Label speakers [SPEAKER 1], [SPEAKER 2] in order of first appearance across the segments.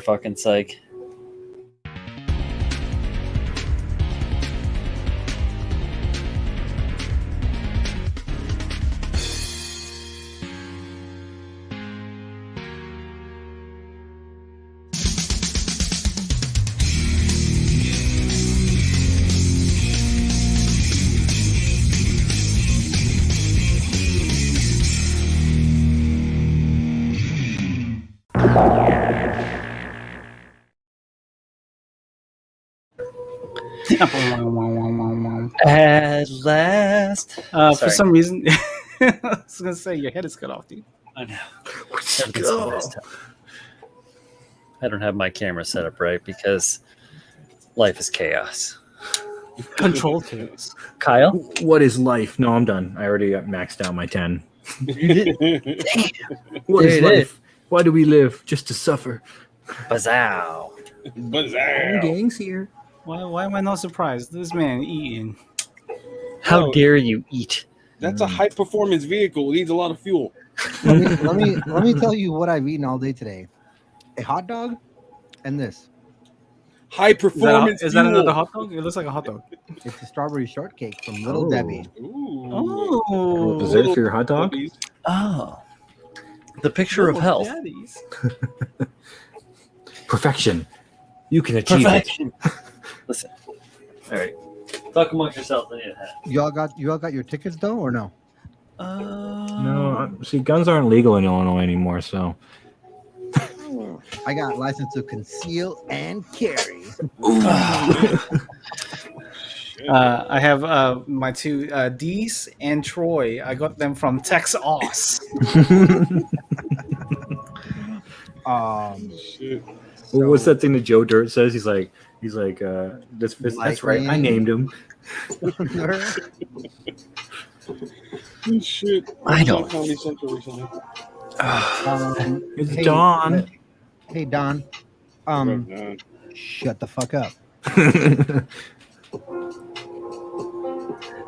[SPEAKER 1] fucking sake. At last.
[SPEAKER 2] For some reason, I was gonna say your head is cut off, dude.
[SPEAKER 1] I know. I don't have my camera set up right because life is chaos.
[SPEAKER 2] Control chaos.
[SPEAKER 1] Kyle?
[SPEAKER 3] What is life? No, I'm done. I already got maxed out my 10.
[SPEAKER 1] You did?
[SPEAKER 3] What
[SPEAKER 1] Yeah,
[SPEAKER 3] is
[SPEAKER 1] you
[SPEAKER 3] life? Why do we live? Just to suffer.
[SPEAKER 1] Bazow.
[SPEAKER 3] Gang's here.
[SPEAKER 2] Why am I not surprised? This man eating.
[SPEAKER 1] How dare you eat?
[SPEAKER 4] That's a high performance vehicle. It needs a lot of fuel.
[SPEAKER 5] Let me tell you what I've eaten all day today: a hot dog and this.
[SPEAKER 4] High performance.
[SPEAKER 2] Is that another hot dog? It looks like a hot dog.
[SPEAKER 5] It's a strawberry shortcake from Little Debbie.
[SPEAKER 4] Ooh.
[SPEAKER 2] Oh,
[SPEAKER 3] Dessert for your hot dog?
[SPEAKER 1] Oh. The picture of health.
[SPEAKER 2] Daddies.
[SPEAKER 3] Perfection. You can achieve
[SPEAKER 1] Perfection. Listen. All right. Talk amongst yourselves. I need a hat.
[SPEAKER 5] You all got your tickets though, or no?
[SPEAKER 3] it. No, see, guns aren't legal in Illinois anymore, so.
[SPEAKER 5] I got license to conceal and carry.
[SPEAKER 2] I have my two D's and Troy. I got them from Texas.
[SPEAKER 4] Shit.
[SPEAKER 3] Well, what's that thing that Joe Dirt says? He's like, that's right. I named him.
[SPEAKER 4] Shit.
[SPEAKER 1] I don't.
[SPEAKER 4] Comedy Central recently.
[SPEAKER 3] It's
[SPEAKER 5] hey,
[SPEAKER 3] Dawn.
[SPEAKER 5] Hey Don.
[SPEAKER 4] No.
[SPEAKER 5] Shut the fuck up.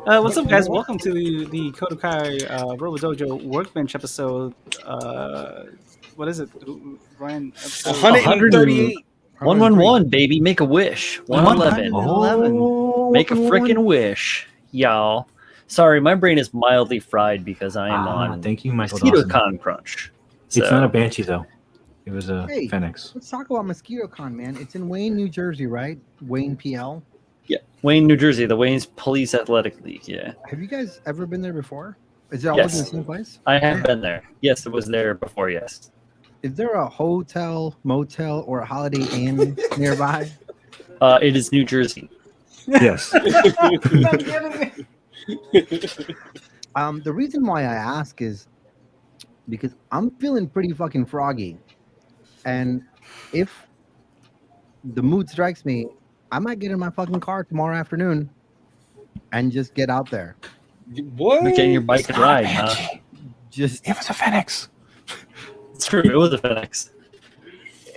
[SPEAKER 2] What's up, guys? Welcome to the KotoKai Robo-Dojo Workbench episode. What is it, Ryan? Episode
[SPEAKER 4] 138.
[SPEAKER 1] 111, baby. Make a wish. 111.
[SPEAKER 3] Oh,
[SPEAKER 1] Make a freaking wish, y'all. Sorry, my brain is mildly fried because I am on
[SPEAKER 3] Thank you, Michael
[SPEAKER 1] Mosquito
[SPEAKER 3] Dawson.
[SPEAKER 1] Con crunch. So,
[SPEAKER 3] It's not a banshee though. It was a
[SPEAKER 5] Hey.
[SPEAKER 3] phoenix.
[SPEAKER 5] Let's talk about Mosquito Con, man. It's in Wayne, New Jersey, right? Wayne, PL.
[SPEAKER 1] yeah, Wayne, New Jersey, the Wayne's Police Athletic League. Yeah,
[SPEAKER 5] Have you guys ever been there before? Is it always in the
[SPEAKER 1] Yes.
[SPEAKER 5] same place?
[SPEAKER 1] I have been there. Yes, it was there before. Yes,
[SPEAKER 5] Is there a hotel, motel, or a Holiday Inn nearby?
[SPEAKER 1] it is New Jersey.
[SPEAKER 3] Yes.
[SPEAKER 5] The reason why I ask is because I'm feeling pretty fucking froggy, and if the mood strikes me, I might get in my fucking car tomorrow afternoon and just get out there.
[SPEAKER 4] What?
[SPEAKER 1] Get in your bike and ride, huh?
[SPEAKER 5] Just
[SPEAKER 3] It was a phoenix.
[SPEAKER 1] It's true. It was a FedEx.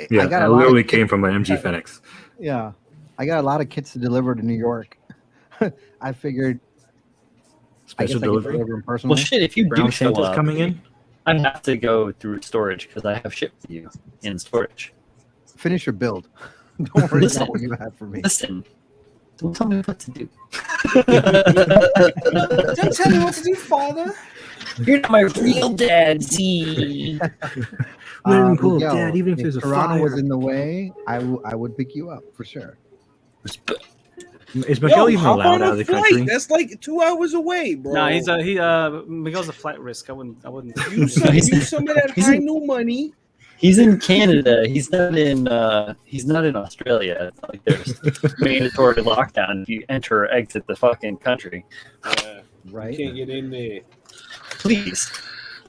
[SPEAKER 3] Yeah,
[SPEAKER 5] got
[SPEAKER 3] I
[SPEAKER 5] a lot of
[SPEAKER 3] literally
[SPEAKER 5] kits-
[SPEAKER 3] came from an MG Phoenix.
[SPEAKER 5] Yeah, I got a lot of kits to deliver to New York. I figured I
[SPEAKER 3] Special
[SPEAKER 5] guess I could
[SPEAKER 3] delivery.
[SPEAKER 5] deliver them
[SPEAKER 1] Well,
[SPEAKER 5] personally.
[SPEAKER 1] shit. If you
[SPEAKER 3] Brown
[SPEAKER 1] do show
[SPEAKER 3] Santa's
[SPEAKER 1] up,
[SPEAKER 3] coming in.
[SPEAKER 1] I have to go through storage because I have shit for you in storage.
[SPEAKER 5] Finish your build. Don't worry
[SPEAKER 1] Listen.
[SPEAKER 5] about what you have for me.
[SPEAKER 1] Listen, don't tell me what to do.
[SPEAKER 2] Don't tell me what to do, Father.
[SPEAKER 1] You're not my real dad. See.
[SPEAKER 3] Wouldn't cool,
[SPEAKER 5] Miguel,
[SPEAKER 3] Dad, even if there's a
[SPEAKER 5] Toronto was
[SPEAKER 3] fire.
[SPEAKER 5] in the way, I would pick you up for sure.
[SPEAKER 3] Is Miguel even
[SPEAKER 4] hop
[SPEAKER 3] allowed
[SPEAKER 4] on
[SPEAKER 3] out
[SPEAKER 4] a
[SPEAKER 3] of the
[SPEAKER 4] flight.
[SPEAKER 3] country?
[SPEAKER 4] That's like 2 hours away, bro.
[SPEAKER 2] No, Miguel's a flight risk. I wouldn't.
[SPEAKER 4] Use some of that
[SPEAKER 1] He's
[SPEAKER 4] high
[SPEAKER 1] in-
[SPEAKER 4] new money.
[SPEAKER 1] He's in Canada. He's not in. He's not in Australia. It's not like there's mandatory lockdown if you enter or exit the fucking country.
[SPEAKER 5] Right?
[SPEAKER 4] Can't get in there.
[SPEAKER 1] Please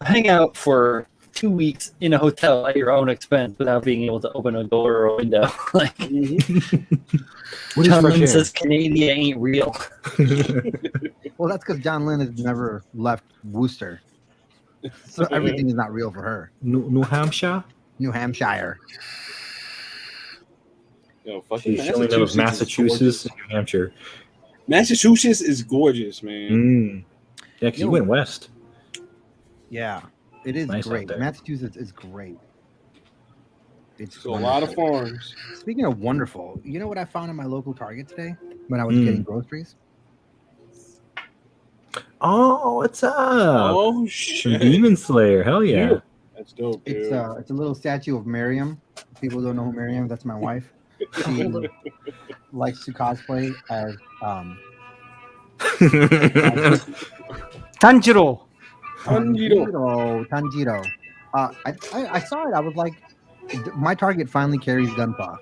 [SPEAKER 1] hang out for 2 weeks in a hotel at your own expense without being able to open a door or a window. Like,
[SPEAKER 3] What is
[SPEAKER 1] John
[SPEAKER 3] fresh
[SPEAKER 1] Lennon
[SPEAKER 3] air?
[SPEAKER 1] says, Canada ain't real.
[SPEAKER 5] Well, that's because John Lynn has never left Worcester, so everything is not real for her.
[SPEAKER 3] New Hampshire?
[SPEAKER 5] New Hampshire.
[SPEAKER 4] Yo, fucking
[SPEAKER 3] She only knows Massachusetts and New Hampshire.
[SPEAKER 4] Massachusetts is gorgeous, man.
[SPEAKER 3] Yeah, because you
[SPEAKER 5] Yo.
[SPEAKER 3] went west.
[SPEAKER 5] Yeah, it is
[SPEAKER 3] Nice out
[SPEAKER 5] great.
[SPEAKER 3] there.
[SPEAKER 5] Massachusetts is great. It's
[SPEAKER 4] a lot of farms.
[SPEAKER 5] Speaking of wonderful, you know what I found in my local Target today when I was getting groceries?
[SPEAKER 3] Oh, what's up?
[SPEAKER 4] Oh
[SPEAKER 3] Some
[SPEAKER 4] shit!
[SPEAKER 3] Demon Slayer. Hell yeah.
[SPEAKER 4] That's dope, dude.
[SPEAKER 5] It's a little statue of Miriam. People don't know who Miriam. That's my wife. She likes to cosplay as
[SPEAKER 2] Tanjiro.
[SPEAKER 5] Tanjiro. I saw it. I was like, my Target finally carries Gunpla.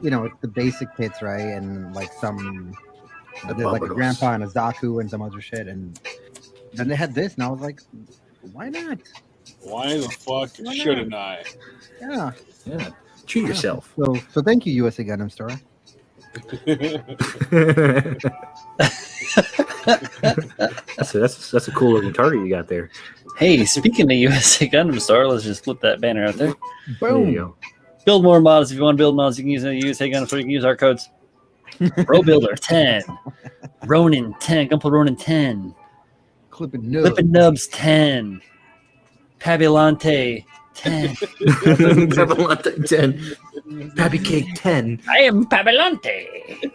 [SPEAKER 5] It's the basic kits, right? And like there's like a grandpa and a Zaku and some other shit. And then they had this, and I was like, why not?
[SPEAKER 4] Why the fuck shouldn't I?
[SPEAKER 5] Yeah.
[SPEAKER 3] Treat yourself.
[SPEAKER 5] So thank you, USA Gundam Store.
[SPEAKER 3] That's a cool looking target you got there.
[SPEAKER 1] Hey, speaking of USA Gundam Store, let's just flip that banner out there.
[SPEAKER 3] There you go.
[SPEAKER 1] Build more models. If you want to build models, you can use USA Gundam Store. You can use our codes. Pro Builder 10, Ronin 10, Gunpla Ronin 10,
[SPEAKER 5] Clippin'
[SPEAKER 1] Nubs 10, Pabilante 10.
[SPEAKER 3] Pabilante 10. Pappy Cake 10.
[SPEAKER 1] I am Pabilante.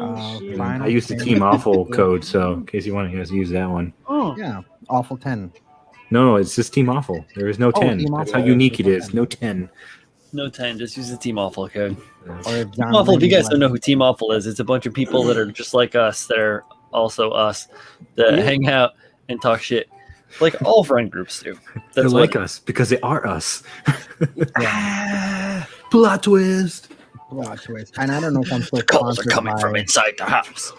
[SPEAKER 3] I used the Team Awful code, so in case you want to use that one.
[SPEAKER 5] Oh yeah, Awful 10.
[SPEAKER 3] No, it's just Team Awful. There is no 10. That's how unique it is. No 10.
[SPEAKER 1] No 10. Just use the Team Awful code.
[SPEAKER 5] Team
[SPEAKER 1] Awful. If you guys don't know who Team Awful is, it's a bunch of people that are just like us, that are also us, that hang out and talk shit, like all friend groups do.
[SPEAKER 3] They're like us because they are us. Plot twist.
[SPEAKER 5] And I don't know if I'm still
[SPEAKER 1] calls are coming from inside the house.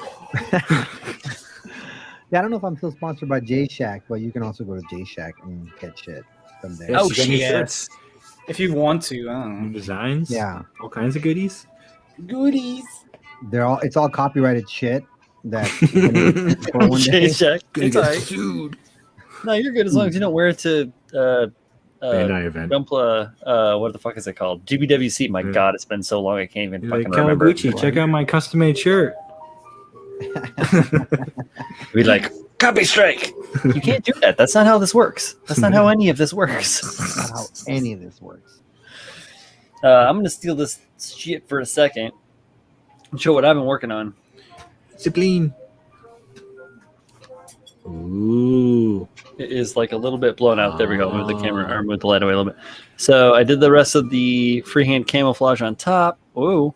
[SPEAKER 5] Yeah, I don't know if I'm still sponsored by J-Shack, but you can also go to J-Shack and get shit someday.
[SPEAKER 1] Oh, shit.
[SPEAKER 2] If you want to, I don't know.
[SPEAKER 3] New designs.
[SPEAKER 5] Yeah.
[SPEAKER 3] All kinds of goodies.
[SPEAKER 5] It's all copyrighted shit that for one day.
[SPEAKER 1] J-Shack.
[SPEAKER 3] Gonna
[SPEAKER 1] It's
[SPEAKER 3] get
[SPEAKER 1] all right.
[SPEAKER 3] sued.
[SPEAKER 1] No, you're good as long as you don't wear it to
[SPEAKER 3] Bandai event.
[SPEAKER 1] Gunpla, what the fuck is it called? GBWC. My God, it's been so long I can't even fucking remember.
[SPEAKER 3] Kawaguchi, check out my custom made shirt.
[SPEAKER 1] Be like, copy strike. You can't do that. That's not how this works. That's not how any of this works.
[SPEAKER 5] That's not how any of this works.
[SPEAKER 1] I'm gonna steal this shit for a second and show what I've been working on.
[SPEAKER 3] Discipline. Ooh.
[SPEAKER 1] It is like a little bit blown out. There we go. Move the camera or move the light away a little bit. So I did the rest of the freehand camouflage on top. Ooh.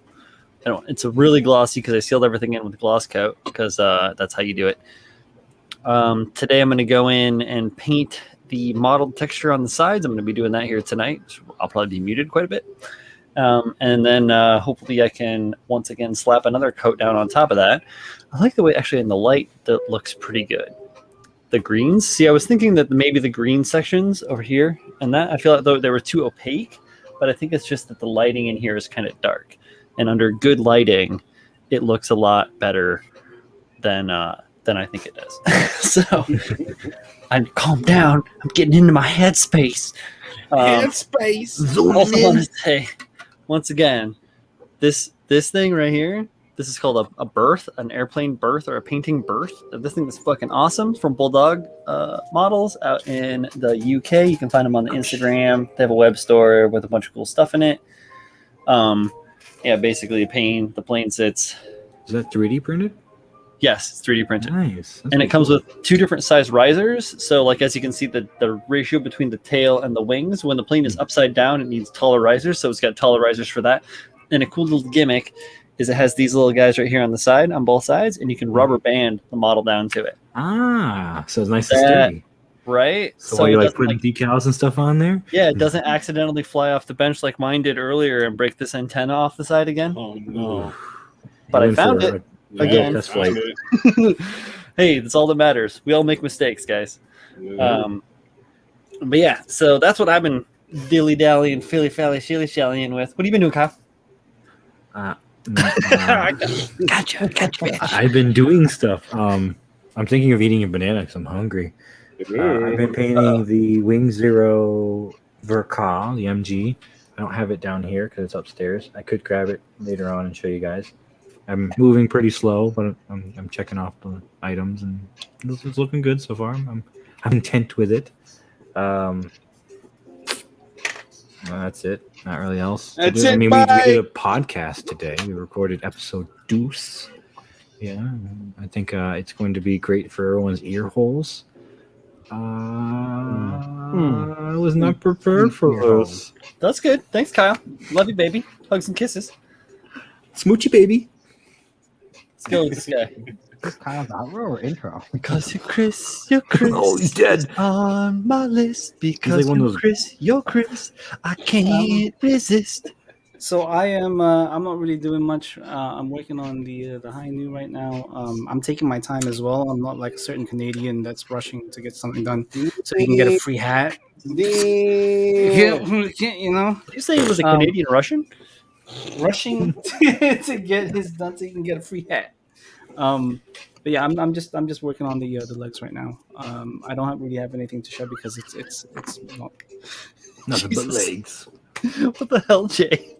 [SPEAKER 1] It's a really glossy because I sealed everything in with a gloss coat because that's how you do it. Today I'm going to go in and paint the modeled texture on the sides. I'm going to be doing that here tonight. I'll probably be muted quite a bit. And then hopefully I can once again slap another coat down on top of that. I like the way actually in the light that looks pretty good. The greens. See, I was thinking that maybe the green sections over here and that I feel like though they were too opaque, but I think it's just that the lighting in here is kind of dark. And under good lighting, it looks a lot better than I think it does. So I'm calm down. I'm getting into my headspace.
[SPEAKER 4] Headspace.
[SPEAKER 1] Also want to say, once again, this thing right here, this is called a berth, an airplane berth or a painting berth. This thing is fucking awesome from Bulldog Models out in the UK. You can find them on the Instagram. They have a web store with a bunch of cool stuff in it. Yeah, basically the plane sits.
[SPEAKER 3] Is that 3D printed?
[SPEAKER 1] Yes, it's 3D printed.
[SPEAKER 3] Nice.
[SPEAKER 1] And it comes with 2 different size risers. So like as you can see, the ratio between the tail and the wings, when the plane is upside down, it needs taller risers. So it's got taller risers for that. And a cool little gimmick is it has these little guys right here on the side, on both sides, and you can rubber band the model down to it.
[SPEAKER 3] So it's nice and sturdy.
[SPEAKER 1] Right?
[SPEAKER 3] So while you're like putting decals and stuff on there?
[SPEAKER 1] Yeah, it doesn't accidentally fly off the bench like mine did earlier and break this antenna off the side again.
[SPEAKER 4] Oh no.
[SPEAKER 1] But I found it. Again.
[SPEAKER 3] That's right.
[SPEAKER 1] Hey, that's all that matters. We all make mistakes, guys.
[SPEAKER 4] Yeah.
[SPEAKER 1] But yeah, so that's what I've been dilly-dallying, filly-fally, shilly-shallying with. What have you been doing, Kyle? Gotcha.
[SPEAKER 3] I've been doing stuff. I'm thinking of eating a banana because I'm hungry. I've been painting the Wing Zero Verka, the MG. I don't have it down here because it's upstairs. I could grab it later on and show you guys. I'm moving pretty slow, but I'm checking off the items and it's looking good so far. I'm intent with it. That's it. Not really else. to
[SPEAKER 4] That's
[SPEAKER 3] do. I
[SPEAKER 4] it,
[SPEAKER 3] mean,
[SPEAKER 4] bye.
[SPEAKER 3] we did a podcast today. We recorded episode deuce. Yeah, I think it's going to be great for everyone's ear holes. I was not prepared for
[SPEAKER 5] Ear holes.
[SPEAKER 3] this.
[SPEAKER 1] That's good. Thanks, Kyle. Love you, baby. Hugs and kisses.
[SPEAKER 3] Smoochy baby.
[SPEAKER 1] Let's go with this guy.
[SPEAKER 5] Kyle's outro or intro?
[SPEAKER 1] Because you're Chris, you're Chris.
[SPEAKER 3] Oh, he's dead.
[SPEAKER 1] On my list. Because
[SPEAKER 3] one of
[SPEAKER 1] you're
[SPEAKER 3] those-
[SPEAKER 1] Chris, you're Chris. I can't resist.
[SPEAKER 2] So I am. I'm not really doing much. I'm working on the high noon right now. I'm taking my time as well. I'm not like a certain Canadian that's rushing to get something done, so you can get a free hat.
[SPEAKER 4] Damn.
[SPEAKER 2] You know,
[SPEAKER 1] Did you say he was a Canadian Russian?
[SPEAKER 2] rushing to get his done so you can get a free hat. But yeah, I'm just working on the legs right now. I don't really have anything to show because it's not.
[SPEAKER 3] Nothing but
[SPEAKER 1] Jesus.
[SPEAKER 3] legs.
[SPEAKER 1] What the hell, Jay?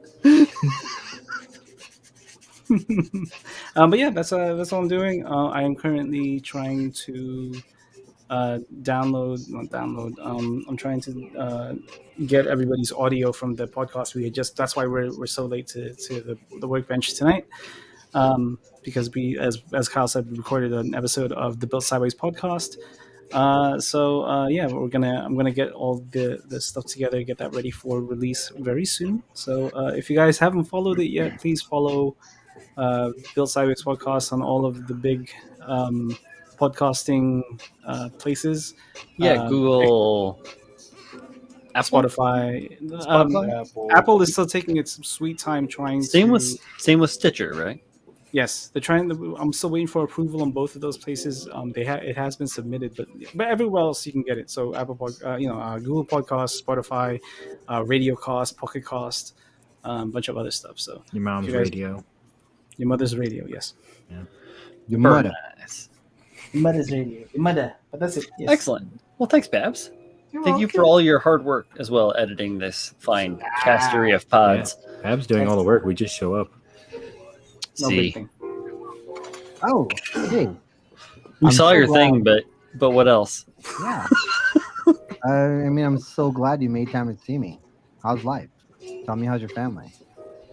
[SPEAKER 2] But yeah, that's all I'm doing. I am currently trying to download. I'm trying to get everybody's audio from the podcast. That's why we're so late to the workbench tonight. Because we, as Kyle said, we recorded an episode of the Built Sideways podcast. Yeah, I'm gonna get all the stuff together, get that ready for release very soon. So if you guys haven't followed it yet, please follow Built Sideways podcast on all of the big podcasting places.
[SPEAKER 1] Yeah, Google. Apple.
[SPEAKER 2] Spotify.
[SPEAKER 4] Apple.
[SPEAKER 2] Apple is still taking its sweet time trying
[SPEAKER 1] Same
[SPEAKER 2] to.
[SPEAKER 1] with Stitcher, right?
[SPEAKER 2] Yes, they're trying to. I'm still waiting for approval on both of those places. It has been submitted, but everywhere else you can get it. So Apple, Google Podcasts, Spotify, Radio Cast, Pocket Cast, a bunch of other stuff. So
[SPEAKER 3] Your mom's
[SPEAKER 2] You guys-
[SPEAKER 3] radio.
[SPEAKER 2] your mother's radio, yes.
[SPEAKER 5] Your
[SPEAKER 1] Very
[SPEAKER 5] mother.
[SPEAKER 1] nice.
[SPEAKER 2] Your mother's radio, your mother. But that's it. Yes.
[SPEAKER 1] Excellent. Well, thanks, Babs. Thank you for all your hard work as well, editing this fine castery of pods.
[SPEAKER 3] Ab's doing all the work. We just show up.
[SPEAKER 2] No
[SPEAKER 1] See,
[SPEAKER 2] big thing.
[SPEAKER 5] Oh, hey,
[SPEAKER 1] we
[SPEAKER 5] I'm
[SPEAKER 1] saw
[SPEAKER 5] so
[SPEAKER 1] your
[SPEAKER 5] glad.
[SPEAKER 1] thing, but what else?
[SPEAKER 5] yeah. I mean, I'm so glad you made time to see me. How's life? Tell me, how's your family?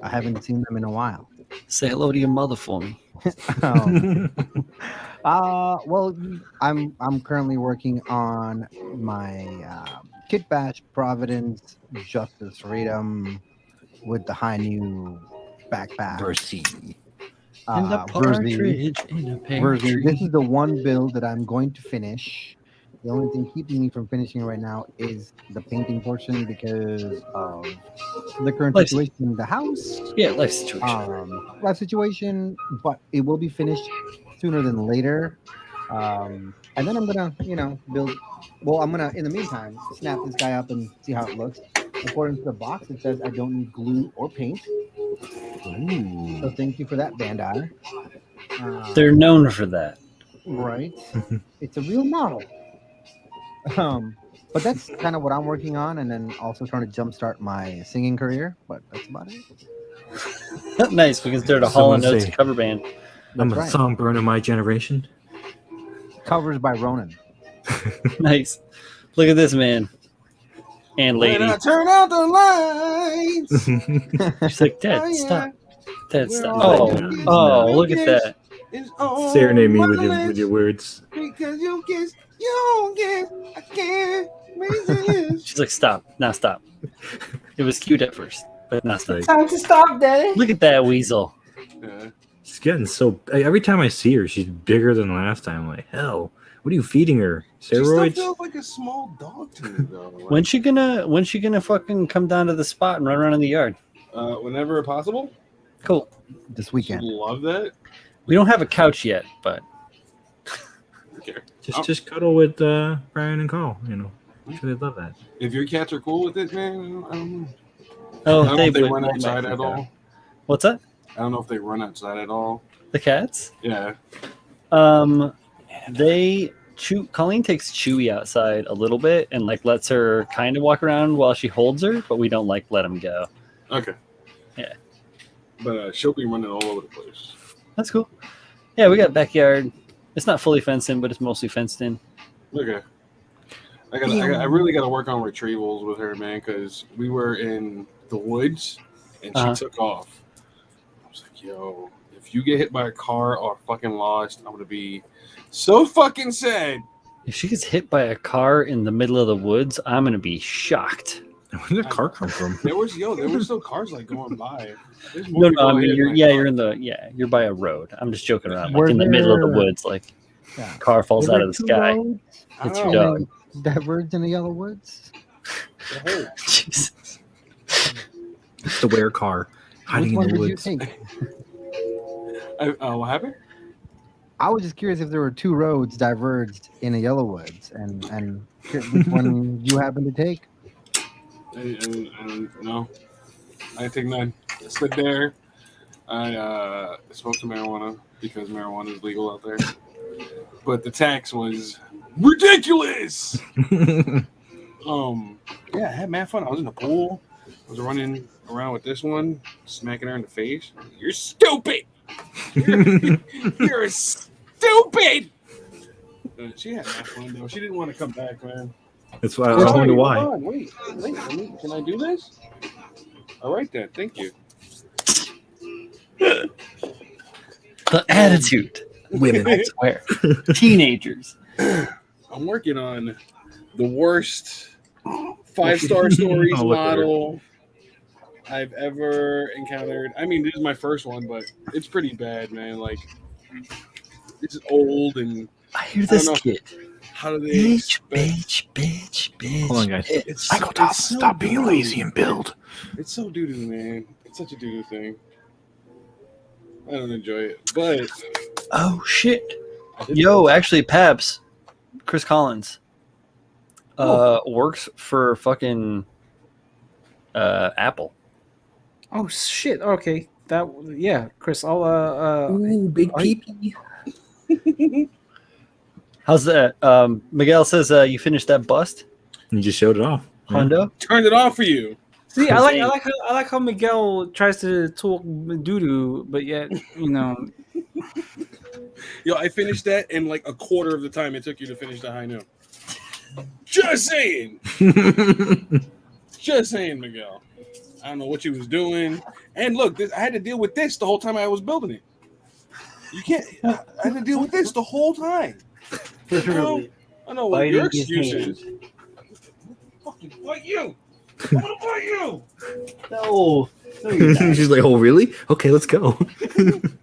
[SPEAKER 5] I haven't seen them in a while.
[SPEAKER 1] Say hello to your mother for me.
[SPEAKER 5] Well, I'm currently working on my Kit Bash Providence Justice Freedom with the high new backpack.
[SPEAKER 3] Mercy.
[SPEAKER 1] And the
[SPEAKER 5] Verzi.
[SPEAKER 1] partridge in a pear
[SPEAKER 5] Verzi.
[SPEAKER 1] tree.
[SPEAKER 5] This is the one build that I'm going to finish. The only thing keeping me from finishing right now is the painting portion because of the current
[SPEAKER 1] Life-
[SPEAKER 5] situation in the house.
[SPEAKER 1] Yeah, life situation.
[SPEAKER 5] Life situation, but it will be finished sooner than later. And then I'm gonna, build. Well, I'm gonna, in the meantime, snap this guy up and see how it looks. According to the box, it says I don't need glue or paint. So thank you for that, Bandai.
[SPEAKER 1] They're known for that.
[SPEAKER 5] Right. It's a real model. But that's kind of what I'm working on, and then also trying to jumpstart my singing career. But that's about it.
[SPEAKER 1] Nice. We can start a Hall and
[SPEAKER 3] Someone
[SPEAKER 1] Notes
[SPEAKER 3] say-
[SPEAKER 1] cover band.
[SPEAKER 3] I'm a
[SPEAKER 5] right.
[SPEAKER 3] songbird of my generation.
[SPEAKER 5] Covers by Ronan.
[SPEAKER 1] Nice. Look at this man and lady.
[SPEAKER 4] When I turn out the lights.
[SPEAKER 1] She's like, Dad,
[SPEAKER 4] Oh, yeah.
[SPEAKER 1] stop. Dad,
[SPEAKER 4] We're
[SPEAKER 1] stop.
[SPEAKER 4] all
[SPEAKER 1] Oh,
[SPEAKER 4] kids.
[SPEAKER 1] oh, look at that.
[SPEAKER 4] It's all
[SPEAKER 3] Serenade me with
[SPEAKER 4] motherland.
[SPEAKER 3] your words.
[SPEAKER 4] Because you kiss, I can't resist.
[SPEAKER 1] She's like, stop. Now stop. It was cute at first, but now stop.
[SPEAKER 3] Like,
[SPEAKER 2] Time to stop, Daddy.
[SPEAKER 1] Look at that weasel.
[SPEAKER 4] Yeah.
[SPEAKER 3] she's getting so. Every time I see her, she's bigger than last time. I'm like, hell, what are you feeding her?
[SPEAKER 4] She still
[SPEAKER 3] Steroids?
[SPEAKER 4] feels like a small dog to me, though. Like,
[SPEAKER 1] When's she gonna fucking come down to the spot and run around in the yard?
[SPEAKER 4] whenever possible.
[SPEAKER 1] Cool.
[SPEAKER 5] This
[SPEAKER 4] She'd
[SPEAKER 5] weekend.
[SPEAKER 4] love that.
[SPEAKER 1] We don't have a couch yet, but
[SPEAKER 4] Okay.
[SPEAKER 3] Just cuddle with Brian and Cole. I'm sure they'd love that.
[SPEAKER 4] If your cats are cool with it, man, I don't know.
[SPEAKER 1] oh,
[SPEAKER 4] I don't know if they
[SPEAKER 1] would-
[SPEAKER 4] run
[SPEAKER 1] might
[SPEAKER 4] outside
[SPEAKER 1] freak
[SPEAKER 4] at
[SPEAKER 1] out.
[SPEAKER 4] all.
[SPEAKER 1] What's that?
[SPEAKER 4] I don't know if they run outside at all.
[SPEAKER 1] The cats?
[SPEAKER 4] Yeah.
[SPEAKER 1] They chew. Colleen takes Chewy outside a little bit and like lets her kind of walk around while she holds her, but we don't like let him go.
[SPEAKER 4] Okay.
[SPEAKER 1] Yeah.
[SPEAKER 4] But she'll be running all over the place.
[SPEAKER 1] That's cool. Yeah, we got backyard. It's not fully fenced in, but it's mostly fenced in.
[SPEAKER 4] Okay. I really got to work on retrievals with her, man, because we were in the woods and she took off. I was like, yo, if you get hit by a car or fucking lost, I'm gonna be so fucking sad.
[SPEAKER 1] If she gets hit by a car in the middle of the woods, I'm gonna be shocked.
[SPEAKER 3] Where did the car come from?
[SPEAKER 4] There were still cars like going by. There's
[SPEAKER 1] No,
[SPEAKER 4] more
[SPEAKER 1] I mean
[SPEAKER 4] people
[SPEAKER 1] you're in the you're by a road. I'm just joking around. Like
[SPEAKER 5] Were
[SPEAKER 1] in the middle of the
[SPEAKER 5] there-
[SPEAKER 1] woods, like
[SPEAKER 5] Yeah.
[SPEAKER 1] car falls
[SPEAKER 5] Were
[SPEAKER 1] out
[SPEAKER 5] there
[SPEAKER 1] of the
[SPEAKER 5] two
[SPEAKER 1] sky.
[SPEAKER 5] roads
[SPEAKER 1] It's
[SPEAKER 4] I
[SPEAKER 1] your
[SPEAKER 4] don't
[SPEAKER 1] dog.
[SPEAKER 5] diverged in the yellow woods?
[SPEAKER 1] Jesus.
[SPEAKER 3] It's the where car hiding
[SPEAKER 5] Which
[SPEAKER 3] in
[SPEAKER 5] one
[SPEAKER 3] the
[SPEAKER 5] did
[SPEAKER 3] woods.
[SPEAKER 5] you take?
[SPEAKER 4] What happened?
[SPEAKER 5] I was just curious if there were two roads diverged in the yellow woods, and which one you happen to take.
[SPEAKER 4] No, I didn't take none. I stood there. I smoked some marijuana because marijuana is legal out there, but the tax was ridiculous. Yeah, I had mad fun. I was in the pool. I was running around with this one, smacking her in the face. You're stupid. You're stupid. She had mad fun though. She didn't want to come back, man.
[SPEAKER 3] That's why I wonder why.
[SPEAKER 4] Hold on, wait. Can I do this? All right then. Thank you.
[SPEAKER 1] The attitude.
[SPEAKER 3] Women.
[SPEAKER 1] I swear. Teenagers.
[SPEAKER 4] I'm working on the worst 5-star stories
[SPEAKER 3] Oh, look at her.
[SPEAKER 4] model I've ever encountered. I mean, this is my first one, but it's pretty bad, man. Like, it's old, and
[SPEAKER 1] I hear
[SPEAKER 4] I
[SPEAKER 1] this
[SPEAKER 4] don't know.
[SPEAKER 1] kid.
[SPEAKER 4] how do they
[SPEAKER 1] Bitch,
[SPEAKER 4] expect?
[SPEAKER 1] bitch.
[SPEAKER 3] Hold on, guys.
[SPEAKER 4] It's,
[SPEAKER 3] Michael,
[SPEAKER 4] it's so
[SPEAKER 3] stop being
[SPEAKER 4] doo-doo.
[SPEAKER 3] lazy and build.
[SPEAKER 4] It's so doo-doo, man. It's such a doo-doo thing. I don't enjoy it, but
[SPEAKER 1] Oh shit.
[SPEAKER 4] I did
[SPEAKER 1] Yo, actually, Pabs, Chris Collins, works for fucking Apple.
[SPEAKER 2] Oh shit. Okay. Chris. I'll
[SPEAKER 3] Ooh, big
[SPEAKER 2] Are you-
[SPEAKER 3] peepee.
[SPEAKER 1] How's that? Miguel says you finished that bust,
[SPEAKER 3] You just showed it off.
[SPEAKER 1] Hondo.
[SPEAKER 4] turned it off for you.
[SPEAKER 2] see. I
[SPEAKER 1] Insane.
[SPEAKER 2] like how Miguel tries to talk doo doo, but yet
[SPEAKER 4] Yo, I finished that in like a quarter of the time it took you to finish the high note. Just saying. Just saying, Miguel. I don't know what you was doing. And look, I had to deal with this the whole time I was building it. You can't. I had to deal with this the whole time.
[SPEAKER 1] Literally.
[SPEAKER 4] I know what your
[SPEAKER 1] Biting his
[SPEAKER 4] excuse is. Fucking fight you. I'm gonna fight you.
[SPEAKER 1] No. No, you're not.
[SPEAKER 3] She's like, oh, really? Okay, let's go.
[SPEAKER 4] I'm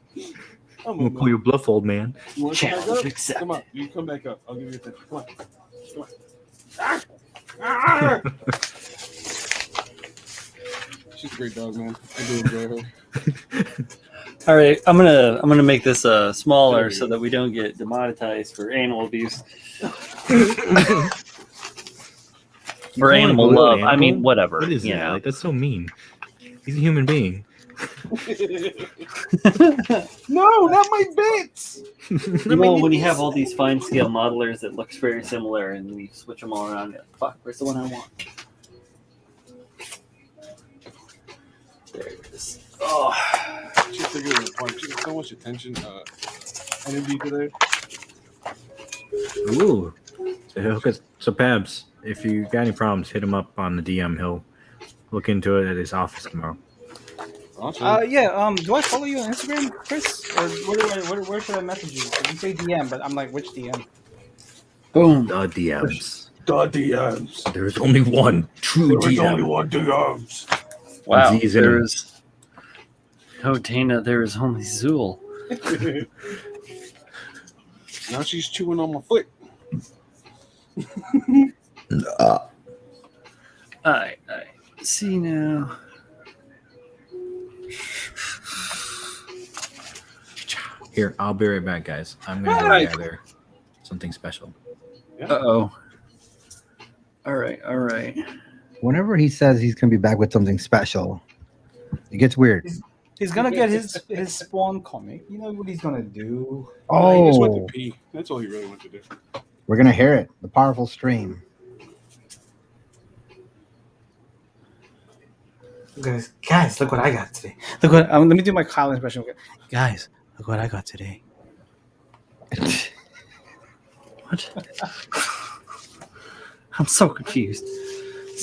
[SPEAKER 3] I'm gonna call your bluff, old man.
[SPEAKER 4] You want to come back
[SPEAKER 1] Challenge
[SPEAKER 4] up?
[SPEAKER 1] accepted.
[SPEAKER 4] Come on, you come back up. I'll give you a 10. Come on. Come on. Ah! Ah! She's a great dog, man. I do enjoy her.
[SPEAKER 1] All right, I'm gonna make this smaller so that we don't get demonetized for animal abuse or animal
[SPEAKER 3] Hello,
[SPEAKER 1] love. I mean,
[SPEAKER 3] animal?
[SPEAKER 1] whatever.
[SPEAKER 3] What is
[SPEAKER 1] you
[SPEAKER 3] that?
[SPEAKER 1] know.
[SPEAKER 3] Like, that's so mean. He's a human being.
[SPEAKER 4] No, not my bits.
[SPEAKER 1] You know, when you have all these fine scale modelers that looks very similar and we switch them all around, fuck, where's the one I want? There it is. Oh,
[SPEAKER 4] She's bigger than a punch. She has so much attention, energy today.
[SPEAKER 3] Ooh. So, Pabs, if you got any problems, hit him up on the DM. He'll look into it at his office tomorrow.
[SPEAKER 4] Awesome.
[SPEAKER 2] Do I follow you on Instagram, Chris, or where should I message you? You say DM, but I'm like, which DM?
[SPEAKER 1] boom.
[SPEAKER 3] The DMs.
[SPEAKER 4] The DMs.
[SPEAKER 3] There's only one true DM.
[SPEAKER 4] one DMs.
[SPEAKER 1] Wow,
[SPEAKER 3] Z's in
[SPEAKER 1] there's no Dana. There is only Zool.
[SPEAKER 4] Now she's chewing on my foot.
[SPEAKER 1] All right. See now.
[SPEAKER 3] Here, I'll be right back, guys. I'm gonna go
[SPEAKER 4] Alright.
[SPEAKER 3] gather something special.
[SPEAKER 1] Uh-oh. All right.
[SPEAKER 5] Whenever he says he's gonna be back with something special, it gets weird.
[SPEAKER 2] He's gonna get his Spawn comic. You know what he's gonna do?
[SPEAKER 4] He just went to
[SPEAKER 5] Oh,
[SPEAKER 4] pee. That's all he really went to do.
[SPEAKER 5] we're gonna hear it. The powerful stream.
[SPEAKER 2] Guys, look what I got today. Look what. Let me do my Kyle impression. Guys, look what I got today.
[SPEAKER 1] What? I'm so confused.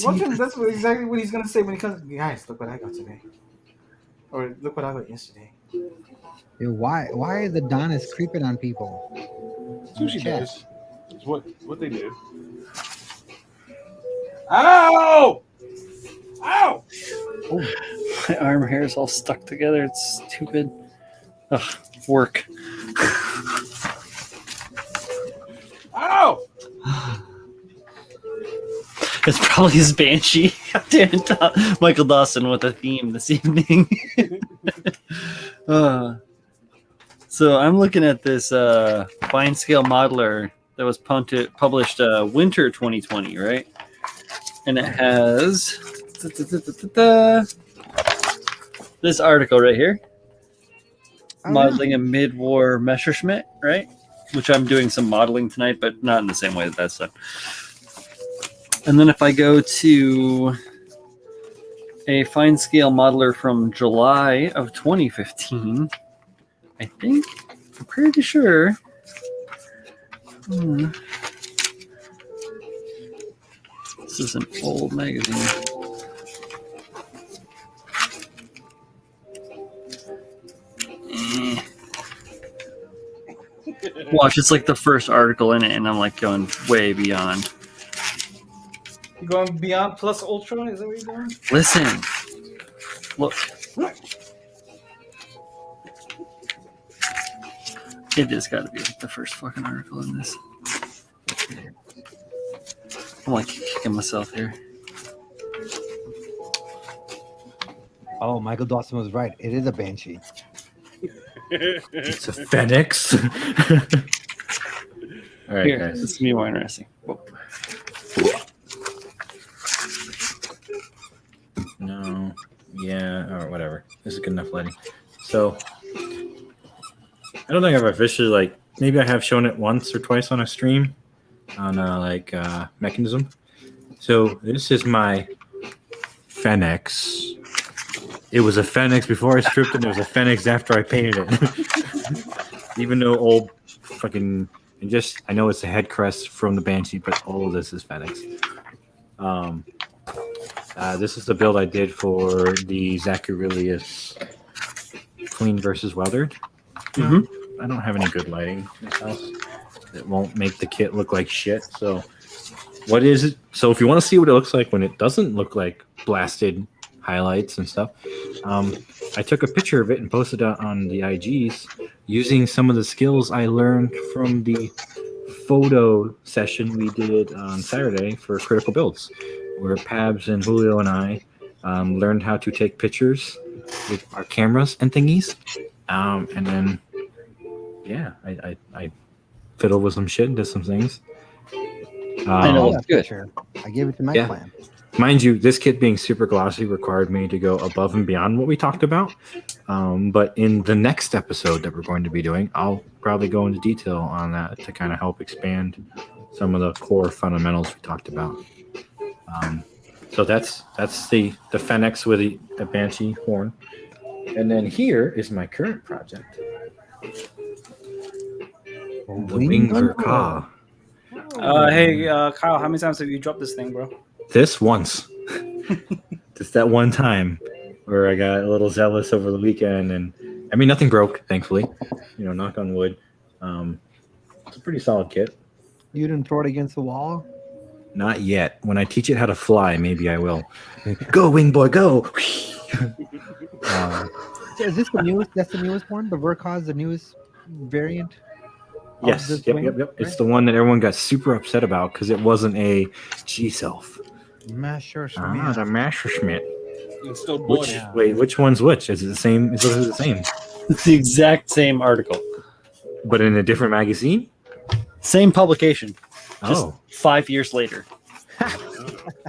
[SPEAKER 2] Watch him. That's exactly what he's gonna say when he comes. Guys, look what I got today. Or look what I got yesterday.
[SPEAKER 5] Dude, why are the Donnas creeping on people?
[SPEAKER 4] Sushi
[SPEAKER 5] Chat.
[SPEAKER 4] does. It's what they do. Ow! Ow!
[SPEAKER 1] My arm hair is all stuck together. It's stupid. Ugh, work.
[SPEAKER 4] Ow!
[SPEAKER 1] It's probably his Banshee. God damn it, Michael Dawson with a theme this evening. So I'm looking at this fine scale modeler that was published winter 2020, right? And it has this article right here, modeling a mid-war Messerschmitt, right? Which I'm doing some modeling tonight, but not in the same way that that's done. And then if I go to a fine scale modeler from July of 2015, I think, I'm pretty sure. This is an old magazine. Watch, it's like the first article in it, and I'm like going way beyond.
[SPEAKER 2] You going beyond plus ultra? Is that what you're doing?
[SPEAKER 1] Listen, look. It has got to be like the first fucking article in this. I'm like kicking myself here.
[SPEAKER 5] Oh, Michael Dawson was right. It is a Banshee.
[SPEAKER 3] It's a Phoenix. All right,
[SPEAKER 1] Here,
[SPEAKER 3] guys.
[SPEAKER 1] this is me more interesting. Whoa.
[SPEAKER 3] No, yeah, or whatever. This is good enough lighting. So, I don't think I've officially maybe I have shown it once or twice on a stream on Mechanism. So this is my Phoenix. It was a Phoenix before I stripped it. And it was a Phoenix after I painted it. Even though old fucking, I know it's a head crest from the Banshee, but all of this is Phoenix. This is the build I did for the Zacharilius Clean versus Weathered.
[SPEAKER 1] Mm-hmm.
[SPEAKER 3] I don't have any good lighting in this house. It won't make the kit look like shit. So, what is it? So, if you want to see what it looks like when it doesn't look like blasted highlights and stuff, I took a picture of it and posted it on the IGs using some of the skills I learned from the photo session we did on Saturday for Critical Builds, where Pabs and Julio and I learned how to take pictures with our cameras and thingies. And then, yeah, I fiddled with some shit and did some things.
[SPEAKER 1] I know.
[SPEAKER 5] That
[SPEAKER 1] Good.
[SPEAKER 5] picture. I gave it to my
[SPEAKER 3] Yeah.
[SPEAKER 5] clan.
[SPEAKER 3] Mind you, this kit being super glossy required me to go above and beyond what we talked about. But in the next episode that we're going to be doing, I'll probably go into detail on that to kind of help expand some of the core fundamentals we talked about. So that's the Phoenix with a Banshee horn. And then here is my current project. The Wing Verka.
[SPEAKER 2] Hey, Kyle, how many times have you dropped this thing, bro?
[SPEAKER 3] This once. Just that one time where I got a little zealous over the weekend, and I mean nothing broke, thankfully. Knock on wood. It's a pretty solid kit.
[SPEAKER 5] You didn't throw it against the wall?
[SPEAKER 3] Not yet. When I teach it how to fly, maybe I will. Go, wing boy, go!
[SPEAKER 5] So is this the newest? That's the newest one? The Verka is the newest variant? of
[SPEAKER 3] Yes,
[SPEAKER 5] this
[SPEAKER 3] yep.
[SPEAKER 5] wing,
[SPEAKER 3] It's
[SPEAKER 5] right?
[SPEAKER 3] the one that everyone got super upset about because it wasn't a G-Self.
[SPEAKER 5] Masher
[SPEAKER 3] The Messerschmitt.
[SPEAKER 4] And still bought it.
[SPEAKER 3] Wait, which one's which? Is it the same? Is it the same?
[SPEAKER 1] It's the exact same article,
[SPEAKER 3] But in a different magazine?
[SPEAKER 1] same publication. Just
[SPEAKER 3] Oh.
[SPEAKER 1] 5 years later.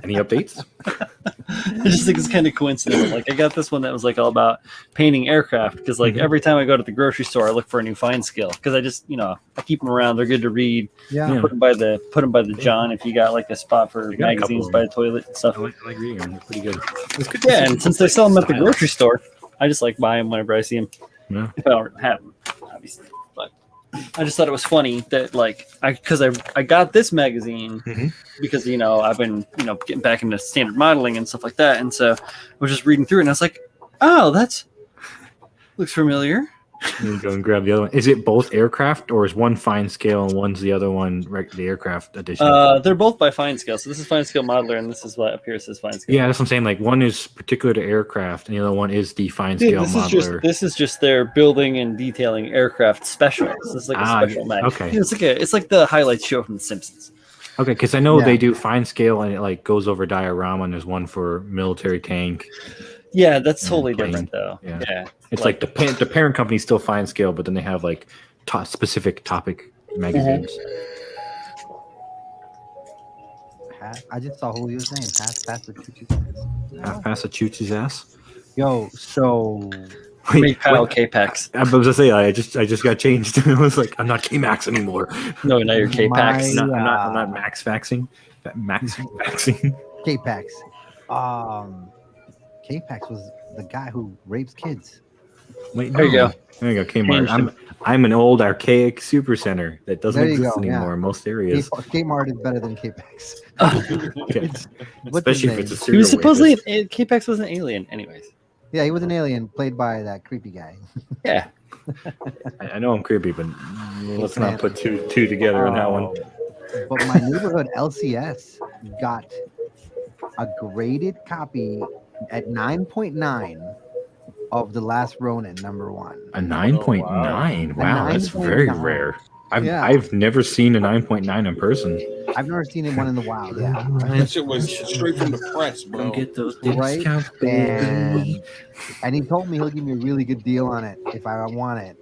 [SPEAKER 3] Any updates?
[SPEAKER 1] I just think it's kind of coincidental. Like I got this one that was like all about painting aircraft because like every time I go to the grocery store, I look for a new fine skill because I just I keep them around. They're good to read.
[SPEAKER 5] Yeah.
[SPEAKER 3] Yeah.
[SPEAKER 1] Put them by the John if you got like a spot for
[SPEAKER 3] I got a couple
[SPEAKER 1] magazines
[SPEAKER 3] of
[SPEAKER 1] by
[SPEAKER 3] them.
[SPEAKER 1] the toilet and stuff.
[SPEAKER 3] I like reading them. They're pretty good. It's good to
[SPEAKER 1] Yeah,
[SPEAKER 3] see
[SPEAKER 1] and since they sell them at the
[SPEAKER 3] style.
[SPEAKER 1] grocery store, I just like buy them whenever I see them.
[SPEAKER 3] Yeah.
[SPEAKER 1] If I don't have them, obviously. But I just thought it was funny that because I got this magazine because I've been getting back into standard modeling and stuff like that, and so I was just reading through it and I was like, oh, that's looks familiar.
[SPEAKER 3] You go and grab the other one. Is it both aircraft, or is one fine scale and one's the other one, the aircraft edition?
[SPEAKER 1] They're both by fine scale. So this is fine scale modeler, and this is what appears as fine scale.
[SPEAKER 3] Yeah, that's what I'm saying. Like one is particular to aircraft, and the other one is the fine scale modeler.
[SPEAKER 1] This is just their building and detailing aircraft specials. This is like a special mag.
[SPEAKER 3] Okay.
[SPEAKER 1] It's like the highlights show from The Simpsons.
[SPEAKER 3] Okay, because I know they do fine scale, and it like goes over diorama, and there's one for military tank.
[SPEAKER 1] Yeah, that's totally different though. Yeah.
[SPEAKER 3] It's like the parent company's still fine scale, but then they have like specific topic magazines.
[SPEAKER 5] I just saw who he was saying. Past the choo-choo's ass.
[SPEAKER 3] Half past a choochie's ass.
[SPEAKER 5] Yo, so
[SPEAKER 1] Wait, K-Pax.
[SPEAKER 3] I was gonna say I just got changed. I was like, I'm not K-Max anymore.
[SPEAKER 1] No, now you're K-Pax.
[SPEAKER 3] I'm not Max Faxing. Max Faxing.
[SPEAKER 5] K-Pax. K-Pax was the guy who rapes kids.
[SPEAKER 3] Wait,
[SPEAKER 1] There you go.
[SPEAKER 3] There you go. Kmart. I'm an old archaic supercenter that doesn't exist anymore in most areas.
[SPEAKER 5] Kmart is better than K-Pax.
[SPEAKER 3] Okay. Especially if it's a
[SPEAKER 1] He
[SPEAKER 3] serial
[SPEAKER 1] was supposedly
[SPEAKER 3] rapist.
[SPEAKER 1] K-Pax was an alien, anyways.
[SPEAKER 5] Yeah, he was an alien played by that creepy guy.
[SPEAKER 1] Yeah.
[SPEAKER 3] I know I'm creepy, but let's not put two together on that one.
[SPEAKER 5] But my neighborhood LCS got a graded copy at 9.9 of The Last Ronin #1.
[SPEAKER 3] A 9.9. Wow, that's very
[SPEAKER 5] 9.9.
[SPEAKER 3] rare. I've never seen a 9.9 in person.
[SPEAKER 5] I've never seen one in the wild. Yeah,
[SPEAKER 4] That shit was straight from the press, bro.
[SPEAKER 3] Get those
[SPEAKER 5] right.
[SPEAKER 3] discounts,
[SPEAKER 5] And he told me he'll give me a really good deal on it if I want it.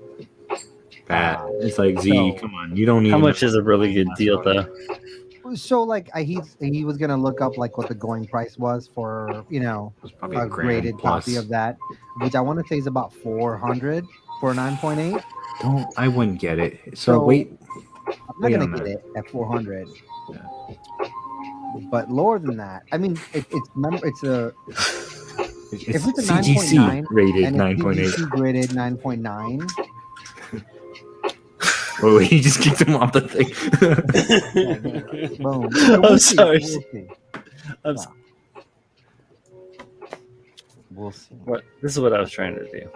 [SPEAKER 3] Pat, it's like Z. Come on, you don't need.
[SPEAKER 1] How much is a really good deal, though?
[SPEAKER 5] So like he was gonna look up like what the going price was for
[SPEAKER 3] Probably
[SPEAKER 5] a graded copy of that, which I want to say is about 400 for a 9.8.
[SPEAKER 3] I wouldn't get it. So wait.
[SPEAKER 5] I'm not gonna get it at 400.
[SPEAKER 3] Yeah.
[SPEAKER 5] But lower than that, I mean, if it's a
[SPEAKER 3] CGC
[SPEAKER 5] 9.9
[SPEAKER 3] rated
[SPEAKER 5] and
[SPEAKER 3] 9.8.
[SPEAKER 5] it's CGC graded 9.9.
[SPEAKER 3] Wait, he just kicked him off the thing.
[SPEAKER 5] Boom.
[SPEAKER 1] I'm sorry.
[SPEAKER 5] We'll see.
[SPEAKER 1] This is what I was trying to do.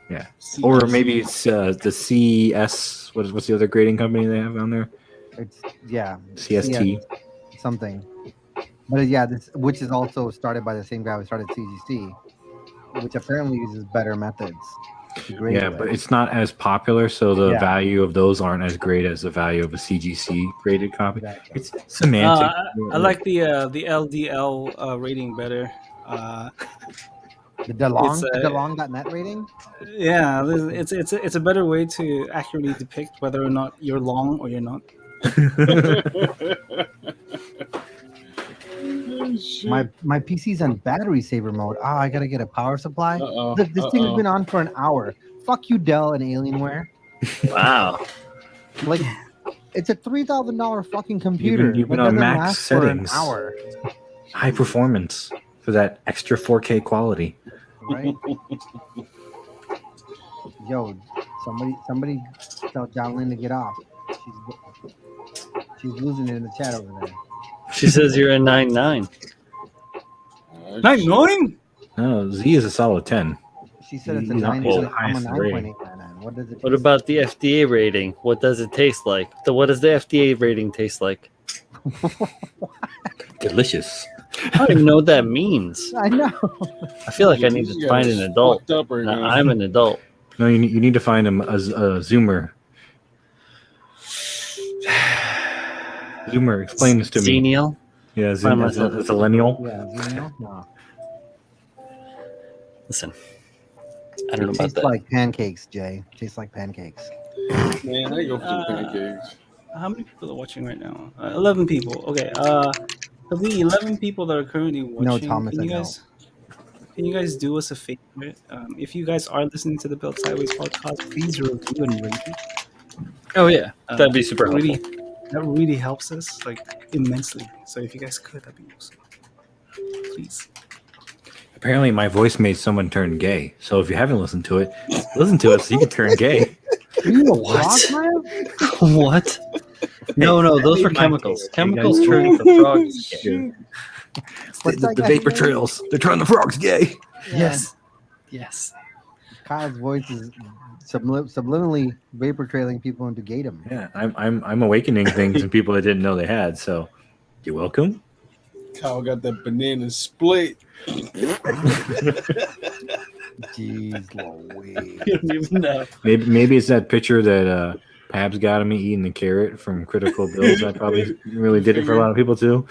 [SPEAKER 3] Yeah. Or maybe it's the CS. What's the other grading company they have on there?
[SPEAKER 5] It's
[SPEAKER 3] CST.
[SPEAKER 5] something. But which is also started by the same guy who started CGC, which apparently uses better methods.
[SPEAKER 3] Yeah, but it's not as popular, so the value of those aren't as great as the value of a CGC graded copy.
[SPEAKER 5] Exactly.
[SPEAKER 3] It's semantic.
[SPEAKER 2] I like the LDL rating better.
[SPEAKER 5] The DeLong.net rating?
[SPEAKER 2] Yeah, it's a better way to accurately depict whether or not you're long or you're not.
[SPEAKER 5] My PC's on battery saver mode. I gotta get a power supply. This thing has been on for an hour. Fuck you, Dell and Alienware.
[SPEAKER 1] Wow.
[SPEAKER 5] Like, it's a $3,000 fucking computer.
[SPEAKER 3] You've been
[SPEAKER 5] that
[SPEAKER 3] on
[SPEAKER 5] doesn't
[SPEAKER 3] max
[SPEAKER 5] last for
[SPEAKER 3] settings.
[SPEAKER 5] an hour.
[SPEAKER 3] High performance for that extra 4K quality.
[SPEAKER 5] Right? Yo, somebody tell Jolene to get off. She's losing it in the chat over there.
[SPEAKER 1] She says you're a 9.9.
[SPEAKER 2] 9.9?
[SPEAKER 3] No, Z is a solid 10.
[SPEAKER 5] She said it's a
[SPEAKER 3] He's not
[SPEAKER 5] 9.
[SPEAKER 3] the
[SPEAKER 5] I'm a
[SPEAKER 3] highest rating.
[SPEAKER 5] 9.899. What does it?
[SPEAKER 1] What about the FDA rating? What does it taste like? What does the FDA rating taste like?
[SPEAKER 3] Delicious.
[SPEAKER 1] I don't even know what that means.
[SPEAKER 5] I know.
[SPEAKER 1] I feel like I need to find an adult. I'm an adult.
[SPEAKER 3] No, you need to find him a Zoomer. Zoomer, explain this to me.
[SPEAKER 1] Xenial?
[SPEAKER 3] Yeah, Zoomer, a millennial.
[SPEAKER 5] Yeah, no.
[SPEAKER 1] Listen, I don't know about
[SPEAKER 5] Tastes
[SPEAKER 1] that.
[SPEAKER 5] like pancakes, Jay. Tastes like pancakes.
[SPEAKER 4] Man, I go for some pancakes.
[SPEAKER 2] How many people are watching right now? 11 people. Okay. Of the 11 people that are currently watching,
[SPEAKER 5] Thomas,
[SPEAKER 2] can you guys do us a favor? If you guys are listening to the Built Sideways podcast, please review and rate it.
[SPEAKER 1] Oh yeah, that'd be super helpful.
[SPEAKER 2] That really helps us like immensely. So if you guys could, that'd be awesome. Please.
[SPEAKER 3] Apparently, my voice made someone turn gay. So if you haven't listened to it, listen to it so you can turn gay.
[SPEAKER 1] What? What? No, those were chemicals. Chemicals turn the frogs gay.
[SPEAKER 3] The vapor trails. They're turning the frogs gay.
[SPEAKER 5] Yeah.
[SPEAKER 1] Yes.
[SPEAKER 5] Kyle's voice is subliminally vapor trailing people into gaydom.
[SPEAKER 3] Yeah, I'm awakening things in people I didn't know they had. So, you're welcome.
[SPEAKER 4] Kyle got that banana split.
[SPEAKER 5] Jeez Louise.
[SPEAKER 2] You don't even know.
[SPEAKER 3] Maybe it's that picture that Pabs got of me eating the carrot from Critical Bills. That probably really did it for a lot of people too.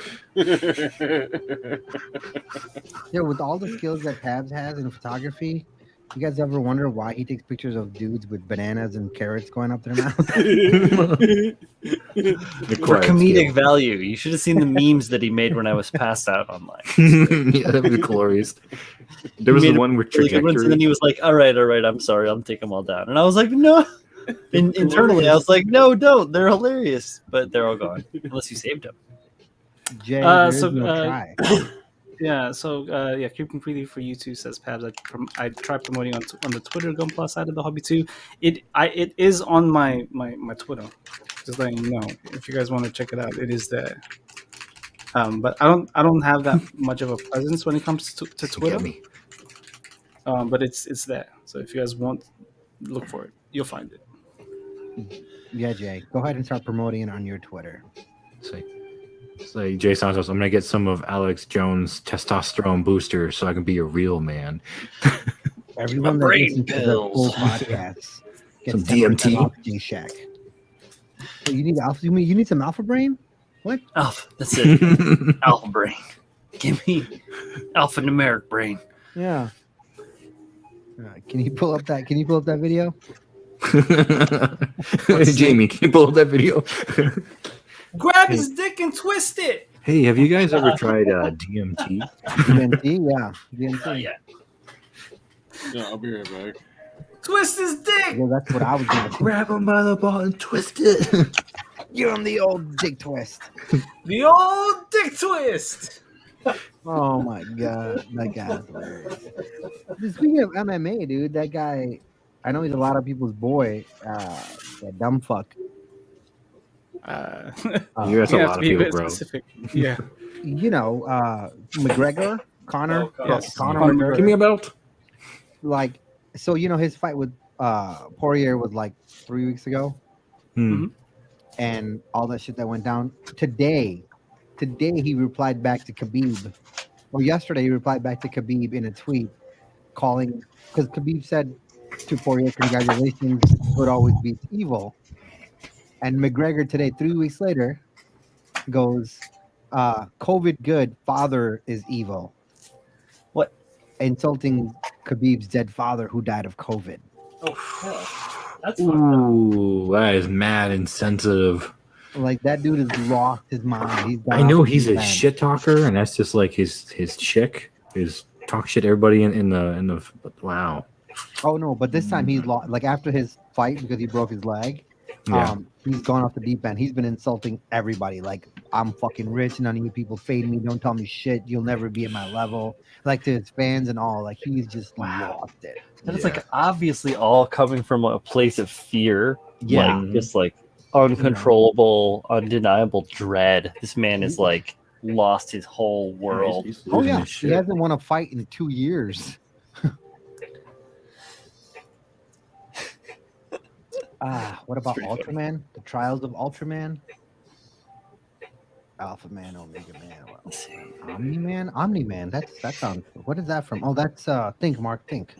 [SPEAKER 5] Yeah, with all the skills that Pabs has in photography, you guys ever wonder why he takes pictures of dudes with bananas and carrots going up their mouth?
[SPEAKER 1] For comedic value. You should have seen the memes that he made when I was passed out online.
[SPEAKER 3] Yeah, that was glorious. There was the one with
[SPEAKER 1] Really good ones, and
[SPEAKER 3] trajectory.
[SPEAKER 1] then he was like, all right, I'm sorry, I'm taking them all down. And I was like, no. Internally, I was like, no, don't. They're hilarious. But they're all gone. Unless you saved them.
[SPEAKER 5] Jay, there is
[SPEAKER 2] so,
[SPEAKER 5] no try.
[SPEAKER 2] Yeah, so Creeping Freely for you too says Pabs. I tried promoting on the Twitter Gunpla side of the hobby too. It is on my Twitter. Just letting you know, if you guys want to check it out, it is there. But I don't have that much of a presence when it comes to Twitter. But it's there. So if you guys want, look for it. You'll find it.
[SPEAKER 5] Yeah, Jay, go ahead and start promoting it on your Twitter.
[SPEAKER 3] Say, Jay Santos, I'm gonna get some of Alex Jones' testosterone booster so I can be a real man.
[SPEAKER 5] Everyone that listens to the full podcast gets
[SPEAKER 3] Some DMT.
[SPEAKER 5] off G-Shack. So you need alpha? You need some alpha brain? What?
[SPEAKER 1] Alpha. That's it. Alpha brain. Give me alphanumeric brain.
[SPEAKER 5] Yeah. Can you pull up that? Can you pull up that video?
[SPEAKER 3] Jamie, can you pull up that video?
[SPEAKER 2] Grab his dick and twist it.
[SPEAKER 3] Hey, have you guys ever tried DMT?
[SPEAKER 5] DMT, yeah. DMT.
[SPEAKER 1] Yeah.
[SPEAKER 4] Yeah, I'll be right back.
[SPEAKER 2] Twist his dick.
[SPEAKER 5] Well, that's what I was going to
[SPEAKER 3] Grab him by the ball and twist it.
[SPEAKER 5] Give him the old dick twist.
[SPEAKER 2] The old dick twist.
[SPEAKER 5] Oh my god, that guy's hilarious. Speaking of MMA, dude, that guy, I know he's a lot of people's boy. That dumb fuck.
[SPEAKER 3] You guys a lot of people, bro.
[SPEAKER 2] Specific. Yeah.
[SPEAKER 5] You know, McGregor, Conor.
[SPEAKER 2] Yes.
[SPEAKER 5] Conor
[SPEAKER 2] Conor
[SPEAKER 5] McGregor.
[SPEAKER 3] Give me a belt.
[SPEAKER 5] Like, so you know, his fight with Poirier was like 3 weeks ago, and all that shit that went down. Today he replied back to Khabib, or yesterday he replied back to Khabib in a tweet, calling, because Khabib said to Poirier, "Congratulations, good always beats evil." And McGregor today, 3 weeks later, goes, "COVID good, father is evil."
[SPEAKER 1] What?
[SPEAKER 5] Insulting Khabib's dead father who died of COVID.
[SPEAKER 2] Oh, hell. That's
[SPEAKER 3] Ooh, that is mad insensitive.
[SPEAKER 5] Like, that dude has lost his mind. He's
[SPEAKER 3] I know he's a shit talker, and that's just like his chick is talk shit to everybody in the wow.
[SPEAKER 5] Oh no, but this time he's lost. Like, after his fight, because he broke his leg, he's gone off the deep end. He's been insulting everybody. Like, I'm fucking rich. None of you people fade me. Don't tell me shit. You'll never be at my level. Like, to his fans and all. Like, he's just lost it.
[SPEAKER 1] And it's like obviously all coming from a place of fear.
[SPEAKER 5] Yeah.
[SPEAKER 1] Like, just like uncontrollable, undeniable dread. This man is like lost his whole world.
[SPEAKER 3] He's
[SPEAKER 5] Oh
[SPEAKER 3] losing
[SPEAKER 5] yeah,
[SPEAKER 3] his
[SPEAKER 5] he
[SPEAKER 3] shit.
[SPEAKER 5] hasn't won a fight in 2 years. What about
[SPEAKER 1] pretty
[SPEAKER 5] Ultraman? The Trials of Ultraman? Alpha Man, Omega Man,
[SPEAKER 1] Let's see.
[SPEAKER 5] Omni-Man. That sounds. What is that from? Oh, that's Think, Mark, Think.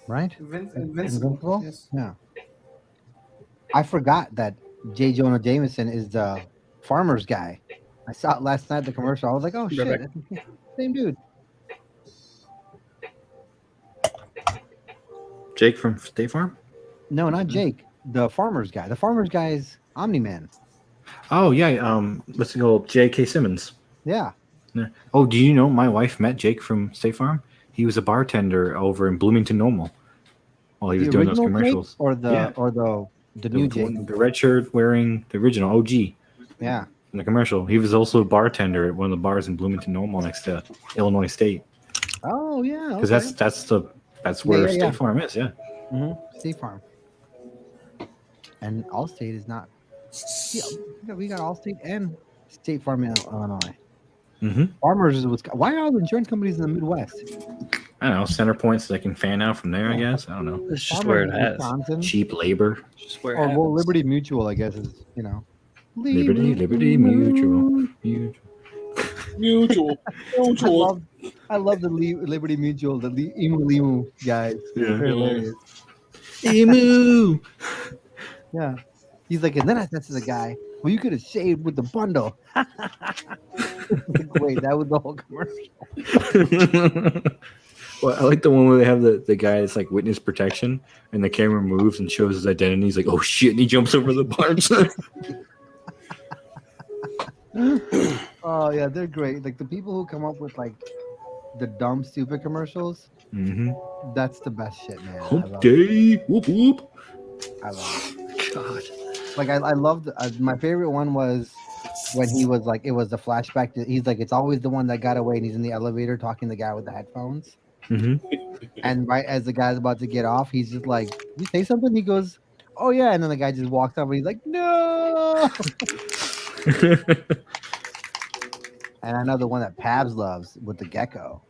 [SPEAKER 5] Right? Invincible?
[SPEAKER 2] Yes.
[SPEAKER 5] Yeah. I forgot that J. Jonah Jameson is the farmer's guy. I saw it last night, the commercial. I was like, oh shit,
[SPEAKER 2] Rebecca.
[SPEAKER 5] that's the same dude.
[SPEAKER 3] Jake from State Farm?
[SPEAKER 5] No, not Jake. The farmer's guy. The farmer's guy is Omni-Man.
[SPEAKER 3] Oh yeah, let's go J.K. Simmons.
[SPEAKER 5] Yeah.
[SPEAKER 3] Yeah. Oh, do you know my wife met Jake from State Farm? He was a bartender over in Bloomington Normal while he was doing those
[SPEAKER 5] original
[SPEAKER 3] commercials.
[SPEAKER 5] Jake or the
[SPEAKER 3] Yeah.
[SPEAKER 5] or the new Jake.
[SPEAKER 3] The red shirt wearing the original OG
[SPEAKER 5] Yeah.
[SPEAKER 3] in the commercial. He was also a bartender at one of the bars in Bloomington Normal next to Illinois State.
[SPEAKER 5] Oh yeah,
[SPEAKER 3] because
[SPEAKER 5] okay.
[SPEAKER 3] that's where
[SPEAKER 5] yeah,
[SPEAKER 3] State
[SPEAKER 5] yeah.
[SPEAKER 3] Farm is. Yeah.
[SPEAKER 5] State Farm. And Allstate is not. Yeah, we got Allstate and State Farm in Illinois.
[SPEAKER 3] Mm-hmm.
[SPEAKER 5] Farmers is why are all the insurance companies in the Midwest?
[SPEAKER 3] I don't know, center points that can fan out from there. I guess I don't know.
[SPEAKER 1] It's just
[SPEAKER 5] Farmers
[SPEAKER 1] where it
[SPEAKER 5] in
[SPEAKER 1] has.
[SPEAKER 5] Wisconsin,
[SPEAKER 3] Cheap labor.
[SPEAKER 1] Just where it
[SPEAKER 5] or well,
[SPEAKER 1] happens.
[SPEAKER 5] Liberty Mutual, I guess is
[SPEAKER 3] Liberty Mutual.
[SPEAKER 4] Mutual.
[SPEAKER 5] I love the Liberty Mutual, the Emu Limu guys.
[SPEAKER 3] Yeah.
[SPEAKER 5] They're hilarious.
[SPEAKER 3] Emu.
[SPEAKER 5] Yeah. He's like, and then I said to the guy, well, you could have shaved with the bundle. Like, wait, that was the whole commercial.
[SPEAKER 3] Well, I like the one where they have the guy that's like witness protection, and the camera moves and shows his identity. He's like, "Oh shit!" and he jumps over the bars.
[SPEAKER 5] Oh yeah, they're great. Like the people who come up with like the dumb, stupid commercials.
[SPEAKER 3] Mm-hmm.
[SPEAKER 5] That's the best shit, man.
[SPEAKER 3] Hump day, whoop whoop.
[SPEAKER 5] I love it.
[SPEAKER 1] God.
[SPEAKER 5] Like I loved my favorite one was when he was like, it was the flashback. He's like, it's always the one that got away, and he's in the elevator talking to the guy with the headphones.
[SPEAKER 3] Mm-hmm.
[SPEAKER 5] And right as the guy's about to get off, he's just like, "You say something?" He goes, "Oh yeah," and then the guy just walks up and he's like, "No." And another one that Pabs loves with the gecko.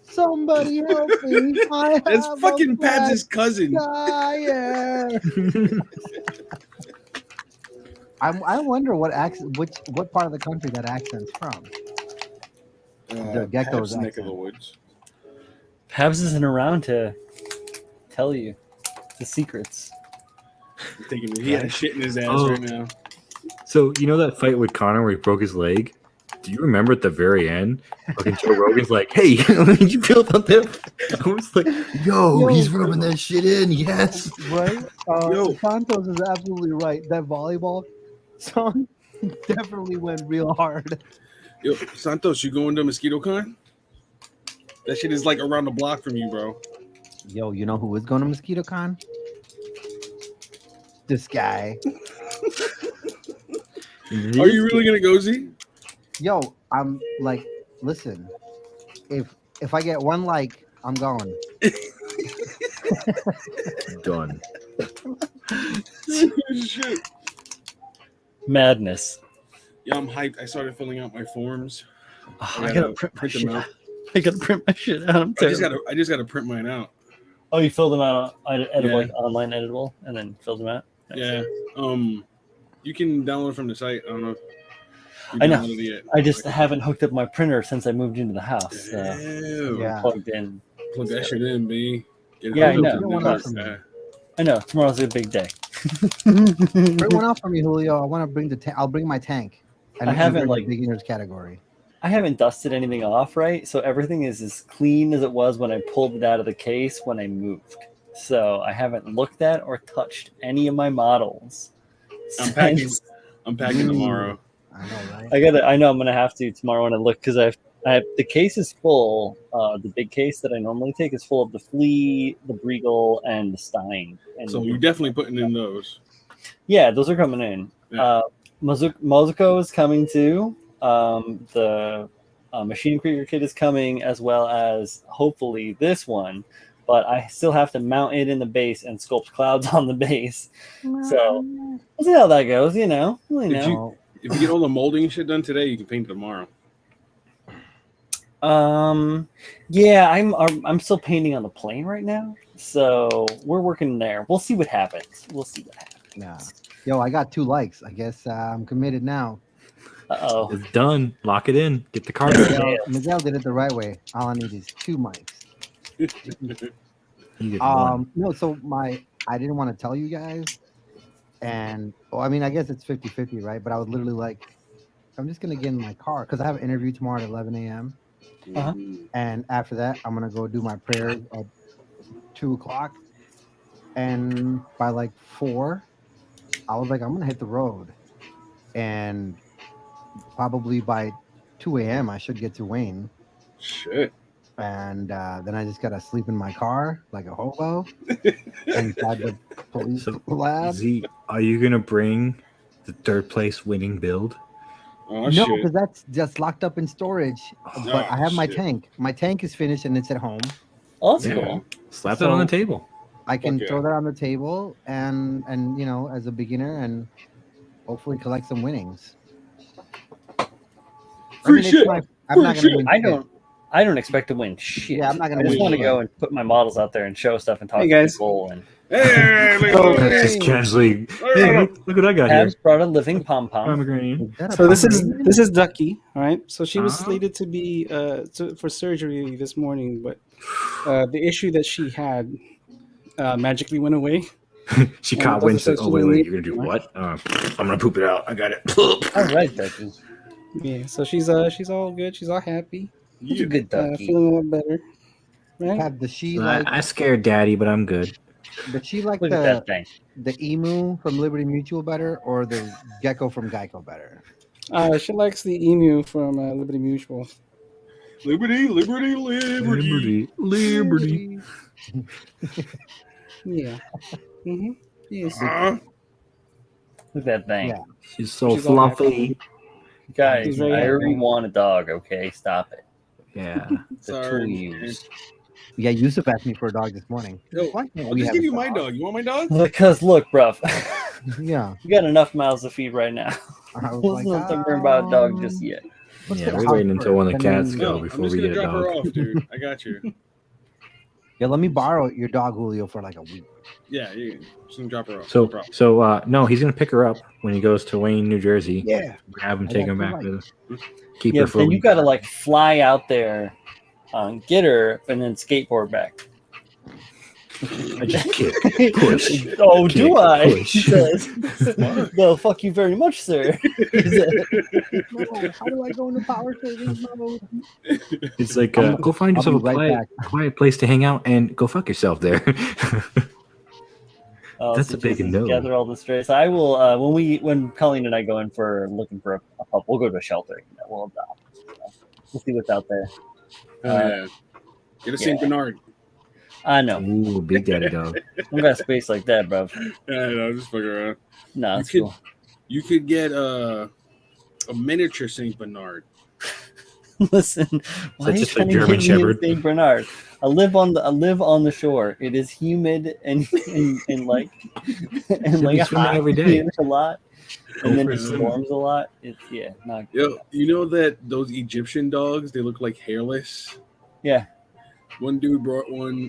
[SPEAKER 5] Somebody help me!
[SPEAKER 4] That's fucking Pabs' cousin.
[SPEAKER 5] Tire. I wonder what part of the country that accent's from. The gecko's
[SPEAKER 4] Pabs' neck of
[SPEAKER 5] accent.
[SPEAKER 4] the woods.
[SPEAKER 1] Pabs isn't around to tell you the secrets.
[SPEAKER 4] He had shit in his ass
[SPEAKER 3] Oh.
[SPEAKER 4] right now.
[SPEAKER 3] So you know that fight with Connor where he broke his leg? Do you remember at the very end? Fucking Joe Rogan's like, "Hey, what did you feel about that?" I was like, "Yo, he's rubbing that shit in." Yes.
[SPEAKER 5] Right?
[SPEAKER 4] Yo.
[SPEAKER 5] Santos is absolutely right. That volleyball song definitely went real hard.
[SPEAKER 4] Yo, Santos, you going to Mosquito Con? That shit is like around the block from you, bro.
[SPEAKER 5] Yo, you know who is going to Mosquito Con? This guy.
[SPEAKER 4] Are you really gonna go, Z?
[SPEAKER 5] Yo, I'm like, listen, if I get one like, I'm going.
[SPEAKER 3] Done.
[SPEAKER 4] Shit.
[SPEAKER 1] Madness.
[SPEAKER 4] Yeah, I'm hyped. I started filling out my forms.
[SPEAKER 1] Oh,
[SPEAKER 4] I
[SPEAKER 1] I
[SPEAKER 4] gotta
[SPEAKER 1] gotta print my
[SPEAKER 4] print them
[SPEAKER 1] shit
[SPEAKER 4] out.
[SPEAKER 1] out. I gotta print my shit out. I'm
[SPEAKER 4] I just
[SPEAKER 1] terrible.
[SPEAKER 4] gotta print mine out.
[SPEAKER 1] Oh, you filled them out editable,
[SPEAKER 4] Yeah.
[SPEAKER 1] like online editable, and then filled them out. Nice.
[SPEAKER 4] Yeah. You can download from the site. I don't know. If you
[SPEAKER 1] I know.
[SPEAKER 4] downloaded it yet.
[SPEAKER 1] I just haven't hooked up my printer since I moved into the house. So
[SPEAKER 4] Ew.
[SPEAKER 5] Yeah.
[SPEAKER 1] plugged in.
[SPEAKER 4] Plug that shit in, B. Get it
[SPEAKER 1] Yeah, I
[SPEAKER 4] hooked
[SPEAKER 1] know.
[SPEAKER 4] up to the
[SPEAKER 5] One
[SPEAKER 4] network.
[SPEAKER 5] off from
[SPEAKER 4] Yeah.
[SPEAKER 1] I know tomorrow's a big day.
[SPEAKER 5] Bring one out for me, Julio. I want to bring I'll bring my tank. And
[SPEAKER 1] I
[SPEAKER 5] you can
[SPEAKER 1] haven't,
[SPEAKER 5] bring the
[SPEAKER 1] like-
[SPEAKER 5] beginners category.
[SPEAKER 1] I haven't dusted anything off, right? So everything is as clean as it was when I pulled it out of the case when I moved. So I haven't looked at or touched any of my models.
[SPEAKER 4] I'm packing.
[SPEAKER 1] since-
[SPEAKER 4] I'm packing tomorrow.
[SPEAKER 5] I know, right?
[SPEAKER 1] I know I'm gonna have to tomorrow when I look because I have the case is full. The big case that I normally take is full of the Flea, the Briegel, and the Stein. And
[SPEAKER 4] So you're definitely putting in those.
[SPEAKER 1] yeah, those are coming in.
[SPEAKER 4] Yeah.
[SPEAKER 1] Mozuko is coming too. The Machine Krieger kit is coming, as well as hopefully this one. But I still have to mount it in the base and sculpt clouds on the base. So we'll see how that goes. You know.
[SPEAKER 4] If you get all the molding shit done today, you can paint it tomorrow.
[SPEAKER 1] Yeah, I'm still painting on the plane right now, so we're working there. We'll see what happens.
[SPEAKER 5] Yeah. Yo, I got 2 likes. I guess I'm committed now.
[SPEAKER 1] Uh-oh.
[SPEAKER 3] It's done. Lock it in. Get the card.
[SPEAKER 5] Miguel did it the right way. All I need is 2 mics.
[SPEAKER 3] You get one.
[SPEAKER 5] No, so I didn't want to tell you guys. And well, I mean, I guess it's 50-50, right? But I was literally like, I'm just gonna get in my car because I have an interview tomorrow at 11 a.m.
[SPEAKER 1] Uh-huh.
[SPEAKER 5] And after that, I'm gonna go do my prayers at 2:00. And by like 4, I was like, I'm gonna hit the road. And probably by 2 a.m., I should get to Wayne.
[SPEAKER 4] Shit.
[SPEAKER 5] And then I just gotta sleep in my car like a hobo inside the police
[SPEAKER 3] So,
[SPEAKER 5] lab.
[SPEAKER 3] Z, are you gonna bring the 3rd place winning build?
[SPEAKER 4] Oh
[SPEAKER 5] No,
[SPEAKER 4] shit!
[SPEAKER 5] because that's just locked up in storage. But
[SPEAKER 4] Oh,
[SPEAKER 5] I have my
[SPEAKER 4] shit.
[SPEAKER 5] tank. My tank is finished and it's at home.
[SPEAKER 1] Oh, that's
[SPEAKER 4] Yeah.
[SPEAKER 1] cool.
[SPEAKER 3] Slap that on the
[SPEAKER 5] So-
[SPEAKER 3] table.
[SPEAKER 5] I can
[SPEAKER 4] yeah.
[SPEAKER 5] throw that on the table and as a beginner and hopefully collect some winnings.
[SPEAKER 4] Free shit.
[SPEAKER 5] I'm not
[SPEAKER 4] Free
[SPEAKER 5] gonna win.
[SPEAKER 1] I don't expect to win shit.
[SPEAKER 5] Yeah, I'm not gonna
[SPEAKER 1] I just
[SPEAKER 5] win
[SPEAKER 1] want to
[SPEAKER 5] shit.
[SPEAKER 1] go and put my models out there and show stuff and talk
[SPEAKER 2] Hey,
[SPEAKER 1] to
[SPEAKER 2] guys.
[SPEAKER 1] people. And
[SPEAKER 4] Hey, look
[SPEAKER 2] So-
[SPEAKER 4] at that.
[SPEAKER 3] Just casually. Hey, look what I got here.
[SPEAKER 1] Abs brought a living pom pom.
[SPEAKER 3] Pomegranate.
[SPEAKER 5] Is that a
[SPEAKER 2] So this
[SPEAKER 5] Pomeranian?
[SPEAKER 2] is Ducky, all right. So she was
[SPEAKER 3] Uh-huh.
[SPEAKER 2] slated to be for surgery this morning, but the issue that she had magically went away.
[SPEAKER 3] She
[SPEAKER 2] And
[SPEAKER 3] caught
[SPEAKER 2] it
[SPEAKER 3] wind.
[SPEAKER 2] doesn't
[SPEAKER 3] Said,
[SPEAKER 2] say
[SPEAKER 3] "Oh
[SPEAKER 2] she
[SPEAKER 3] wait,
[SPEAKER 2] didn't
[SPEAKER 3] wait,
[SPEAKER 2] need
[SPEAKER 3] you're gonna do
[SPEAKER 2] anymore.
[SPEAKER 3] what? I'm gonna poop it out. I got it."
[SPEAKER 1] All right, Ducky.
[SPEAKER 2] Yeah, so she's all good. She's all happy,
[SPEAKER 1] He's a good Ducky.
[SPEAKER 2] feeling a lot better, right?
[SPEAKER 5] Pat, does she
[SPEAKER 3] I,
[SPEAKER 5] like?
[SPEAKER 3] I scared Daddy, but I'm good.
[SPEAKER 5] Does she like
[SPEAKER 1] Look at that thing.
[SPEAKER 5] the emu from Liberty Mutual better or the gecko from Geico better?
[SPEAKER 2] She likes the emu from Liberty Mutual.
[SPEAKER 4] Liberty, liberty, liberty.
[SPEAKER 3] Liberty.
[SPEAKER 2] Yeah. Mm-hmm. Yes.
[SPEAKER 1] Look at that thing.
[SPEAKER 5] Yeah.
[SPEAKER 3] She's so
[SPEAKER 2] She's all happy.
[SPEAKER 3] fluffy.
[SPEAKER 1] Guys,
[SPEAKER 2] He's very
[SPEAKER 1] I already
[SPEAKER 2] happy.
[SPEAKER 1] want a dog, okay? Stop it.
[SPEAKER 3] Yeah.
[SPEAKER 1] The
[SPEAKER 4] Sorry.
[SPEAKER 1] two U's.
[SPEAKER 5] Yeah, Yusuf asked me for a dog this morning.
[SPEAKER 4] Yo,
[SPEAKER 5] Why can't
[SPEAKER 4] I'll
[SPEAKER 5] we
[SPEAKER 4] just
[SPEAKER 5] have
[SPEAKER 4] give
[SPEAKER 5] a
[SPEAKER 4] you my
[SPEAKER 5] dog?
[SPEAKER 4] dog. You want my dog?
[SPEAKER 1] Because look, bruv,
[SPEAKER 5] Yeah.
[SPEAKER 1] you got enough mouths to feed right now.
[SPEAKER 5] I was
[SPEAKER 1] Let's
[SPEAKER 5] like,
[SPEAKER 1] not talk about a dog just yet.
[SPEAKER 5] let's
[SPEAKER 3] Yeah,
[SPEAKER 5] get a
[SPEAKER 3] we're
[SPEAKER 5] house
[SPEAKER 3] waiting until
[SPEAKER 5] first,
[SPEAKER 3] one of the
[SPEAKER 5] and
[SPEAKER 3] cats
[SPEAKER 5] then-
[SPEAKER 3] go
[SPEAKER 4] No, I'm
[SPEAKER 3] before
[SPEAKER 4] just
[SPEAKER 3] we
[SPEAKER 4] gonna
[SPEAKER 3] get a
[SPEAKER 4] drop her
[SPEAKER 3] dog.
[SPEAKER 4] off, dude. I got you.
[SPEAKER 5] Yeah, let me borrow your dog, Julio, for like a week.
[SPEAKER 4] Yeah, you just gonna drop her off. No problem.
[SPEAKER 3] So no, he's gonna pick her up when he goes to Wayne, New Jersey.
[SPEAKER 5] Yeah.
[SPEAKER 3] Grab him,
[SPEAKER 5] I
[SPEAKER 3] take
[SPEAKER 5] got
[SPEAKER 3] him
[SPEAKER 5] you
[SPEAKER 3] back
[SPEAKER 5] right.
[SPEAKER 3] with him. Keep
[SPEAKER 1] Yeah,
[SPEAKER 3] her for a
[SPEAKER 1] then you
[SPEAKER 3] week.
[SPEAKER 1] gotta like fly out there, get her, and then skateboard back.
[SPEAKER 3] I just kick, push.
[SPEAKER 1] Oh,
[SPEAKER 3] kick,
[SPEAKER 1] do I?
[SPEAKER 3] push.
[SPEAKER 1] He says, "No, fuck you very much, sir."
[SPEAKER 5] No, how do I go into power savings mode?
[SPEAKER 3] It's like
[SPEAKER 5] I'm-
[SPEAKER 3] go find
[SPEAKER 5] I'll
[SPEAKER 3] yourself
[SPEAKER 5] be
[SPEAKER 3] a
[SPEAKER 5] right back.
[SPEAKER 3] quiet place to hang out and go fuck yourself there. That's
[SPEAKER 1] so
[SPEAKER 3] a big
[SPEAKER 1] Jesus,
[SPEAKER 3] no.
[SPEAKER 1] Gather all the strays. I will when Colleen and I go in for looking for a pup. We'll go to a shelter. We'll adopt. We'll see what's out there.
[SPEAKER 4] Yeah. Get a Saint
[SPEAKER 1] yeah.
[SPEAKER 4] Bernard.
[SPEAKER 1] I know.
[SPEAKER 3] Ooh, big daddy dog.
[SPEAKER 1] I don't got space like that, bro.
[SPEAKER 4] Yeah, no, just fuck around.
[SPEAKER 1] No, it's
[SPEAKER 4] could-
[SPEAKER 1] cool.
[SPEAKER 4] You could get a miniature Saint Bernard.
[SPEAKER 1] Listen, why are you
[SPEAKER 3] just a
[SPEAKER 1] trying to
[SPEAKER 3] German
[SPEAKER 1] get me
[SPEAKER 3] Shepherd?
[SPEAKER 1] Saint Bernard? I live on the shore. It is humid and like and
[SPEAKER 3] You'll be
[SPEAKER 1] like
[SPEAKER 3] swimming
[SPEAKER 1] hot
[SPEAKER 3] every day.
[SPEAKER 1] a lot, and then
[SPEAKER 3] for
[SPEAKER 1] it
[SPEAKER 3] a swim.
[SPEAKER 1] storms a lot. It's not good.
[SPEAKER 4] Yo, you know that those Egyptian dogs, they look like hairless?
[SPEAKER 1] Yeah.
[SPEAKER 4] One dude brought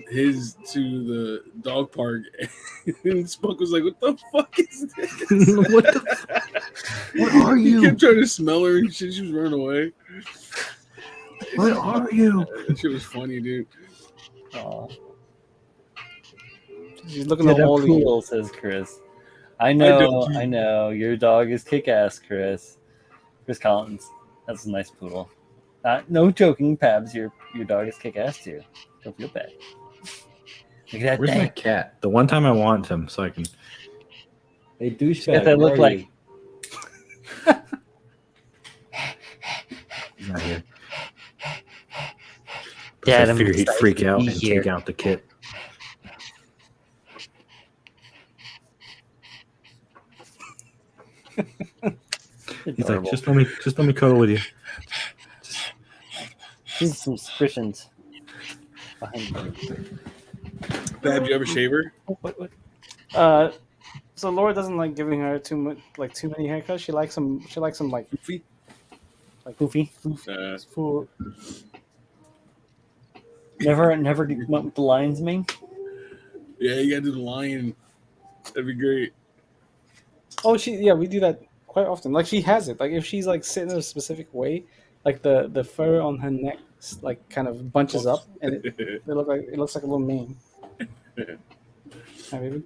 [SPEAKER 4] his to the dog park, and Spunk was like, "What the fuck is this?
[SPEAKER 3] What the? What are
[SPEAKER 4] He
[SPEAKER 3] you?
[SPEAKER 4] kept trying to smell her and shit. She was running away.
[SPEAKER 3] What are you?
[SPEAKER 4] That shit was funny, dude.
[SPEAKER 1] Aw.
[SPEAKER 2] She's looking
[SPEAKER 1] Get
[SPEAKER 2] at
[SPEAKER 1] a
[SPEAKER 2] all you.
[SPEAKER 1] poodle, says Chris. I know,
[SPEAKER 4] don't.
[SPEAKER 1] I know. Your dog is kick-ass, Chris. Chris Collins. That's a nice poodle. No joking, Pabs. Your dog is kick-ass too. Don't feel bad. Look at that
[SPEAKER 3] Where's my
[SPEAKER 1] thing.
[SPEAKER 3] cat? The one time I want him, so I can. Hey, douchebag.
[SPEAKER 1] Got that
[SPEAKER 3] where
[SPEAKER 1] look
[SPEAKER 3] are
[SPEAKER 1] like.
[SPEAKER 3] you? He's not here.
[SPEAKER 1] Dad,
[SPEAKER 3] I
[SPEAKER 1] I'm
[SPEAKER 3] figured he'd
[SPEAKER 1] excited
[SPEAKER 3] freak
[SPEAKER 1] to
[SPEAKER 3] out
[SPEAKER 1] be
[SPEAKER 3] and
[SPEAKER 1] here.
[SPEAKER 3] take out the kit. He's like,
[SPEAKER 1] Adorable.
[SPEAKER 3] just let me cuddle with you.
[SPEAKER 1] He's some suspicions behind you.
[SPEAKER 4] Bab, you ever shave her?
[SPEAKER 2] What? So Laura doesn't like giving her too many haircuts. She likes them. She likes them like
[SPEAKER 4] Goofy?
[SPEAKER 1] Goofy.
[SPEAKER 2] full.
[SPEAKER 1] Never went with the lion's mane.
[SPEAKER 4] Yeah, you gotta do the lion. That'd be great.
[SPEAKER 2] Oh, we do that quite often. Like she has it. Like if she's like sitting in a specific way, like the fur on her neck like kind of bunches up, and it looks like a little mane. Hi, baby.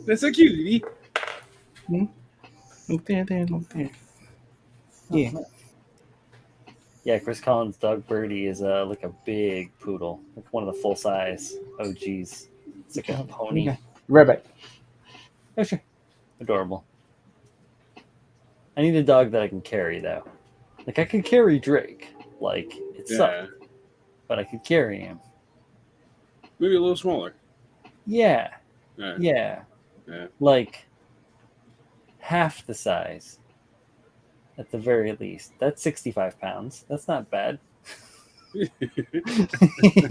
[SPEAKER 4] That's so cute, baby.
[SPEAKER 2] Look there, look there. Yeah.
[SPEAKER 1] Yeah, Chris Collins' dog Birdie is like a big poodle, like one of the full size OGs. It's like a pony.
[SPEAKER 2] Okay. Rabbit.
[SPEAKER 1] Oh, sure. Adorable. I need a dog that I can carry though. Like I could carry Drake. Like it
[SPEAKER 4] Yeah.
[SPEAKER 1] sucked, but I could carry him.
[SPEAKER 4] Maybe a little smaller.
[SPEAKER 1] Yeah.
[SPEAKER 4] Yeah.
[SPEAKER 1] Yeah.
[SPEAKER 4] Yeah.
[SPEAKER 1] Like half the size. at the very least. That's 65 pounds. That's not bad. You know?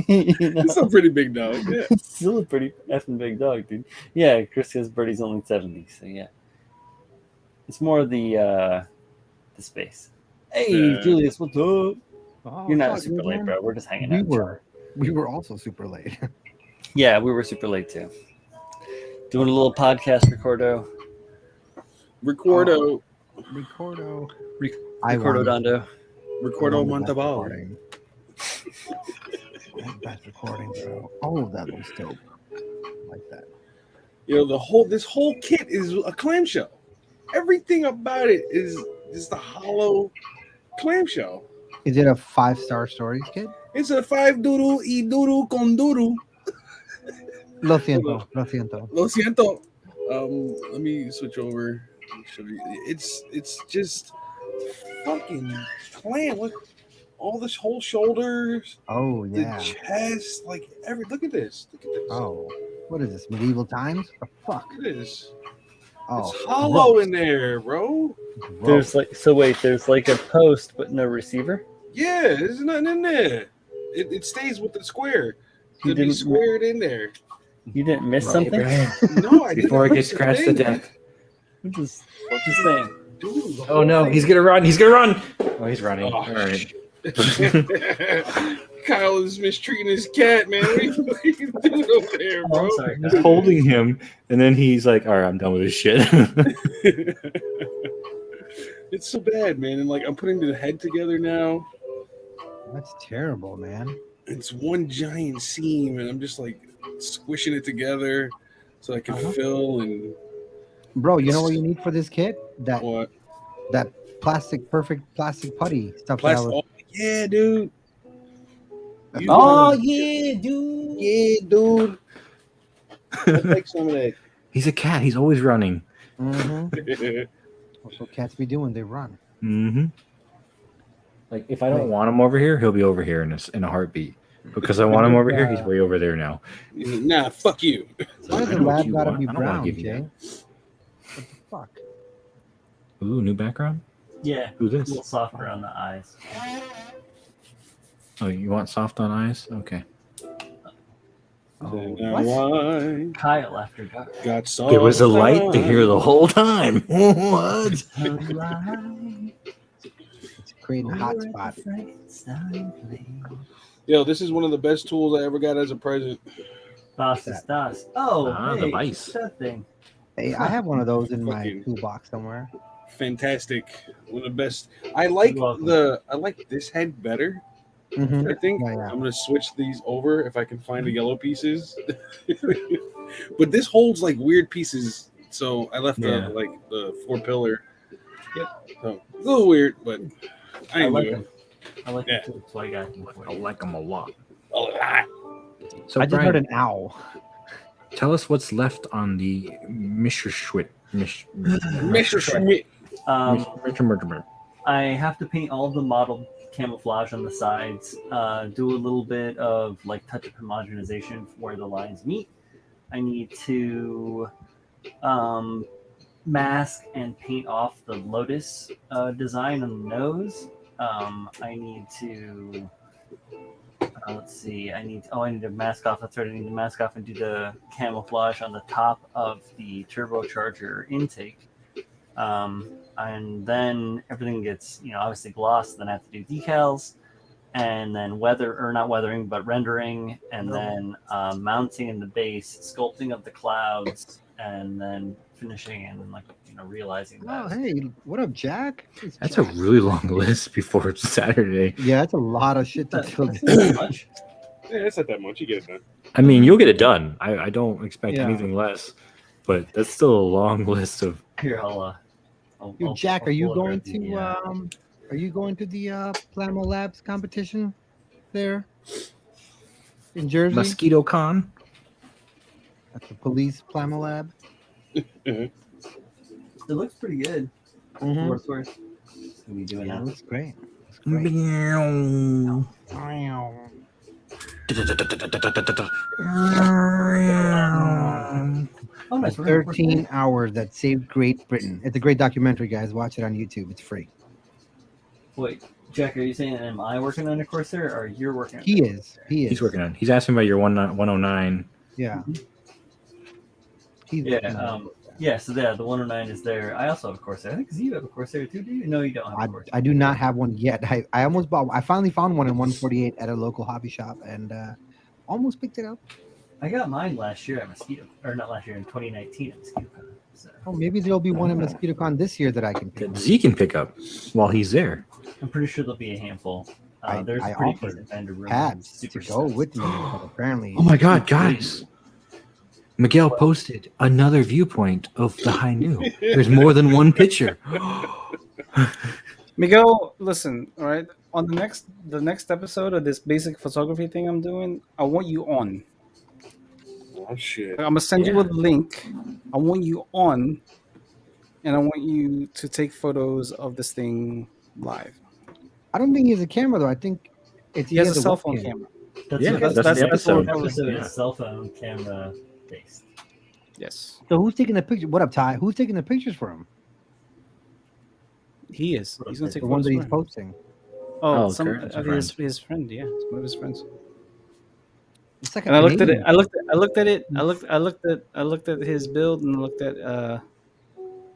[SPEAKER 4] It's a pretty big dog. Yeah.
[SPEAKER 1] It's still a pretty effing big dog, dude. Yeah, Chris Birdie's only 70, so yeah. It's more the space. Hey,
[SPEAKER 4] Yeah.
[SPEAKER 1] Julius, what's up?
[SPEAKER 5] Oh,
[SPEAKER 1] You're not
[SPEAKER 5] fuck,
[SPEAKER 1] super late,
[SPEAKER 5] man.
[SPEAKER 1] bro. We're just hanging
[SPEAKER 5] We
[SPEAKER 1] out.
[SPEAKER 5] were. We were also super late.
[SPEAKER 1] Yeah, we were super late too. Doing a little podcast recordo.
[SPEAKER 4] Recordo.
[SPEAKER 5] Recordo.
[SPEAKER 1] Recordo Dondo.
[SPEAKER 4] Recordo Montalbano.
[SPEAKER 5] That's recording, bro. Oh, that was dope. Like that.
[SPEAKER 4] You know, this whole kit is a clamshell. Everything about it is the hollow clamshell.
[SPEAKER 5] Is it a 5-star stories kit?
[SPEAKER 4] It's a 5 doodle y doodle con doodle.
[SPEAKER 5] Lo siento. Lo siento.
[SPEAKER 4] Lo siento. Let me switch over. It's just fucking clam. Look, all this whole shoulders,
[SPEAKER 5] Oh,
[SPEAKER 4] the
[SPEAKER 5] yeah.
[SPEAKER 4] chest, like look at this. Look at this.
[SPEAKER 5] Oh. What is this? Medieval times? What the fuck?
[SPEAKER 4] Look at this.
[SPEAKER 5] Oh.
[SPEAKER 4] It's hollow
[SPEAKER 5] gross.
[SPEAKER 4] in there, bro.
[SPEAKER 1] There's there's like a post but no receiver.
[SPEAKER 4] Yeah, there's nothing in there. It stays with the square.
[SPEAKER 1] You
[SPEAKER 4] To be
[SPEAKER 1] didn't-
[SPEAKER 4] squared in there.
[SPEAKER 1] You didn't miss
[SPEAKER 3] Right,
[SPEAKER 1] something?
[SPEAKER 3] Brian.
[SPEAKER 4] No, I
[SPEAKER 3] Before it
[SPEAKER 4] didn't
[SPEAKER 3] gets
[SPEAKER 4] miss a
[SPEAKER 3] scratched to
[SPEAKER 4] thing.
[SPEAKER 3] death.
[SPEAKER 1] I'm just saying.
[SPEAKER 4] Dude, the
[SPEAKER 3] Oh
[SPEAKER 4] whole
[SPEAKER 3] no,
[SPEAKER 4] thing.
[SPEAKER 3] he's gonna run. He's gonna run. Oh, he's running.
[SPEAKER 4] Oh,
[SPEAKER 3] All right.
[SPEAKER 4] Kyle is mistreating his cat, man. What are you doing over there,
[SPEAKER 1] Oh,
[SPEAKER 4] bro?
[SPEAKER 1] I'm sorry.
[SPEAKER 3] He's holding him, and then he's like, "All right, I'm done with this shit."
[SPEAKER 4] It's so bad, man. And like I'm putting the head together now.
[SPEAKER 5] That's terrible, man.
[SPEAKER 4] It's one giant seam, and I'm just like squishing it together so I can fill and
[SPEAKER 5] Bro, you know what you need for this kit? That
[SPEAKER 4] what?
[SPEAKER 5] perfect plastic putty stuff.
[SPEAKER 4] Plastic. Oh, yeah, dude. You-
[SPEAKER 5] Oh,
[SPEAKER 1] yeah, dude.
[SPEAKER 4] yeah, dude. I'd like some of that.
[SPEAKER 3] He's a cat. He's always running.
[SPEAKER 5] Mm-hmm. That's what cats be doing. They run.
[SPEAKER 3] Mm-hmm. Like if I don't want him over here, he'll be over here in a heartbeat. Because I want him over here, he's way over there now.
[SPEAKER 4] Nah, fuck you.
[SPEAKER 5] Why does
[SPEAKER 3] I
[SPEAKER 5] the
[SPEAKER 3] know what
[SPEAKER 5] lab
[SPEAKER 3] you
[SPEAKER 5] gotta
[SPEAKER 3] want.
[SPEAKER 5] be
[SPEAKER 3] I don't wanna
[SPEAKER 5] brown,
[SPEAKER 3] give you
[SPEAKER 5] Jay?
[SPEAKER 3] that.
[SPEAKER 5] What the fuck?
[SPEAKER 3] Ooh, new background.
[SPEAKER 1] Yeah.
[SPEAKER 3] Who's
[SPEAKER 1] A
[SPEAKER 3] this?
[SPEAKER 1] little softer on the eyes.
[SPEAKER 3] Oh, you want soft on eyes? Okay.
[SPEAKER 5] Oh,
[SPEAKER 4] Now I
[SPEAKER 1] Kyle after dark.
[SPEAKER 4] got some.
[SPEAKER 3] There was a light to hear the whole time. What?
[SPEAKER 5] it's creating a hot spot.
[SPEAKER 4] Yo, this is one of the best tools I ever got as a present.
[SPEAKER 1] Das. Oh,
[SPEAKER 3] Ah,
[SPEAKER 1] hey,
[SPEAKER 3] the vice.
[SPEAKER 1] that thing.
[SPEAKER 5] Hey, I have one of those in my
[SPEAKER 4] Fucking-
[SPEAKER 5] toolbox somewhere.
[SPEAKER 4] Fantastic. One of the best. I like
[SPEAKER 1] You're welcome.
[SPEAKER 4] this head better.
[SPEAKER 5] Mm-hmm.
[SPEAKER 4] I think
[SPEAKER 5] Yeah.
[SPEAKER 4] I'm gonna switch these over if I can find the yellow pieces. But this holds like weird pieces, so I left
[SPEAKER 3] Yeah.
[SPEAKER 4] the 4-pillar. Yep. So a little weird, but I
[SPEAKER 1] I
[SPEAKER 4] ain't
[SPEAKER 1] like
[SPEAKER 4] doing
[SPEAKER 1] them. I like
[SPEAKER 4] Yeah.
[SPEAKER 1] them too. That's why I got them for
[SPEAKER 3] I
[SPEAKER 1] you.
[SPEAKER 3] like them a lot.
[SPEAKER 4] a lot.
[SPEAKER 3] So
[SPEAKER 5] I just
[SPEAKER 3] Brian,
[SPEAKER 5] heard an owl.
[SPEAKER 3] tell us what's left on the Mr. Schmidt.
[SPEAKER 4] Mr. Schmidt.
[SPEAKER 1] I have to paint all of the model camouflage on the sides, do a little bit of like touch-up homogenization where the lines meet. I need to mask and paint off the lotus design on the nose. I need to let's see. I need to mask off. That's right. I need to mask off and do the camouflage on the top of the turbocharger intake. And then everything gets, obviously glossed. Then I have to do decals, and then not weathering, but rendering, and then mounting in the base, sculpting of the clouds, and then finishing and realizing
[SPEAKER 5] Oh,
[SPEAKER 1] that.
[SPEAKER 5] hey, what up, Jack? It's
[SPEAKER 3] That's a
[SPEAKER 5] Jack.
[SPEAKER 3] really long list before it's Saturday.
[SPEAKER 5] Yeah, that's a lot of shit to fill.
[SPEAKER 1] That's not much.
[SPEAKER 4] Yeah, that's not that much. You get it done.
[SPEAKER 3] I mean, you'll get it done. I don't expect
[SPEAKER 5] Yeah.
[SPEAKER 3] anything less, but that's still a long list of.
[SPEAKER 1] Here, I'll
[SPEAKER 5] Jack,
[SPEAKER 1] I'll
[SPEAKER 5] are you
[SPEAKER 1] pull it
[SPEAKER 5] going
[SPEAKER 1] right
[SPEAKER 5] to
[SPEAKER 1] the,
[SPEAKER 5] are you going to the Plamo Labs competition there in Jersey?
[SPEAKER 3] Mosquito Con.
[SPEAKER 5] At the police Plamo Lab.
[SPEAKER 1] It looks pretty good.
[SPEAKER 5] Mhm.
[SPEAKER 1] Worth. It's gonna be doing
[SPEAKER 5] Yeah,
[SPEAKER 1] that.
[SPEAKER 5] it looks great. Looks great.
[SPEAKER 1] Oh, nice.
[SPEAKER 5] 13 hours that saved Great Britain. It's a great documentary, guys. Watch it on YouTube. It's free.
[SPEAKER 1] Wait, Jack, are you saying am I working on a Corsair or you're working on
[SPEAKER 5] He
[SPEAKER 1] a
[SPEAKER 5] is. He is.
[SPEAKER 3] He's working on. He's asking about your 109.
[SPEAKER 5] Yeah. He's
[SPEAKER 1] Yeah,
[SPEAKER 5] working on it.
[SPEAKER 1] yeah, so the 109 is there. I also have a Corsair. I think you have a Corsair too, do you? No, you don't have a Corsair.
[SPEAKER 5] I do not have one yet. I almost bought. I finally found one in 148 at a local hobby shop and almost picked it up.
[SPEAKER 1] I got mine last year at Mosquito, or not last year, in 2019 at Mosquito Con. So
[SPEAKER 5] Oh, maybe there'll be one in Mosquito Con this year that I can pick.
[SPEAKER 3] That Z can pick up while he's there.
[SPEAKER 1] I'm pretty sure there'll be a handful. There's
[SPEAKER 5] I
[SPEAKER 1] pretty
[SPEAKER 5] offered
[SPEAKER 1] decent vendor room.
[SPEAKER 5] Tabs to
[SPEAKER 1] Super
[SPEAKER 5] go
[SPEAKER 1] stuff.
[SPEAKER 5] with me, but apparently.
[SPEAKER 3] Oh my God, guys! Miguel posted another viewpoint of the high new. There's more than one picture.
[SPEAKER 2] Miguel, listen, all right. On the next episode of this basic photography thing I'm doing, I want you on.
[SPEAKER 4] Oh shit.
[SPEAKER 2] I'm gonna send you a link. I want you on, and I want you to take photos of this thing live.
[SPEAKER 5] I don't think he has a camera though. I think
[SPEAKER 2] He has a cell
[SPEAKER 5] webcam.
[SPEAKER 2] phone camera.
[SPEAKER 1] That's
[SPEAKER 3] Yeah,
[SPEAKER 1] what-
[SPEAKER 3] that's
[SPEAKER 2] that's
[SPEAKER 3] the episode.
[SPEAKER 1] episode
[SPEAKER 3] Yeah.
[SPEAKER 1] is cell phone camera based.
[SPEAKER 2] Yes,
[SPEAKER 5] So who's taking the picture? What up, Ty? Who's taking the pictures for him?
[SPEAKER 2] he is. He's gonna take
[SPEAKER 5] The ones
[SPEAKER 2] photos.
[SPEAKER 5] that he's
[SPEAKER 2] for him.
[SPEAKER 5] posting.
[SPEAKER 1] Oh,
[SPEAKER 2] some
[SPEAKER 1] Kurt, it's a
[SPEAKER 2] his friend. Yeah, it's one of his friends.
[SPEAKER 5] It's like a
[SPEAKER 2] And I looked at it.
[SPEAKER 5] Canadian.
[SPEAKER 2] I looked at it. I looked at his build and I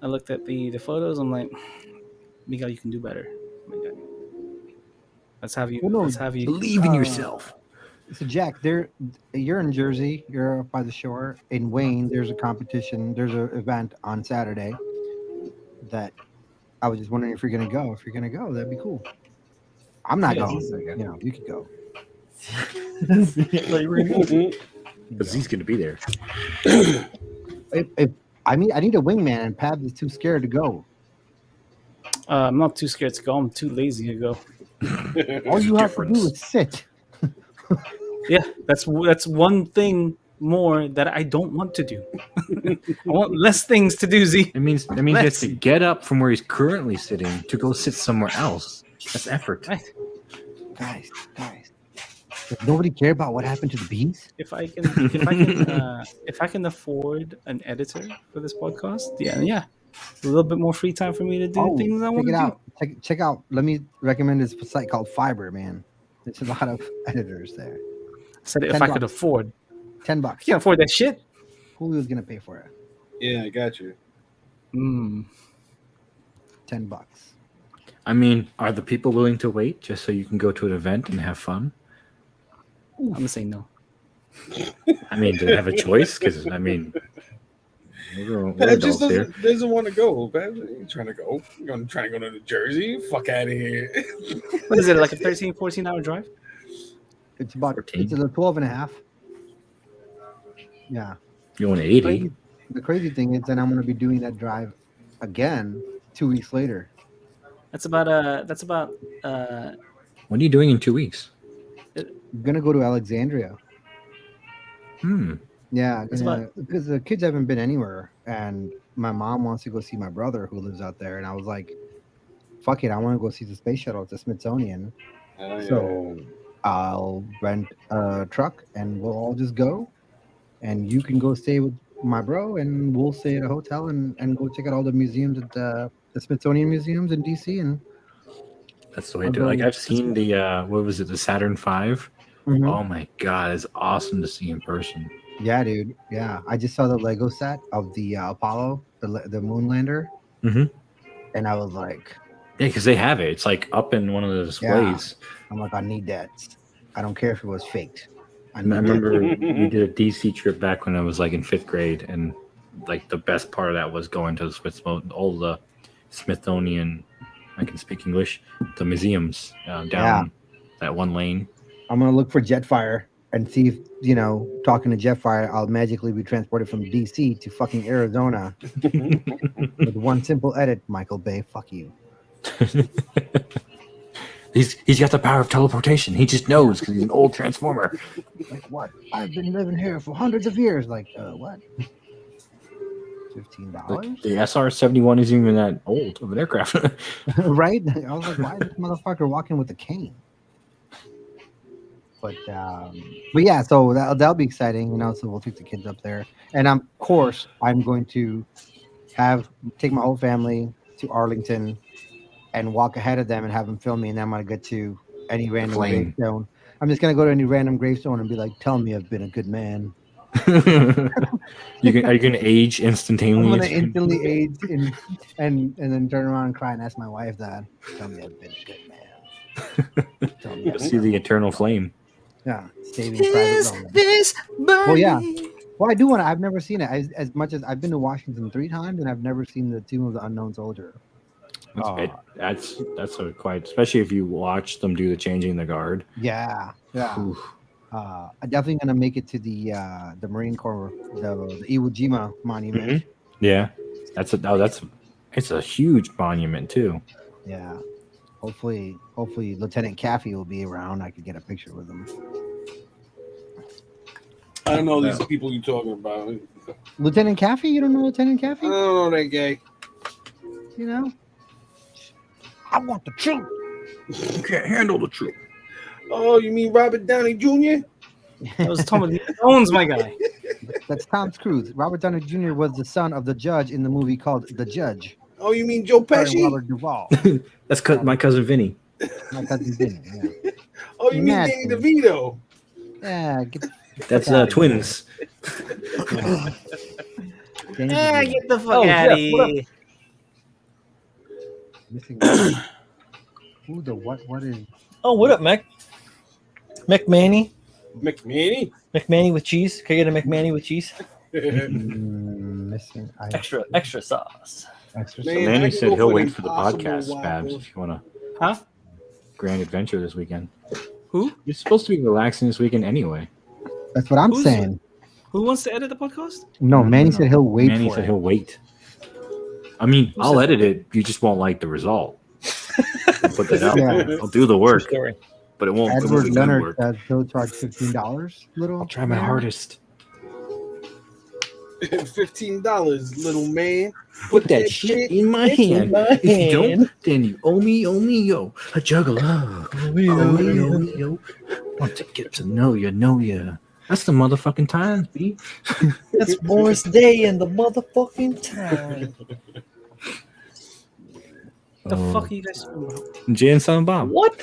[SPEAKER 2] looked at the photos. I'm like, Miguel, you can do better. Miguel. Let's have you.
[SPEAKER 5] Well, no,
[SPEAKER 2] let's have you
[SPEAKER 3] Believe in yourself.
[SPEAKER 5] So Jack, you're in Jersey. You're up by the shore. In Wayne, there's a competition. There's an event on Saturday. That I was just wondering if you're gonna go. If you're gonna go, that'd be cool. I'm not
[SPEAKER 1] Yeah,
[SPEAKER 5] going.
[SPEAKER 1] he's
[SPEAKER 5] You know, you could go.
[SPEAKER 1] Like, we're gonna go.
[SPEAKER 3] But Z's going to be there.
[SPEAKER 5] If I mean, I need a wingman, and Pab is too scared to go.
[SPEAKER 2] I'm not too scared to go. I'm too lazy to go.
[SPEAKER 5] All you have to do is sit.
[SPEAKER 2] Yeah, that's one thing more that I don't want to do. I want less things to do. Z.
[SPEAKER 3] It means he has to get up from where he's currently sitting to go sit somewhere else. That's effort.
[SPEAKER 2] Right.
[SPEAKER 5] Guys. Does nobody care about what happened to the bees?
[SPEAKER 2] If I can afford an editor for this podcast, yeah, a little bit more free time for me to do things I
[SPEAKER 5] check
[SPEAKER 2] want
[SPEAKER 5] it
[SPEAKER 2] to
[SPEAKER 5] out. Check out. Let me recommend this site called Fiverr, man. There's a lot of editors there.
[SPEAKER 2] do. I said if
[SPEAKER 5] $10.
[SPEAKER 2] I could afford.
[SPEAKER 5] $10.
[SPEAKER 2] I can't afford that shit.
[SPEAKER 5] Julio's gonna pay for it.
[SPEAKER 4] Yeah, I got you.
[SPEAKER 2] Mm.
[SPEAKER 5] $10.
[SPEAKER 3] I mean, are the people willing to wait just so you can go to an event and have fun?
[SPEAKER 2] I'm gonna say no.
[SPEAKER 3] I mean, do they have a choice? Because, I mean, we're
[SPEAKER 4] That just
[SPEAKER 3] adults here.
[SPEAKER 4] doesn't want to go. Babs ain't trying to go. You're trying to go to New Jersey? Fuck out of here.
[SPEAKER 2] What is it, like a 13, 14-hour drive?
[SPEAKER 5] It's about
[SPEAKER 3] 14.
[SPEAKER 5] it's a 12 and a half. Yeah.
[SPEAKER 3] You want 80?
[SPEAKER 5] The crazy thing is that I'm gonna be doing that drive again 2 weeks later.
[SPEAKER 2] That's about
[SPEAKER 3] What are you doing in 2 weeks?
[SPEAKER 5] I'm gonna go to Alexandria. Yeah,
[SPEAKER 2] That's
[SPEAKER 5] because the kids haven't been anywhere, and my mom wants to go see my brother who lives out there, and I was like, "Fuck it, I want to go see the space shuttle at the Smithsonian." So I'll rent a truck, and we'll all just go, and you can go stay with my bro, and we'll stay at a hotel and go check out all the museums at the Smithsonian museums in DC, and
[SPEAKER 3] That's the way to do it. Like, I've seen the, what was it, the Saturn V? Oh my God, it's awesome to see in person.
[SPEAKER 5] Yeah, dude. Yeah, I just saw the Lego set of the Apollo, the moon lander, and I was like,
[SPEAKER 3] Yeah, because they have it. It's like up in one of the displays.
[SPEAKER 5] I'm like, I need that. I don't care if it was faked.
[SPEAKER 3] I remember we did a DC trip back when I was like in 5th grade, and like the best part of that was going to all the Smithsonian, I can speak English, the museums down that one lane.
[SPEAKER 5] I'm gonna look for Jetfire and see if, talking to Jetfire, I'll magically be transported from DC to fucking Arizona with one simple edit. Michael Bay, fuck you.
[SPEAKER 3] He's got the power of teleportation. He just knows because he's an old transformer.
[SPEAKER 5] Like what? I've been living here for hundreds of years. Like what? $15,
[SPEAKER 3] Like, the SR-71 isn't even that old of an aircraft.
[SPEAKER 5] right? I was like, why is this motherfucker walking with a cane? But yeah, so that'll be exciting, So we'll take the kids up there, and of course I'm going to take my whole family to Arlington and walk ahead of them and have them film me, and then I'm gonna get to any random
[SPEAKER 3] flame.
[SPEAKER 5] gravestone. I'm just gonna go to any random gravestone and be like, "Tell me I've been a good man."
[SPEAKER 3] Are you gonna age
[SPEAKER 5] I'm
[SPEAKER 3] instantaneously?
[SPEAKER 5] gonna instantly age and then turn around and cry and ask my wife that. Tell me I've been a good man. Tell me
[SPEAKER 3] You'll
[SPEAKER 5] I've
[SPEAKER 3] see the eternal flame.
[SPEAKER 5] yeah, staving private Roman. Well, yeah. Well, I do want to. I've never seen it. As much as I've been to Washington 3 times, and I've never seen the Tomb of the Unknown Soldier.
[SPEAKER 3] That's a quite, especially if you watch them do the changing the guard.
[SPEAKER 5] Yeah, yeah.
[SPEAKER 3] Oof.
[SPEAKER 5] I'm definitely gonna make it to the Marine Corps, the Iwo Jima monument.
[SPEAKER 3] Yeah, it's a huge monument too.
[SPEAKER 5] Yeah. Hopefully, Lieutenant Caffey will be around. I could get a picture with him.
[SPEAKER 4] I don't know these people you're talking about.
[SPEAKER 5] Lieutenant Caffey? You don't know Lieutenant
[SPEAKER 4] I
[SPEAKER 5] Caffey?
[SPEAKER 4] don't know that guy.
[SPEAKER 5] You know? I want the truth.
[SPEAKER 3] You can't handle the truth.
[SPEAKER 4] Oh, you mean Robert Downey Jr.?
[SPEAKER 2] That was Thomas Jones, my guy.
[SPEAKER 5] That's Tom Cruise. Robert Downey Jr. was the son of the judge in the movie called The Judge.
[SPEAKER 4] Oh, you mean Joe
[SPEAKER 5] Starring
[SPEAKER 4] Pesci?
[SPEAKER 5] Robert Duvall.
[SPEAKER 3] That's my cousin Vinny.
[SPEAKER 5] My cousin Vinny. Yeah.
[SPEAKER 4] Oh, you mean
[SPEAKER 5] Mad
[SPEAKER 4] Danny
[SPEAKER 5] thing.
[SPEAKER 4] DeVito?
[SPEAKER 5] Yeah, get
[SPEAKER 3] That's
[SPEAKER 5] outta here.
[SPEAKER 3] twins.
[SPEAKER 5] Danny
[SPEAKER 2] Ah,
[SPEAKER 5] DeVito.
[SPEAKER 2] get the fuck
[SPEAKER 1] Oh,
[SPEAKER 2] out
[SPEAKER 1] Jeff,
[SPEAKER 2] of
[SPEAKER 1] what up?
[SPEAKER 2] here.
[SPEAKER 5] Missing. Who the what is
[SPEAKER 1] Oh, what up, Mac? McManny?
[SPEAKER 4] McManny?
[SPEAKER 1] McManny with cheese? Can I get a McManny with cheese?
[SPEAKER 5] missing?
[SPEAKER 1] Extra sauce.
[SPEAKER 5] Extra
[SPEAKER 4] Man,
[SPEAKER 3] Manny
[SPEAKER 4] I can
[SPEAKER 3] said
[SPEAKER 4] go
[SPEAKER 3] he'll
[SPEAKER 4] for
[SPEAKER 3] wait
[SPEAKER 4] the
[SPEAKER 3] for the
[SPEAKER 4] Impossible
[SPEAKER 3] podcast, Babs,
[SPEAKER 4] Whopper.
[SPEAKER 3] if you want a
[SPEAKER 2] Huh?
[SPEAKER 3] grand adventure this weekend.
[SPEAKER 2] Who?
[SPEAKER 3] You're supposed to be relaxing this weekend anyway.
[SPEAKER 5] That's what I'm
[SPEAKER 2] Who's-
[SPEAKER 5] saying.
[SPEAKER 2] Who wants to edit the podcast?
[SPEAKER 5] No, Manny said he'll wait
[SPEAKER 3] Manny
[SPEAKER 5] for
[SPEAKER 3] said
[SPEAKER 5] it.
[SPEAKER 3] he'll wait. I mean,
[SPEAKER 2] Who
[SPEAKER 3] I'll
[SPEAKER 2] said
[SPEAKER 3] edit it. You just won't like the result. I'll put that out
[SPEAKER 5] Yeah.
[SPEAKER 3] there. I'll do the work,
[SPEAKER 1] Story.
[SPEAKER 3] but it won't
[SPEAKER 5] Edward
[SPEAKER 3] be good
[SPEAKER 5] Leonard
[SPEAKER 3] work.
[SPEAKER 5] says he'll charge $15. Little.
[SPEAKER 3] I'll try my
[SPEAKER 5] man.
[SPEAKER 3] hardest.
[SPEAKER 4] $15, little man.
[SPEAKER 3] Put that shit in my hand. If you don't, then you owe me, yo. A juggler. Owe me, yo. Want to get to know you. That's the motherfucking times, B.
[SPEAKER 1] That's Morris Day in the motherfucking time.
[SPEAKER 2] The
[SPEAKER 3] Oh.
[SPEAKER 2] fuck are you guys talking about?
[SPEAKER 3] Jay and Silent Bob.
[SPEAKER 1] What?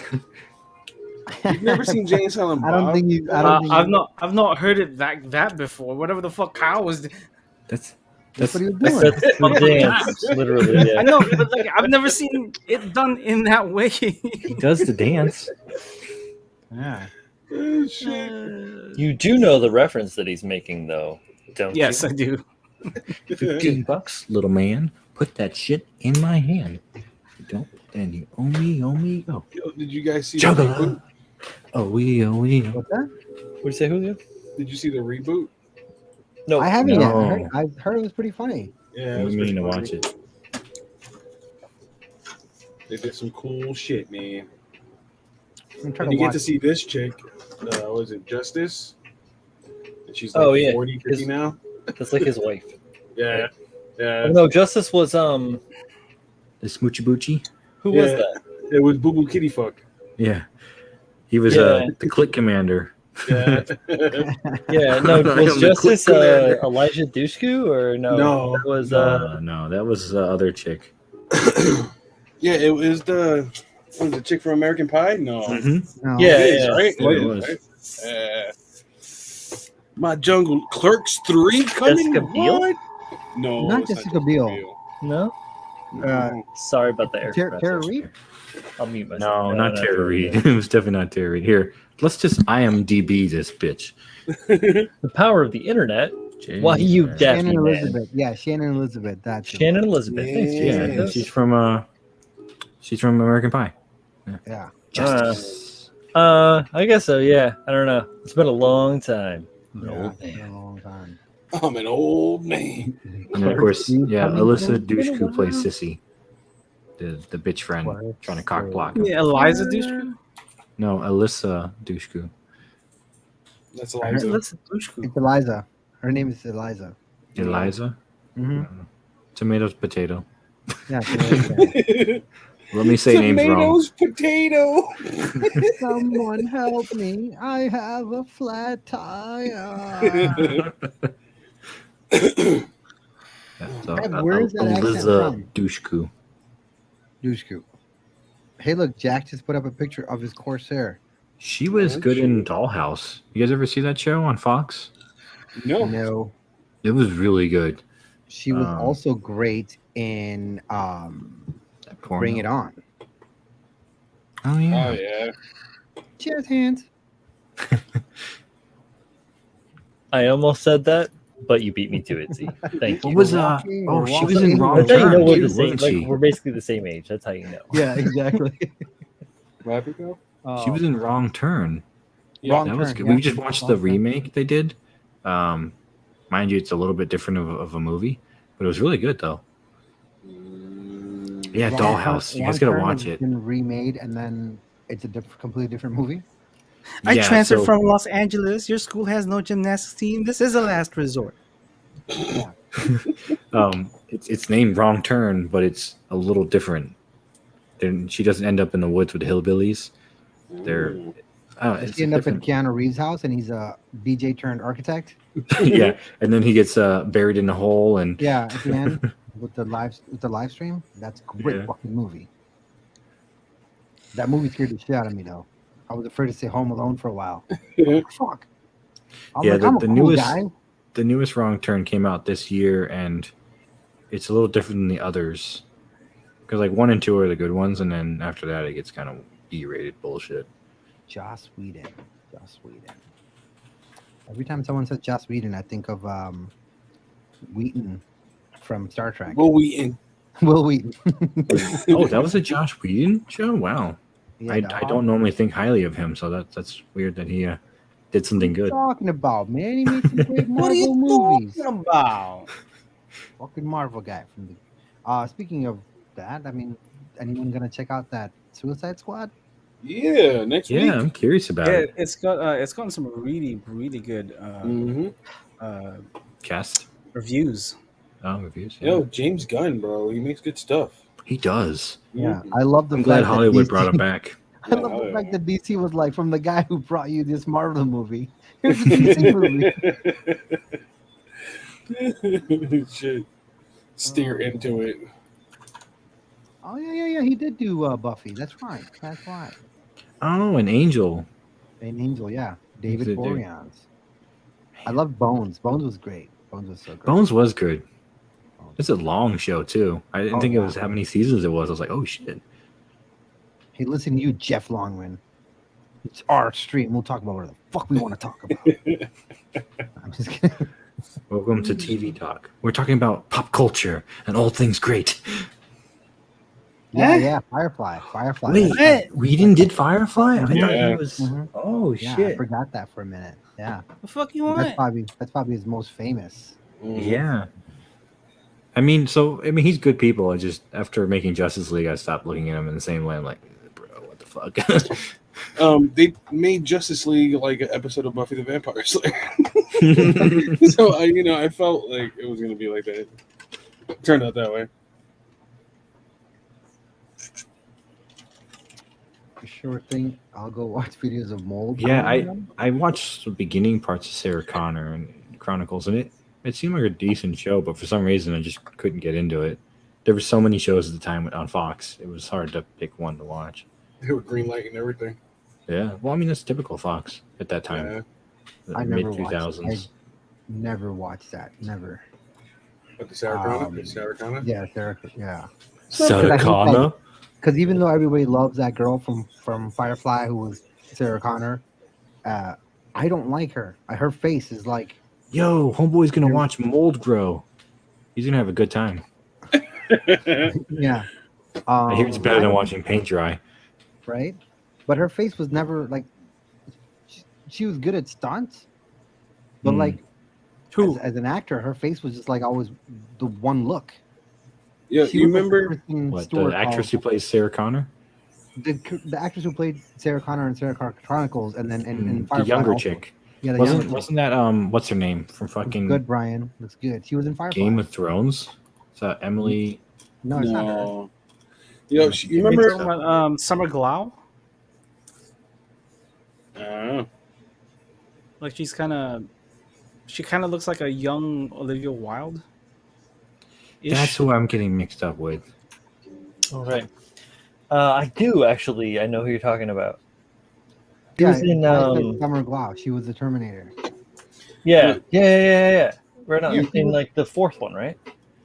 [SPEAKER 4] You've never seen Jane Silent Bob?
[SPEAKER 5] I don't think you. I don't think
[SPEAKER 2] I've not heard it that before. Whatever the fuck Kyle was.
[SPEAKER 3] That's
[SPEAKER 5] that's what he was
[SPEAKER 1] That's
[SPEAKER 5] doing.
[SPEAKER 1] the dance, literally.
[SPEAKER 2] I
[SPEAKER 1] Yeah.
[SPEAKER 2] know, but like I've never seen it done in that way.
[SPEAKER 3] he does the dance.
[SPEAKER 5] Yeah.
[SPEAKER 4] Oh, shit.
[SPEAKER 1] You do know the reference that he's making, though, don't
[SPEAKER 2] Yes,
[SPEAKER 1] you?
[SPEAKER 2] I do.
[SPEAKER 3] $15, little man. Put that shit in my hand. If you don't, then you owe me, yo.
[SPEAKER 4] Yo, did you guys see the
[SPEAKER 3] Juggler.
[SPEAKER 4] reboot?
[SPEAKER 3] Oh, we.
[SPEAKER 5] What's that?
[SPEAKER 1] What'd you say, Julio?
[SPEAKER 4] Did you see the reboot?
[SPEAKER 1] No.
[SPEAKER 5] I haven't
[SPEAKER 3] No.
[SPEAKER 5] yet. I've heard it was pretty funny.
[SPEAKER 4] Yeah, it
[SPEAKER 3] I'm
[SPEAKER 4] was
[SPEAKER 3] meaning to
[SPEAKER 4] pretty
[SPEAKER 3] watch
[SPEAKER 4] funny.
[SPEAKER 3] it.
[SPEAKER 4] They did some cool shit, man.
[SPEAKER 5] I'm trying
[SPEAKER 4] And
[SPEAKER 5] to
[SPEAKER 4] you get
[SPEAKER 5] watch.
[SPEAKER 4] to see this chick. Was it Justice? And she's like
[SPEAKER 1] Oh, yeah.
[SPEAKER 4] 40, 50
[SPEAKER 1] His-
[SPEAKER 4] now.
[SPEAKER 1] That's like his wife.
[SPEAKER 4] Yeah. Yeah.
[SPEAKER 1] Oh, no, Justice was,
[SPEAKER 3] The Smoochy Boochie?
[SPEAKER 1] who was
[SPEAKER 4] Yeah.
[SPEAKER 1] that?
[SPEAKER 4] It was Boo Boo Kitty Fuck.
[SPEAKER 3] Yeah. He was
[SPEAKER 1] Yeah.
[SPEAKER 3] the click commander.
[SPEAKER 4] Yeah.
[SPEAKER 1] Yeah, no,
[SPEAKER 3] I
[SPEAKER 1] was
[SPEAKER 3] am the
[SPEAKER 1] Justice
[SPEAKER 3] quick commander.
[SPEAKER 1] Elijah Dushku, or no?
[SPEAKER 4] No.
[SPEAKER 1] That was,
[SPEAKER 3] No, that was the other chick.
[SPEAKER 4] Yeah, it was the chick from American Pie? No.
[SPEAKER 3] Mm-hmm.
[SPEAKER 5] No.
[SPEAKER 1] Yeah.
[SPEAKER 4] It is, right?
[SPEAKER 3] Yeah, it
[SPEAKER 4] It
[SPEAKER 3] was.
[SPEAKER 4] is, right? My Jungle Clerks 3 coming?
[SPEAKER 1] Jessica Biel?
[SPEAKER 4] What? No,
[SPEAKER 5] Not
[SPEAKER 4] it's
[SPEAKER 5] Jessica Biel.
[SPEAKER 1] no?
[SPEAKER 4] No.
[SPEAKER 1] Sorry about the air.
[SPEAKER 5] Tara
[SPEAKER 1] compressor.
[SPEAKER 5] Reid?
[SPEAKER 1] I'll mute myself.
[SPEAKER 3] No, not Tara Reid. It was definitely not Tara Reid. Here, let's just IMDb this bitch.
[SPEAKER 1] The power of the internet. Why you deaf,
[SPEAKER 5] Shannon
[SPEAKER 1] you man.
[SPEAKER 5] Elizabeth. Yeah, Shannon Elizabeth. That's it.
[SPEAKER 1] Shannon Elizabeth. Thanks,
[SPEAKER 3] Yeah,
[SPEAKER 1] Jason.
[SPEAKER 3] she's from American Pie.
[SPEAKER 5] Yeah.
[SPEAKER 3] Justice.
[SPEAKER 1] I guess so. Yeah, I don't know. It's been a long time.
[SPEAKER 5] Yeah,
[SPEAKER 3] old
[SPEAKER 5] it's been a long time.
[SPEAKER 4] I'm an old man.
[SPEAKER 3] And then, of course, yeah,
[SPEAKER 5] Coming
[SPEAKER 3] Alyssa
[SPEAKER 5] from-
[SPEAKER 3] Dushku plays Sissy, the bitch friend trying to cock block him.
[SPEAKER 2] Yeah, Eliza Dushku.
[SPEAKER 3] No, Alyssa Dushku.
[SPEAKER 4] That's
[SPEAKER 5] I heard-
[SPEAKER 4] Eliza.
[SPEAKER 2] That's Dushku.
[SPEAKER 5] It's Eliza. Her name is Eliza.
[SPEAKER 3] Eliza.
[SPEAKER 5] Mm-hmm.
[SPEAKER 3] Tomatoes, potato.
[SPEAKER 5] Yeah. Eliza.
[SPEAKER 3] Let me say names wrong.
[SPEAKER 4] Tomatoes, potato.
[SPEAKER 5] Someone help me. I have a flat tire.
[SPEAKER 3] Yeah, so,
[SPEAKER 5] Where is that accent
[SPEAKER 3] Alyssa
[SPEAKER 5] from?
[SPEAKER 3] Dushku.
[SPEAKER 5] Dushku. Hey, look, Jack just put up a picture of his Corsair.
[SPEAKER 3] She was good in Dollhouse. You guys ever see that show on Fox?
[SPEAKER 4] No.
[SPEAKER 5] No,
[SPEAKER 3] It was really good.
[SPEAKER 5] she was
[SPEAKER 3] Um,
[SPEAKER 5] also great in
[SPEAKER 3] That porno.
[SPEAKER 5] Bring It On.
[SPEAKER 3] Oh yeah.
[SPEAKER 4] Oh yeah.
[SPEAKER 5] Jazz hands.
[SPEAKER 1] I almost said that, but you beat me to it. Z. Thank
[SPEAKER 3] What
[SPEAKER 1] you.
[SPEAKER 3] was
[SPEAKER 5] walking,
[SPEAKER 3] Oh,
[SPEAKER 5] we're
[SPEAKER 3] she was
[SPEAKER 5] walking,
[SPEAKER 3] in
[SPEAKER 5] we're
[SPEAKER 3] Wrong
[SPEAKER 1] That's how you know
[SPEAKER 3] Turn
[SPEAKER 1] we're
[SPEAKER 3] too,
[SPEAKER 1] the same.
[SPEAKER 3] wasn't
[SPEAKER 1] Like
[SPEAKER 3] she?
[SPEAKER 1] we're basically the same age. That's how you know.
[SPEAKER 5] Yeah, exactly.
[SPEAKER 4] Rapico?
[SPEAKER 3] She was in Wrong Turn.
[SPEAKER 4] Yeah.
[SPEAKER 5] Wrong
[SPEAKER 3] That was
[SPEAKER 5] Turn,
[SPEAKER 3] good.
[SPEAKER 5] yeah.
[SPEAKER 3] We just watched
[SPEAKER 5] Wrong
[SPEAKER 3] the
[SPEAKER 5] Turn.
[SPEAKER 3] remake they did. Mind you, it's a little bit different of a movie, but it was really good though. Yeah,
[SPEAKER 5] Wrong
[SPEAKER 3] Dollhouse.
[SPEAKER 5] Turn-
[SPEAKER 3] You guys
[SPEAKER 5] Wrong
[SPEAKER 3] gotta
[SPEAKER 5] Turn
[SPEAKER 3] watch
[SPEAKER 5] has
[SPEAKER 3] it.
[SPEAKER 5] been remade, and then it's a completely different movie.
[SPEAKER 2] I
[SPEAKER 3] Yeah,
[SPEAKER 2] transferred
[SPEAKER 3] so-
[SPEAKER 2] from Los Angeles. Your school has no gymnastics team. This is a last resort.
[SPEAKER 3] It's named Wrong Turn, but it's a little different. Then she doesn't end up in the woods with the hillbillies. They're
[SPEAKER 5] Does
[SPEAKER 3] it's
[SPEAKER 5] he
[SPEAKER 3] a
[SPEAKER 5] end up in
[SPEAKER 3] different.
[SPEAKER 5] Keanu Reeves' house, and he's a DJ turned architect?
[SPEAKER 3] Yeah, and then he gets buried in a hole, and
[SPEAKER 5] Yeah, at the end with the live stream. That's a great
[SPEAKER 3] Yeah.
[SPEAKER 5] fucking movie. That movie scared the shit out of me though. I was afraid to say Home Alone for a while. Fuck. I'm
[SPEAKER 3] Yeah,
[SPEAKER 5] like, I'm a
[SPEAKER 3] the
[SPEAKER 5] cool
[SPEAKER 3] newest
[SPEAKER 5] guy.
[SPEAKER 3] the newest Wrong Turn came out this year, and it's a little different than the others. Because like 1 and 2 are the good ones, and then after that it gets kind of B-rated bullshit.
[SPEAKER 5] Joss Whedon. Every time someone says Joss Whedon, I think of Wheaton from Star Trek.
[SPEAKER 4] Will Wheaton.
[SPEAKER 5] Will Wheaton.
[SPEAKER 3] Oh, that was a Josh Whedon show. Wow,
[SPEAKER 5] Yeah,
[SPEAKER 3] I
[SPEAKER 5] dog.
[SPEAKER 3] don't normally think highly of him, so that's weird that he did something
[SPEAKER 5] What are you
[SPEAKER 3] good.
[SPEAKER 5] talking about, man? He made some great
[SPEAKER 2] What are you
[SPEAKER 5] Marvel movies.
[SPEAKER 2] talking about?
[SPEAKER 5] Fucking Marvel guy from the. Speaking of that, I mean, anyone gonna check out that Suicide Squad?
[SPEAKER 4] Yeah, next
[SPEAKER 3] Yeah,
[SPEAKER 4] week.
[SPEAKER 3] I'm curious about
[SPEAKER 2] Yeah,
[SPEAKER 3] it.
[SPEAKER 2] it's gotten some really good
[SPEAKER 3] Cast
[SPEAKER 2] reviews.
[SPEAKER 3] reviews. Yeah.
[SPEAKER 4] Yo, James Gunn, bro. He makes good stuff.
[SPEAKER 3] He does.
[SPEAKER 5] Yeah, I love the
[SPEAKER 3] I'm
[SPEAKER 5] fact
[SPEAKER 3] glad
[SPEAKER 5] that
[SPEAKER 3] Hollywood
[SPEAKER 5] DC
[SPEAKER 3] brought him back.
[SPEAKER 5] I love the fact that DC was like, from the guy who brought you this Marvel movie. Here's a DC movie.
[SPEAKER 4] Shit. Steer into it.
[SPEAKER 5] Oh yeah. He did do Buffy. That's right.
[SPEAKER 3] Oh, an Angel.
[SPEAKER 5] An Angel, yeah. David
[SPEAKER 3] He's a dude.
[SPEAKER 5] Boreanaz. I love Bones. Bones was great. Bones was so great.
[SPEAKER 3] Bones was good. It's a long show too. I didn't think it was how many seasons it was. I was like, oh shit.
[SPEAKER 5] Hey, listen to you, Jeff Longman. It's our stream. We'll talk about whatever the fuck we want to talk about. I'm just kidding.
[SPEAKER 3] Welcome to TV Talk. We're talking about pop culture and all things great.
[SPEAKER 5] Yeah. Firefly.
[SPEAKER 3] Wait, Whedon did Firefly? I thought he
[SPEAKER 4] Yeah.
[SPEAKER 3] was.
[SPEAKER 5] Mhm.
[SPEAKER 3] Oh
[SPEAKER 5] Yeah, I
[SPEAKER 3] shit.
[SPEAKER 5] forgot that for a minute. Yeah,
[SPEAKER 2] The fuck you want?
[SPEAKER 5] that's probably his most famous.
[SPEAKER 3] Yeah. I mean, he's good people. I just after making Justice League, I stopped looking at him in the same way. I'm like, bro, what the fuck?
[SPEAKER 4] They made Justice League like an episode of Buffy the Vampire Slayer. So I felt like it was gonna be like that. It turned out that way.
[SPEAKER 5] Sure thing. I'll go watch videos of mold.
[SPEAKER 3] Yeah, I watched the beginning parts of Sarah Connor and Chronicles, and it seemed like a decent show, but for some reason I just couldn't get into it. There were so many shows at the time on Fox; it was hard to pick one to watch.
[SPEAKER 4] They were green light and everything.
[SPEAKER 3] Yeah, well, I mean that's typical Fox at that time,
[SPEAKER 5] I
[SPEAKER 3] mid
[SPEAKER 5] never watched.
[SPEAKER 3] 2000s.
[SPEAKER 5] Never watched that. Never.
[SPEAKER 4] But the Sarah Connor? Sarah Connor?
[SPEAKER 5] Yeah, Sarah. Yeah.
[SPEAKER 3] Sarah Connor.
[SPEAKER 5] Because even though everybody loves that girl from Firefly who was Sarah Connor, I don't like her. Her face is like.
[SPEAKER 3] Yo, homeboy's gonna watch mold grow. He's gonna have a good time.
[SPEAKER 5] Yeah.
[SPEAKER 3] I hear it's better than watching paint dry.
[SPEAKER 5] Right? But her face was never like. She was good at stunts, but like, as an actor, her face was just like always the one look.
[SPEAKER 4] Yeah,
[SPEAKER 5] She
[SPEAKER 4] you
[SPEAKER 5] was like
[SPEAKER 4] remember?
[SPEAKER 5] Kristen
[SPEAKER 3] What,
[SPEAKER 5] Stewart
[SPEAKER 3] the actress who
[SPEAKER 5] called-
[SPEAKER 3] plays Sarah Connor?
[SPEAKER 5] the actress who played Sarah Connor in Sarah Connor Chronicles, and then in
[SPEAKER 3] The
[SPEAKER 5] Firefly
[SPEAKER 3] younger
[SPEAKER 5] also.
[SPEAKER 3] chick.
[SPEAKER 5] Yeah, the younger chick.
[SPEAKER 3] Wasn't that what's her name from fucking
[SPEAKER 5] Good, Brian. Looks good. She was in Firefly.
[SPEAKER 3] Game of Thrones? Is that Emily?
[SPEAKER 5] No, it's not her.
[SPEAKER 4] No. Yo, you
[SPEAKER 2] You
[SPEAKER 4] remember?
[SPEAKER 2] talking about Summer Glau? Like she kind of looks like a young Olivia Wilde.
[SPEAKER 3] That's who I'm getting mixed up with.
[SPEAKER 1] All right. I do actually. I know who you're talking about. He
[SPEAKER 5] Yeah,
[SPEAKER 1] was in
[SPEAKER 5] Summer Glau. She was the Terminator.
[SPEAKER 1] yeah. Right on.
[SPEAKER 5] Yeah, she
[SPEAKER 1] in
[SPEAKER 5] was-
[SPEAKER 1] like the fourth one, right?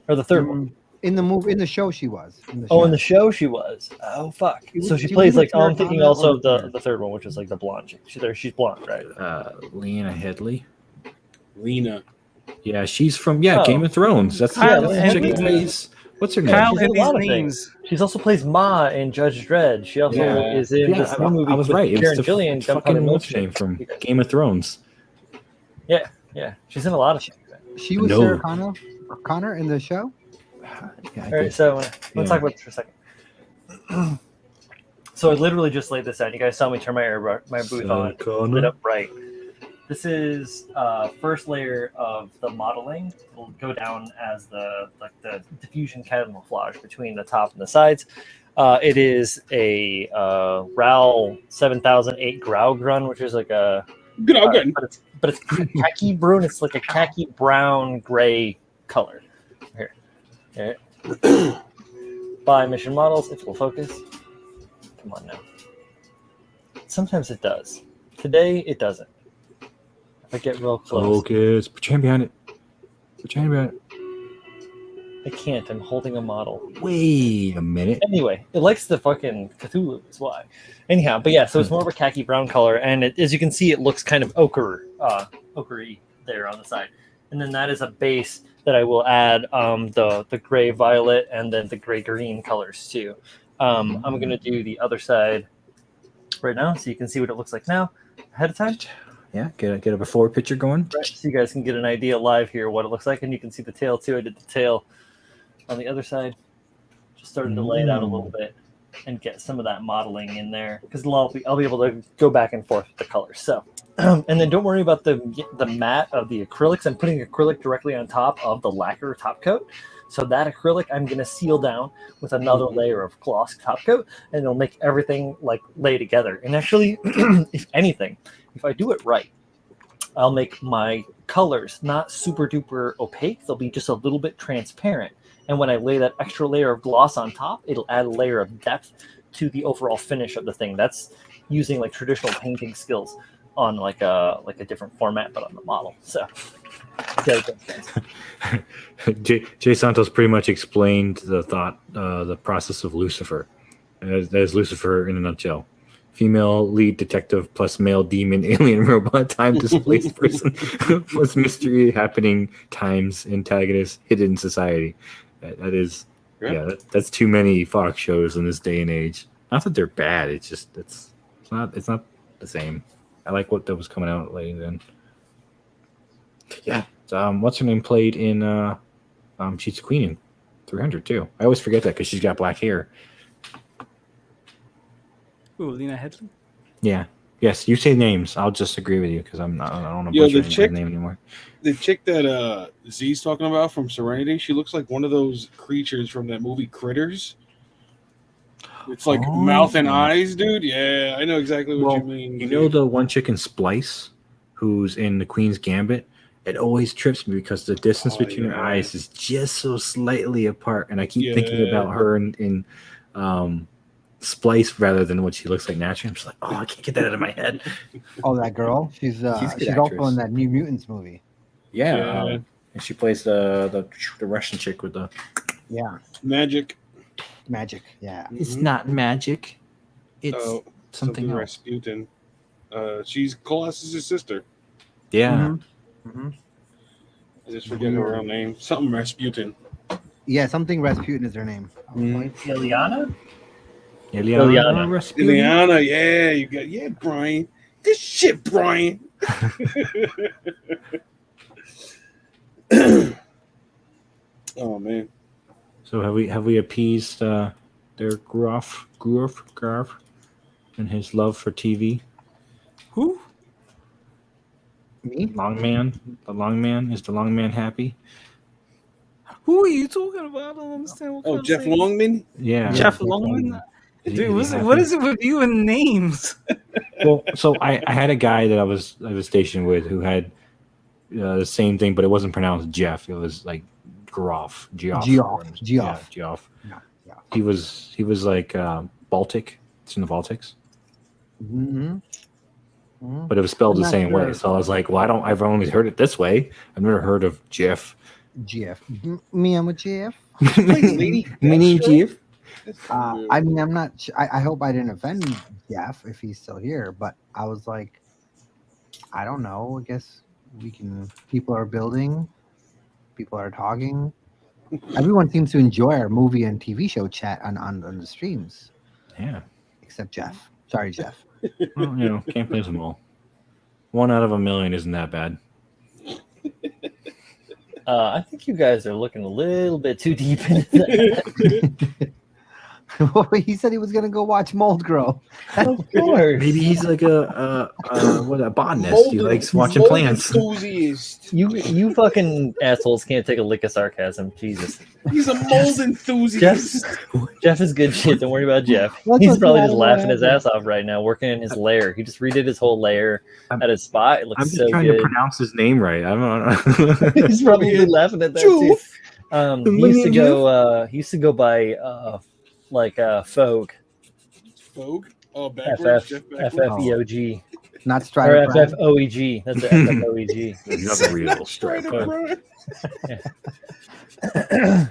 [SPEAKER 1] Or the third one.
[SPEAKER 5] In the show, she was. In the
[SPEAKER 1] Oh,
[SPEAKER 5] show.
[SPEAKER 1] in the show she was. Oh fuck. So she
[SPEAKER 5] was
[SPEAKER 1] plays
[SPEAKER 5] either
[SPEAKER 1] like I'm thinking
[SPEAKER 5] Sarah
[SPEAKER 1] also
[SPEAKER 5] Connor
[SPEAKER 1] of the
[SPEAKER 5] or-
[SPEAKER 1] the third one, which is like the blonde chick. She's blonde, right?
[SPEAKER 3] Lena Headley.
[SPEAKER 4] Lena.
[SPEAKER 3] Yeah, she's from
[SPEAKER 1] Oh.
[SPEAKER 3] Game of Thrones. That's
[SPEAKER 2] Kyle
[SPEAKER 3] the
[SPEAKER 2] and
[SPEAKER 3] chick who
[SPEAKER 4] Lena.
[SPEAKER 3] plays. What's her name?
[SPEAKER 2] Kyle
[SPEAKER 1] She's in
[SPEAKER 2] and
[SPEAKER 1] a
[SPEAKER 2] these
[SPEAKER 1] lot of
[SPEAKER 2] names.
[SPEAKER 1] things. She's also plays Ma in Judge Dredd. She also
[SPEAKER 4] Yeah.
[SPEAKER 1] is in
[SPEAKER 3] Yeah,
[SPEAKER 1] this new movie
[SPEAKER 3] I was
[SPEAKER 1] with
[SPEAKER 3] right. It was
[SPEAKER 1] Karen
[SPEAKER 3] the
[SPEAKER 1] Gillian, Gunpowder
[SPEAKER 3] fucking what's her
[SPEAKER 1] Milkshake.
[SPEAKER 3] name from Game of Thrones.
[SPEAKER 1] Yeah. She's in a lot of things.
[SPEAKER 5] She was
[SPEAKER 3] No.
[SPEAKER 5] Sarah Connor in the show.
[SPEAKER 3] Yeah, I
[SPEAKER 1] All right,
[SPEAKER 3] guess.
[SPEAKER 1] so let's
[SPEAKER 3] Yeah.
[SPEAKER 1] talk about this for a second. So I literally just laid this out. You guys saw me turn my booth on, lit up bright. This is first layer of the modeling. It'll go down as the diffusion camouflage between the top and the sides. It is a RAL 7008 Graugran, which is like a
[SPEAKER 4] Good, all good.
[SPEAKER 1] but it's khaki brune. It's like a khaki brown gray color. Here. By Mission Models, if it will focus. Come on now. Sometimes it does. Today it doesn't. If I get real close,
[SPEAKER 3] Focus. Put your hand behind it. Put your hand behind it.
[SPEAKER 1] I can't. I'm holding a model.
[SPEAKER 3] Wait a minute.
[SPEAKER 1] Anyway, it likes the fucking Cthulhu, is why. Anyhow, but yeah, so it's more of a khaki brown color, and as you can see, it looks kind of ochre-y there on the side. And then that is a base that I will add the gray violet and then the gray green colors too. I'm going to do the other side right now, so you can see what it looks like now ahead of time.
[SPEAKER 3] Yeah, get a before picture going.
[SPEAKER 1] Right, so you guys can get an idea live here what it looks like, and you can see the tail too. I did the tail on the other side. Just started to lay it out a little bit and get some of that modeling in there because I'll be able to go back and forth with the colors. So, and then don't worry about the matte of the acrylics. I'm putting acrylic directly on top of the lacquer top coat. So that acrylic I'm going to seal down with another layer of gloss top coat, and it'll make everything like lay together. And actually, if anything, if I do it right, I'll make my colors not super duper opaque. They'll be just a little bit transparent. And when I lay that extra layer of gloss on top, it'll add a layer of depth to the overall finish of the thing. That's using like traditional painting skills on like a different format, but on the model. So
[SPEAKER 3] Jay Santos pretty much explained the process of Lucifer. That is Lucifer in a nutshell. Female lead detective plus male demon alien robot time displaced person plus mystery happening times antagonist hidden society. That is that's too many Fox shows in this day and age. Not that they're bad. It's just it's not the same. I like what that was coming out late then. Yeah. What's her name played in she's Queen in 300 too. I always forget that because she's got black hair.
[SPEAKER 2] Ooh, Lena Headley.
[SPEAKER 3] Yeah. Yes, you say names. I'll just agree with you because I don't want to
[SPEAKER 4] Yo,
[SPEAKER 3] butcher
[SPEAKER 4] the chick-
[SPEAKER 3] her name anymore.
[SPEAKER 4] The chick that Z's talking about from Serenity, she looks like one of those creatures from that movie Critters. It's like mouth and eyes, dude. Yeah, I know exactly what you mean.
[SPEAKER 3] You know the one chick in Splice who's in the Queen's Gambit? It always trips me because the distance between her eyes is just so slightly apart, and I keep thinking about her in Splice rather than what she looks like naturally. I'm just like, oh, I can't get that out of my head.
[SPEAKER 5] Oh, that girl. She's
[SPEAKER 3] a good
[SPEAKER 5] she's
[SPEAKER 3] actress.
[SPEAKER 5] also in that New Mutants movie.
[SPEAKER 3] Yeah. And she plays the Russian chick with the
[SPEAKER 4] Magic.
[SPEAKER 5] Yeah.
[SPEAKER 3] It's not magic. It's something else.
[SPEAKER 4] Rasputin. She's Colossus' sister.
[SPEAKER 3] Yeah.
[SPEAKER 4] I just forget her real name. Something Rasputin.
[SPEAKER 5] Yeah, something Rasputin is her name.
[SPEAKER 1] Ileana?
[SPEAKER 3] Ileana Rasputin?
[SPEAKER 4] Ileana, yeah, you got Brian. This shit, Brian. Oh man.
[SPEAKER 3] So have we appeased their Groff and his love for TV?
[SPEAKER 2] Who?
[SPEAKER 5] Me?
[SPEAKER 3] Long man? The long man? Is the long man happy?
[SPEAKER 2] Who are you talking about? I don't understand. What
[SPEAKER 4] Oh, Jeff Longman?
[SPEAKER 3] Yeah.
[SPEAKER 2] Jeff Longman?
[SPEAKER 3] Is
[SPEAKER 2] Dude,
[SPEAKER 3] he
[SPEAKER 2] what
[SPEAKER 3] happy?
[SPEAKER 2] is it with you and names?
[SPEAKER 3] Well, so I had a guy that I was stationed with who had the same thing, but it wasn't pronounced Jeff. It was like Geoff.
[SPEAKER 5] Geoff.
[SPEAKER 3] Yeah. He was like Baltic. It's in the Baltics.
[SPEAKER 5] Mm-hmm.
[SPEAKER 3] But it was spelled
[SPEAKER 5] I'm
[SPEAKER 3] the
[SPEAKER 5] not
[SPEAKER 3] same way.
[SPEAKER 5] sure.
[SPEAKER 3] So I was like, well, I've only heard it this way. I've never heard of Jeff.
[SPEAKER 5] GF. Me, I'm a GF.
[SPEAKER 4] Lady
[SPEAKER 3] Mini
[SPEAKER 4] Deathstroke?
[SPEAKER 3] Jeff.
[SPEAKER 5] I mean, I'm not. I hope I didn't offend Jeff if he's still here. But I was like, I don't know. I guess we can. People are building. People are talking. Everyone seems to enjoy our movie and TV show chat on the streams,
[SPEAKER 3] Yeah.
[SPEAKER 5] except Jeff. Sorry, Jeff.
[SPEAKER 3] Well, can't please them all. 1 out of a million isn't that bad.
[SPEAKER 1] I think you guys are looking a little bit too deep into that.
[SPEAKER 5] He said he was gonna go watch mold grow.
[SPEAKER 1] Of course.
[SPEAKER 3] Maybe he's like a botanist. He likes watching
[SPEAKER 4] mold
[SPEAKER 3] plants.
[SPEAKER 4] enthusiast.
[SPEAKER 1] You fucking assholes can't take a lick of sarcasm. Jesus.
[SPEAKER 4] He's a mold enthusiast.
[SPEAKER 1] Jeff is good shit. Don't worry about Jeff.
[SPEAKER 5] What's
[SPEAKER 1] He's
[SPEAKER 5] up,
[SPEAKER 1] probably
[SPEAKER 5] Jeff?
[SPEAKER 1] just laughing his ass off right now, working in his lair. He just redid his whole lair at his spot. It looks
[SPEAKER 3] I'm just
[SPEAKER 1] so
[SPEAKER 3] trying
[SPEAKER 1] good.
[SPEAKER 3] to pronounce his name right. I don't know.
[SPEAKER 1] He's probably laughing at that too. He used to go by Fogue.
[SPEAKER 4] Fogue? Oh, backwards. Jeff backwards.
[SPEAKER 1] FFEOG.
[SPEAKER 5] Not
[SPEAKER 1] Or
[SPEAKER 5] Strider Prime.
[SPEAKER 1] FFOEG. That's the FFOEG.
[SPEAKER 3] You're a real
[SPEAKER 4] Strider
[SPEAKER 3] striker.
[SPEAKER 4] Prime.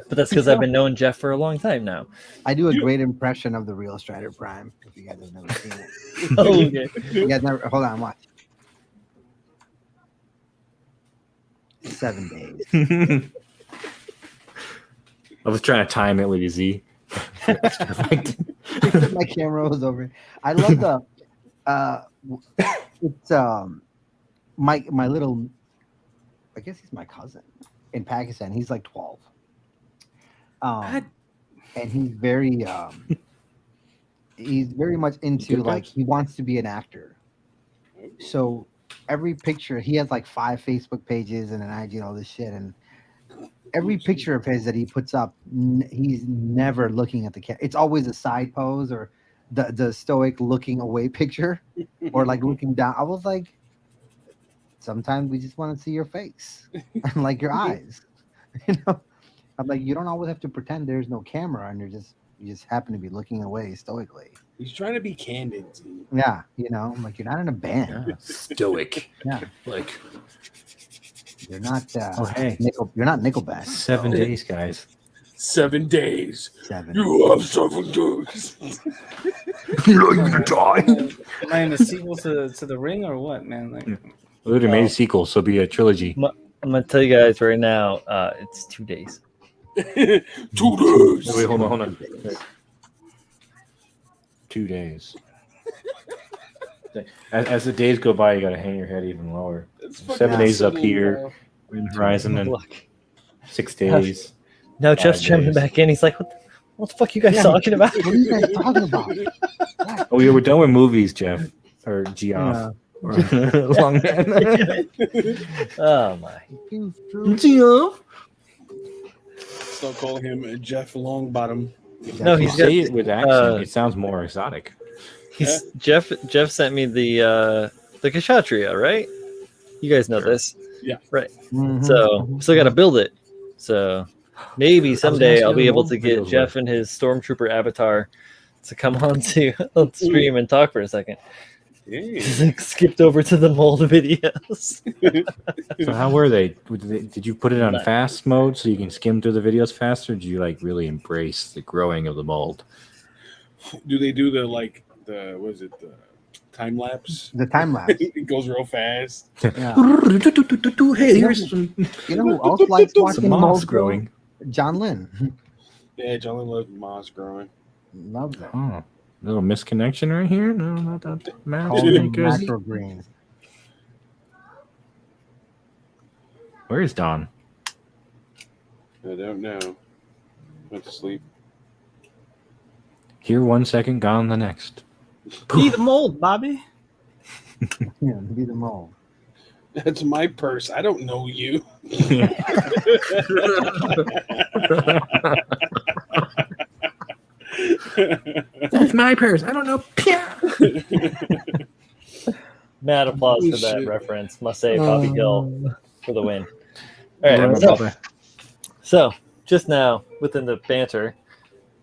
[SPEAKER 1] But that's because I've been knowing Jeff for a long time now.
[SPEAKER 5] I do a great impression of the real Strider Prime. If you guys have never seen it,
[SPEAKER 1] Oh, okay.
[SPEAKER 5] you guys never. Hold on, watch. 7 days.
[SPEAKER 3] I was trying to time it with his Z.
[SPEAKER 5] My camera was over. I love the. It's my little. I guess he's my cousin in Pakistan. He's like 12. And he's very much into like he wants to be an actor. So every picture he has like 5 Facebook pages and an IG and all this shit, and every picture of his that he puts up, he's never looking at the camera. It's always a side pose or the stoic looking away picture or like looking down. I was like, sometimes we just want to see your face and like your eyes. I'm like, you don't always have to pretend there's no camera and you just happen to be looking away stoically.
[SPEAKER 4] He's trying to be candid.
[SPEAKER 5] Yeah, I'm like, you're not in a band.
[SPEAKER 3] Yeah, stoic.
[SPEAKER 5] Yeah,
[SPEAKER 3] Like,
[SPEAKER 5] you're not.
[SPEAKER 3] hey.
[SPEAKER 5] You're not Nickelback.
[SPEAKER 3] 7 days, guys.
[SPEAKER 4] 7 days.
[SPEAKER 5] 7.
[SPEAKER 4] You have 7 days.
[SPEAKER 3] You're gonna die.
[SPEAKER 2] Am I in the sequel to The Ring or what, man? Like,
[SPEAKER 3] We already made a sequel, so it'll be a trilogy.
[SPEAKER 1] I'm gonna tell you guys right now. It's 2 days.
[SPEAKER 4] 2 days.
[SPEAKER 3] Wait, hold on. 2 days. As the days go by, you gotta hang your head even lower.
[SPEAKER 4] It's fucking
[SPEAKER 3] 7 days up
[SPEAKER 4] subtle,
[SPEAKER 3] here,
[SPEAKER 4] bro.
[SPEAKER 3] we're in the horizon, and
[SPEAKER 1] Look.
[SPEAKER 3] 6 days.
[SPEAKER 1] Now Jeff's
[SPEAKER 3] 5
[SPEAKER 1] jumping
[SPEAKER 3] days.
[SPEAKER 1] back in. He's like, "What the fuck are you guys talking about?"
[SPEAKER 5] What are you guys talking about?
[SPEAKER 3] Oh, yeah, we're done with movies, Jeff. Or Geoff. Or Long Man.
[SPEAKER 1] Oh my!
[SPEAKER 3] Geoff.
[SPEAKER 4] Start calling him Jeff Longbottom.
[SPEAKER 1] No,
[SPEAKER 3] If you
[SPEAKER 1] he's got.
[SPEAKER 3] say it with accent, it sounds more exotic.
[SPEAKER 1] Jeff sent me the Kshatriya, right? You guys know this.
[SPEAKER 5] Mhm.
[SPEAKER 1] So we still got to build it. So maybe someday I'll be able to get
[SPEAKER 3] videos
[SPEAKER 1] Jeff and his Stormtrooper avatar to come on to stream and talk for a second. Skipped over to the mold videos.
[SPEAKER 3] So how were they? Did you put it on fast mode so you can skim through the videos faster? Or did you like really embrace the growing of the mold?
[SPEAKER 4] Do they do the time lapse?
[SPEAKER 5] The time lapse.
[SPEAKER 4] It goes real fast.
[SPEAKER 5] Yeah.
[SPEAKER 3] Hey, here's some
[SPEAKER 5] You know who else likes watching
[SPEAKER 3] moss
[SPEAKER 5] mold
[SPEAKER 3] growing.
[SPEAKER 5] John Lynn.
[SPEAKER 4] Yeah, John loves moss growing.
[SPEAKER 5] Love that.
[SPEAKER 3] Oh, little misconnection right here. No, not that match.
[SPEAKER 5] Call them
[SPEAKER 3] Because-
[SPEAKER 5] macro greens.
[SPEAKER 3] Where is Don?
[SPEAKER 4] I don't know. Went to sleep.
[SPEAKER 3] Here 1 second, gone the next.
[SPEAKER 2] be the mold, Bobby.
[SPEAKER 5] Yeah, be the mold.
[SPEAKER 4] That's my purse. I don't know you.
[SPEAKER 3] That's my purse. I don't know.
[SPEAKER 1] Mad applause for that
[SPEAKER 4] Shit.
[SPEAKER 1] reference. Must say, Bobby Hill for the win. All right, so just now within the banter,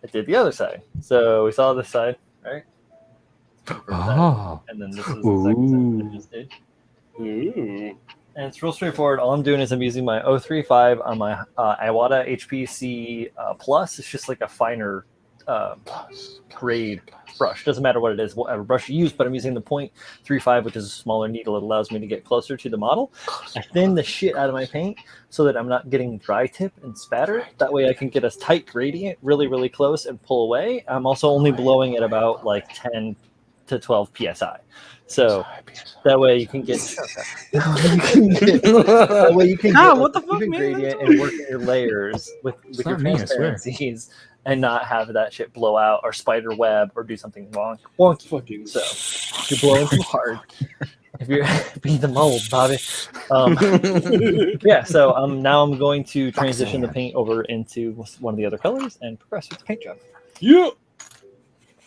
[SPEAKER 1] I did the other side. So we saw this side. right?
[SPEAKER 3] Oh.
[SPEAKER 1] And then this is the second set I just did.
[SPEAKER 4] Ooh.
[SPEAKER 1] And it's real straightforward. All I'm doing is I'm using my 035 on my Iwata HPC Plus. It's just like a finer grade brush. Doesn't matter what it is, whatever brush you use, but I'm using the 0.35, which is a smaller needle. It allows me to get closer to the model. I thin the shit out of my paint so that I'm not getting dry tip and spatter. That way I can get a tight gradient really, really close and pull away. I'm also only blowing at about like 10 to 12 PSI. So that way you can get that way you can
[SPEAKER 2] Ah,
[SPEAKER 1] get
[SPEAKER 2] what the
[SPEAKER 1] an
[SPEAKER 2] fuck,
[SPEAKER 1] even
[SPEAKER 2] man?
[SPEAKER 1] gradient and work your layers with your
[SPEAKER 3] not me, I swear.
[SPEAKER 1] transparencies and not have that shit blow out or spider web or do something wonky.
[SPEAKER 4] Fucking.
[SPEAKER 1] So if you're blowing too hard, if you're be the mold, Bobby. Yeah, so now I'm going to transition the paint over into one of the other colors and progress with the paint job.
[SPEAKER 4] Yeah.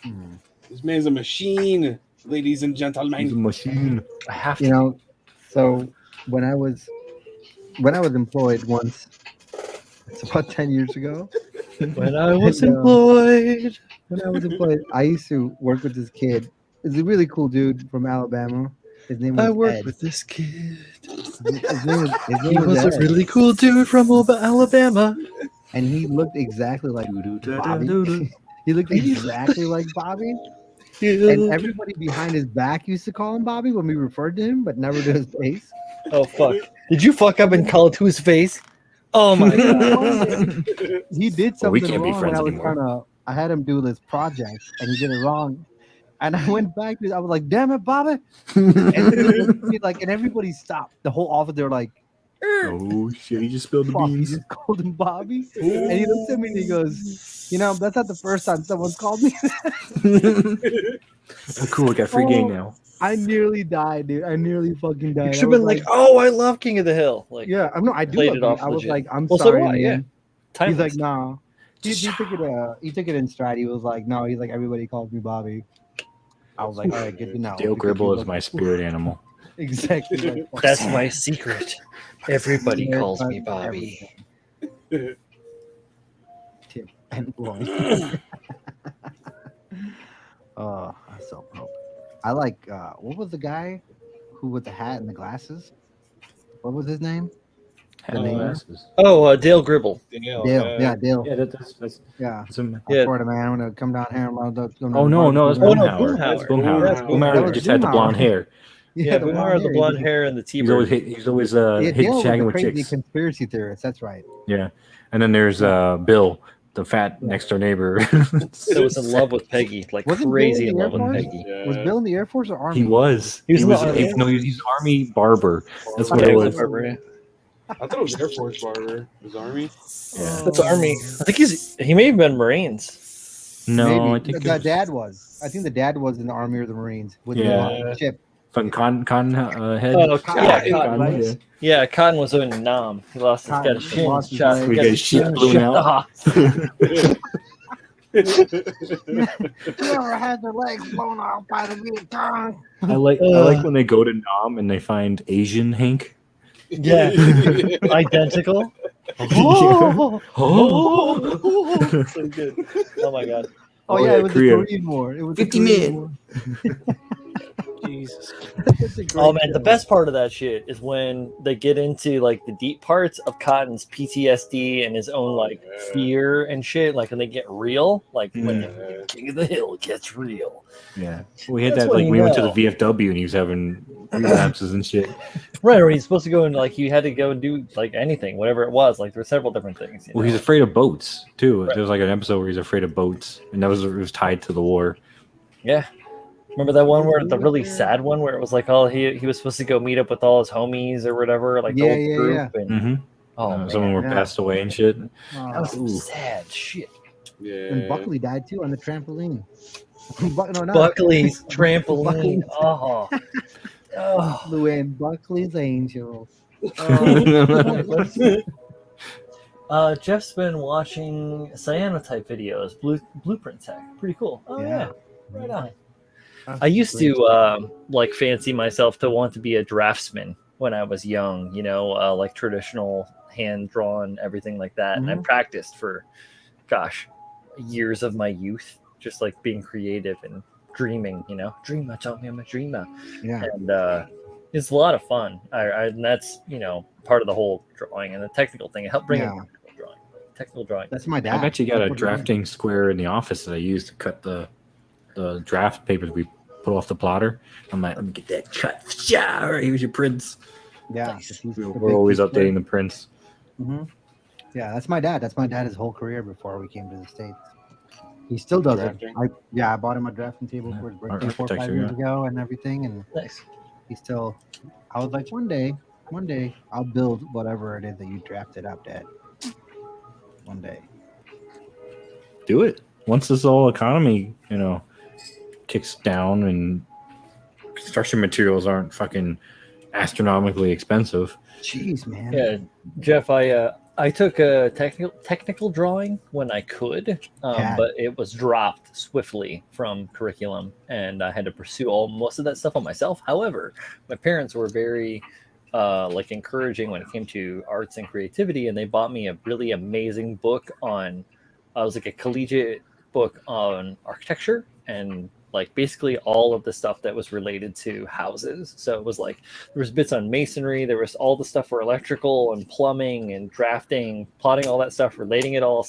[SPEAKER 5] Hmm.
[SPEAKER 4] This man's a machine, ladies and
[SPEAKER 3] He's a
[SPEAKER 4] gentlemen.
[SPEAKER 3] machine.
[SPEAKER 1] I have to.
[SPEAKER 5] You know, so when I was employed once, it's about 10 years ago.
[SPEAKER 1] When I was
[SPEAKER 5] And,
[SPEAKER 1] employed.
[SPEAKER 5] When I was employed, I used to work with this kid. He's a really cool dude from Alabama. His name was
[SPEAKER 1] I worked
[SPEAKER 5] Ed.
[SPEAKER 1] with this kid.
[SPEAKER 5] His name
[SPEAKER 1] He
[SPEAKER 5] was
[SPEAKER 1] was a
[SPEAKER 5] Ed.
[SPEAKER 1] really cool dude from Alabama.
[SPEAKER 5] And he looked exactly like Bobby. He looked exactly like Bobby. And everybody behind his back used to call him Bobby when we referred to him, but never to his face.
[SPEAKER 1] Oh fuck! Did you fuck up and call it to his face? Oh my god!
[SPEAKER 5] He did
[SPEAKER 3] Well, we
[SPEAKER 5] something
[SPEAKER 3] can't be
[SPEAKER 5] wrong when
[SPEAKER 3] friends
[SPEAKER 5] I was
[SPEAKER 3] anymore.
[SPEAKER 5] I had him do this project and he did it wrong. And I went back to I was like, damn it, Bobby. And everybody stopped. The whole office, they were like,
[SPEAKER 3] Oh shit! He just spilled the
[SPEAKER 5] fuck, you
[SPEAKER 3] beans.
[SPEAKER 5] just called him Bobby. And he looked at me and he goes, that's not the first time someone's called me.
[SPEAKER 3] Oh, cool! We got free game now.
[SPEAKER 5] I nearly died, dude. I nearly fucking died.
[SPEAKER 1] You
[SPEAKER 5] I
[SPEAKER 1] should have
[SPEAKER 5] was
[SPEAKER 1] been like, "Oh, I love King of the Hill." Like,
[SPEAKER 5] yeah, I do.
[SPEAKER 1] played
[SPEAKER 5] Love
[SPEAKER 1] it off
[SPEAKER 5] I was
[SPEAKER 1] legit.
[SPEAKER 5] like, I'm
[SPEAKER 1] Well, so
[SPEAKER 5] sorry,
[SPEAKER 1] do I,
[SPEAKER 5] man.
[SPEAKER 1] yeah.
[SPEAKER 5] He's
[SPEAKER 1] Timeless.
[SPEAKER 5] like, nah. He took it in stride. He was like, no. He's like, everybody calls me Bobby. I was like, all right, good to know.
[SPEAKER 3] Dale
[SPEAKER 5] because
[SPEAKER 3] Gribble
[SPEAKER 5] he
[SPEAKER 3] is
[SPEAKER 5] was-
[SPEAKER 3] my spirit animal.
[SPEAKER 5] Exactly. Like, fuck
[SPEAKER 1] That's
[SPEAKER 5] that.
[SPEAKER 1] my secret. Everybody
[SPEAKER 5] Yeah,
[SPEAKER 1] calls
[SPEAKER 5] but
[SPEAKER 1] me Bobby.
[SPEAKER 5] Tip and blowing. Oh, that's so broke. I like what was the guy who with the hat and the glasses? What was his name?
[SPEAKER 3] Hat and
[SPEAKER 5] name?
[SPEAKER 3] glasses.
[SPEAKER 1] Oh, Dale Gribble.
[SPEAKER 4] Dale.
[SPEAKER 5] Dale. Yeah, Dale.
[SPEAKER 3] Yeah, that's
[SPEAKER 5] Yeah.
[SPEAKER 3] some.
[SPEAKER 5] I
[SPEAKER 1] Yeah.
[SPEAKER 5] swear to man, I'm gonna come down here and
[SPEAKER 3] Oh no, that's
[SPEAKER 1] Oh, no,
[SPEAKER 3] Boomhauer. That's
[SPEAKER 1] Boomhauer.
[SPEAKER 3] Boomhauer.
[SPEAKER 1] That's
[SPEAKER 3] Boomhauer
[SPEAKER 5] That was
[SPEAKER 3] just had the
[SPEAKER 5] Boomhauer.
[SPEAKER 3] blonde hair.
[SPEAKER 1] Yeah,
[SPEAKER 5] the
[SPEAKER 1] Boomhauer, the
[SPEAKER 5] hair.
[SPEAKER 1] blonde hair and the T-bird.
[SPEAKER 3] He's always
[SPEAKER 5] Yeah,
[SPEAKER 3] hit
[SPEAKER 5] Dale was
[SPEAKER 3] shagging
[SPEAKER 5] a
[SPEAKER 3] with
[SPEAKER 5] crazy
[SPEAKER 3] chicks.
[SPEAKER 5] conspiracy theorist. That's right.
[SPEAKER 3] Yeah, and then there's Bill, the fat next door neighbor.
[SPEAKER 1] That was in love with Peggy, like
[SPEAKER 5] Wasn't
[SPEAKER 1] crazy
[SPEAKER 5] Bill
[SPEAKER 1] in
[SPEAKER 5] in the
[SPEAKER 1] love with
[SPEAKER 5] Air Force?
[SPEAKER 1] Peggy.
[SPEAKER 5] Was Bill in the Air Force or Army?
[SPEAKER 3] He was.
[SPEAKER 1] He was in the Army.
[SPEAKER 3] He's an army barber. That's what
[SPEAKER 1] Yeah,
[SPEAKER 3] it
[SPEAKER 1] he was
[SPEAKER 3] was.
[SPEAKER 1] a barber, yeah.
[SPEAKER 4] I thought it was Air Force barber. It was Army.
[SPEAKER 3] Yeah.
[SPEAKER 1] That's Army. I think he may have been Marines.
[SPEAKER 3] No,
[SPEAKER 5] Maybe.
[SPEAKER 3] I think
[SPEAKER 5] the dad was. I think the dad was in the Army or the Marines with
[SPEAKER 3] Yeah.
[SPEAKER 5] the chip.
[SPEAKER 3] From Con head.
[SPEAKER 1] Oh,
[SPEAKER 5] Cotton,
[SPEAKER 1] yeah,
[SPEAKER 5] Cotton,
[SPEAKER 1] Cotton.
[SPEAKER 5] right?
[SPEAKER 1] Yeah, Cotton was in Nam. He lost his got
[SPEAKER 5] Cotton
[SPEAKER 1] his shin
[SPEAKER 5] lost his
[SPEAKER 1] shot.
[SPEAKER 5] leg.
[SPEAKER 3] We
[SPEAKER 1] got
[SPEAKER 3] got
[SPEAKER 1] his
[SPEAKER 3] shit
[SPEAKER 1] shin
[SPEAKER 3] blown
[SPEAKER 1] shot
[SPEAKER 3] out.
[SPEAKER 1] off.
[SPEAKER 5] Whoever had their legs blown off by the Vietcong.
[SPEAKER 3] I like when they go to Nam and they find Asian Hank.
[SPEAKER 1] Yeah, identical.
[SPEAKER 3] Oh.
[SPEAKER 1] So good. Oh my god.
[SPEAKER 5] Oh,
[SPEAKER 3] Oh,
[SPEAKER 5] yeah,
[SPEAKER 3] yeah,
[SPEAKER 5] it was
[SPEAKER 3] Korea.
[SPEAKER 5] the Korean War. It was
[SPEAKER 3] 50
[SPEAKER 5] the Korean
[SPEAKER 3] men.
[SPEAKER 5] War.
[SPEAKER 1] Jesus.
[SPEAKER 5] That's a great
[SPEAKER 1] Oh man, the
[SPEAKER 5] show.
[SPEAKER 1] best part of that shit is when they get into like the deep parts of Cotton's PTSD and his own like fear and shit. Like when they get real, like when King of the Hill gets real.
[SPEAKER 3] Yeah, we had
[SPEAKER 1] That's
[SPEAKER 3] that
[SPEAKER 1] when
[SPEAKER 3] like
[SPEAKER 1] you
[SPEAKER 3] we went to the
[SPEAKER 1] know.
[SPEAKER 3] VFW and he was having relapses and shit.
[SPEAKER 1] Right, or he's supposed to go and like you had to go and do like anything, whatever it was. Like there were several different things. You
[SPEAKER 3] Well,
[SPEAKER 1] know?
[SPEAKER 3] he's afraid of boats too.
[SPEAKER 1] Right.
[SPEAKER 3] There was like an episode where he's afraid of boats, and it was tied to the war.
[SPEAKER 1] Yeah. Remember that one where the really sad one where it was like all he was supposed to go meet up with all his homies or whatever, like the
[SPEAKER 5] Yeah,
[SPEAKER 1] old
[SPEAKER 5] yeah,
[SPEAKER 1] group.
[SPEAKER 5] yeah.
[SPEAKER 1] And
[SPEAKER 3] Mm-hmm.
[SPEAKER 1] oh man,
[SPEAKER 3] Someone were
[SPEAKER 5] yeah.
[SPEAKER 3] passed away and shit.
[SPEAKER 1] that
[SPEAKER 5] Oh,
[SPEAKER 1] was some
[SPEAKER 3] Ooh.
[SPEAKER 1] sad shit.
[SPEAKER 4] Yeah.
[SPEAKER 5] and Buckley died too on the trampoline. No, not
[SPEAKER 1] Buckley's trampoline.
[SPEAKER 5] Buckley.
[SPEAKER 1] Oh. Oh.
[SPEAKER 5] Luann Buckley's angel.
[SPEAKER 1] Jeff's been watching cyanotype videos, blueprint tech. Pretty cool. Oh yeah, right on. I used to like fancy myself to want to be a draftsman when I was young. You know, like traditional hand drawn everything like that. And I practiced for, gosh, years of my youth just like being creative and dreaming. Dreamer, tell me I'm a dreamer.
[SPEAKER 5] Yeah.
[SPEAKER 1] And it's a lot of fun. And that's part of the whole drawing and the technical thing. It helped bring in technical drawing.
[SPEAKER 5] That's my dad.
[SPEAKER 3] I've actually got a drafting square in the office that I use to cut the draft papers we put off the plotter. I'm like, let me get that cut. Yeah, all right, here's your prints.
[SPEAKER 5] Yeah.
[SPEAKER 3] We're always updating the prints.
[SPEAKER 5] Mm-hmm. Yeah, that's my dad. That's my dad his whole career before we came to the States. He still does
[SPEAKER 4] Drafting?
[SPEAKER 5] it. I bought him a drafting table for his birthday 4 or 5 years ago and everything. And
[SPEAKER 1] Nice.
[SPEAKER 5] he still, I was like, one day, I'll build whatever it is that you drafted up, Dad. One day.
[SPEAKER 3] Do it. Once this whole economy, kicks down and construction materials aren't fucking astronomically expensive.
[SPEAKER 5] Jeez, man.
[SPEAKER 1] Yeah, Jeff, I took a technical drawing when I could, but it was dropped swiftly from curriculum, and I had to pursue most of that stuff on myself. However, my parents were very encouraging when it came to arts and creativity, and they bought me a really amazing book on. It was like a collegiate book on architecture and basically all of the stuff that was related to houses. So it was there was bits on masonry, there was all the stuff for electrical and plumbing and drafting, plotting all that stuff, relating it all,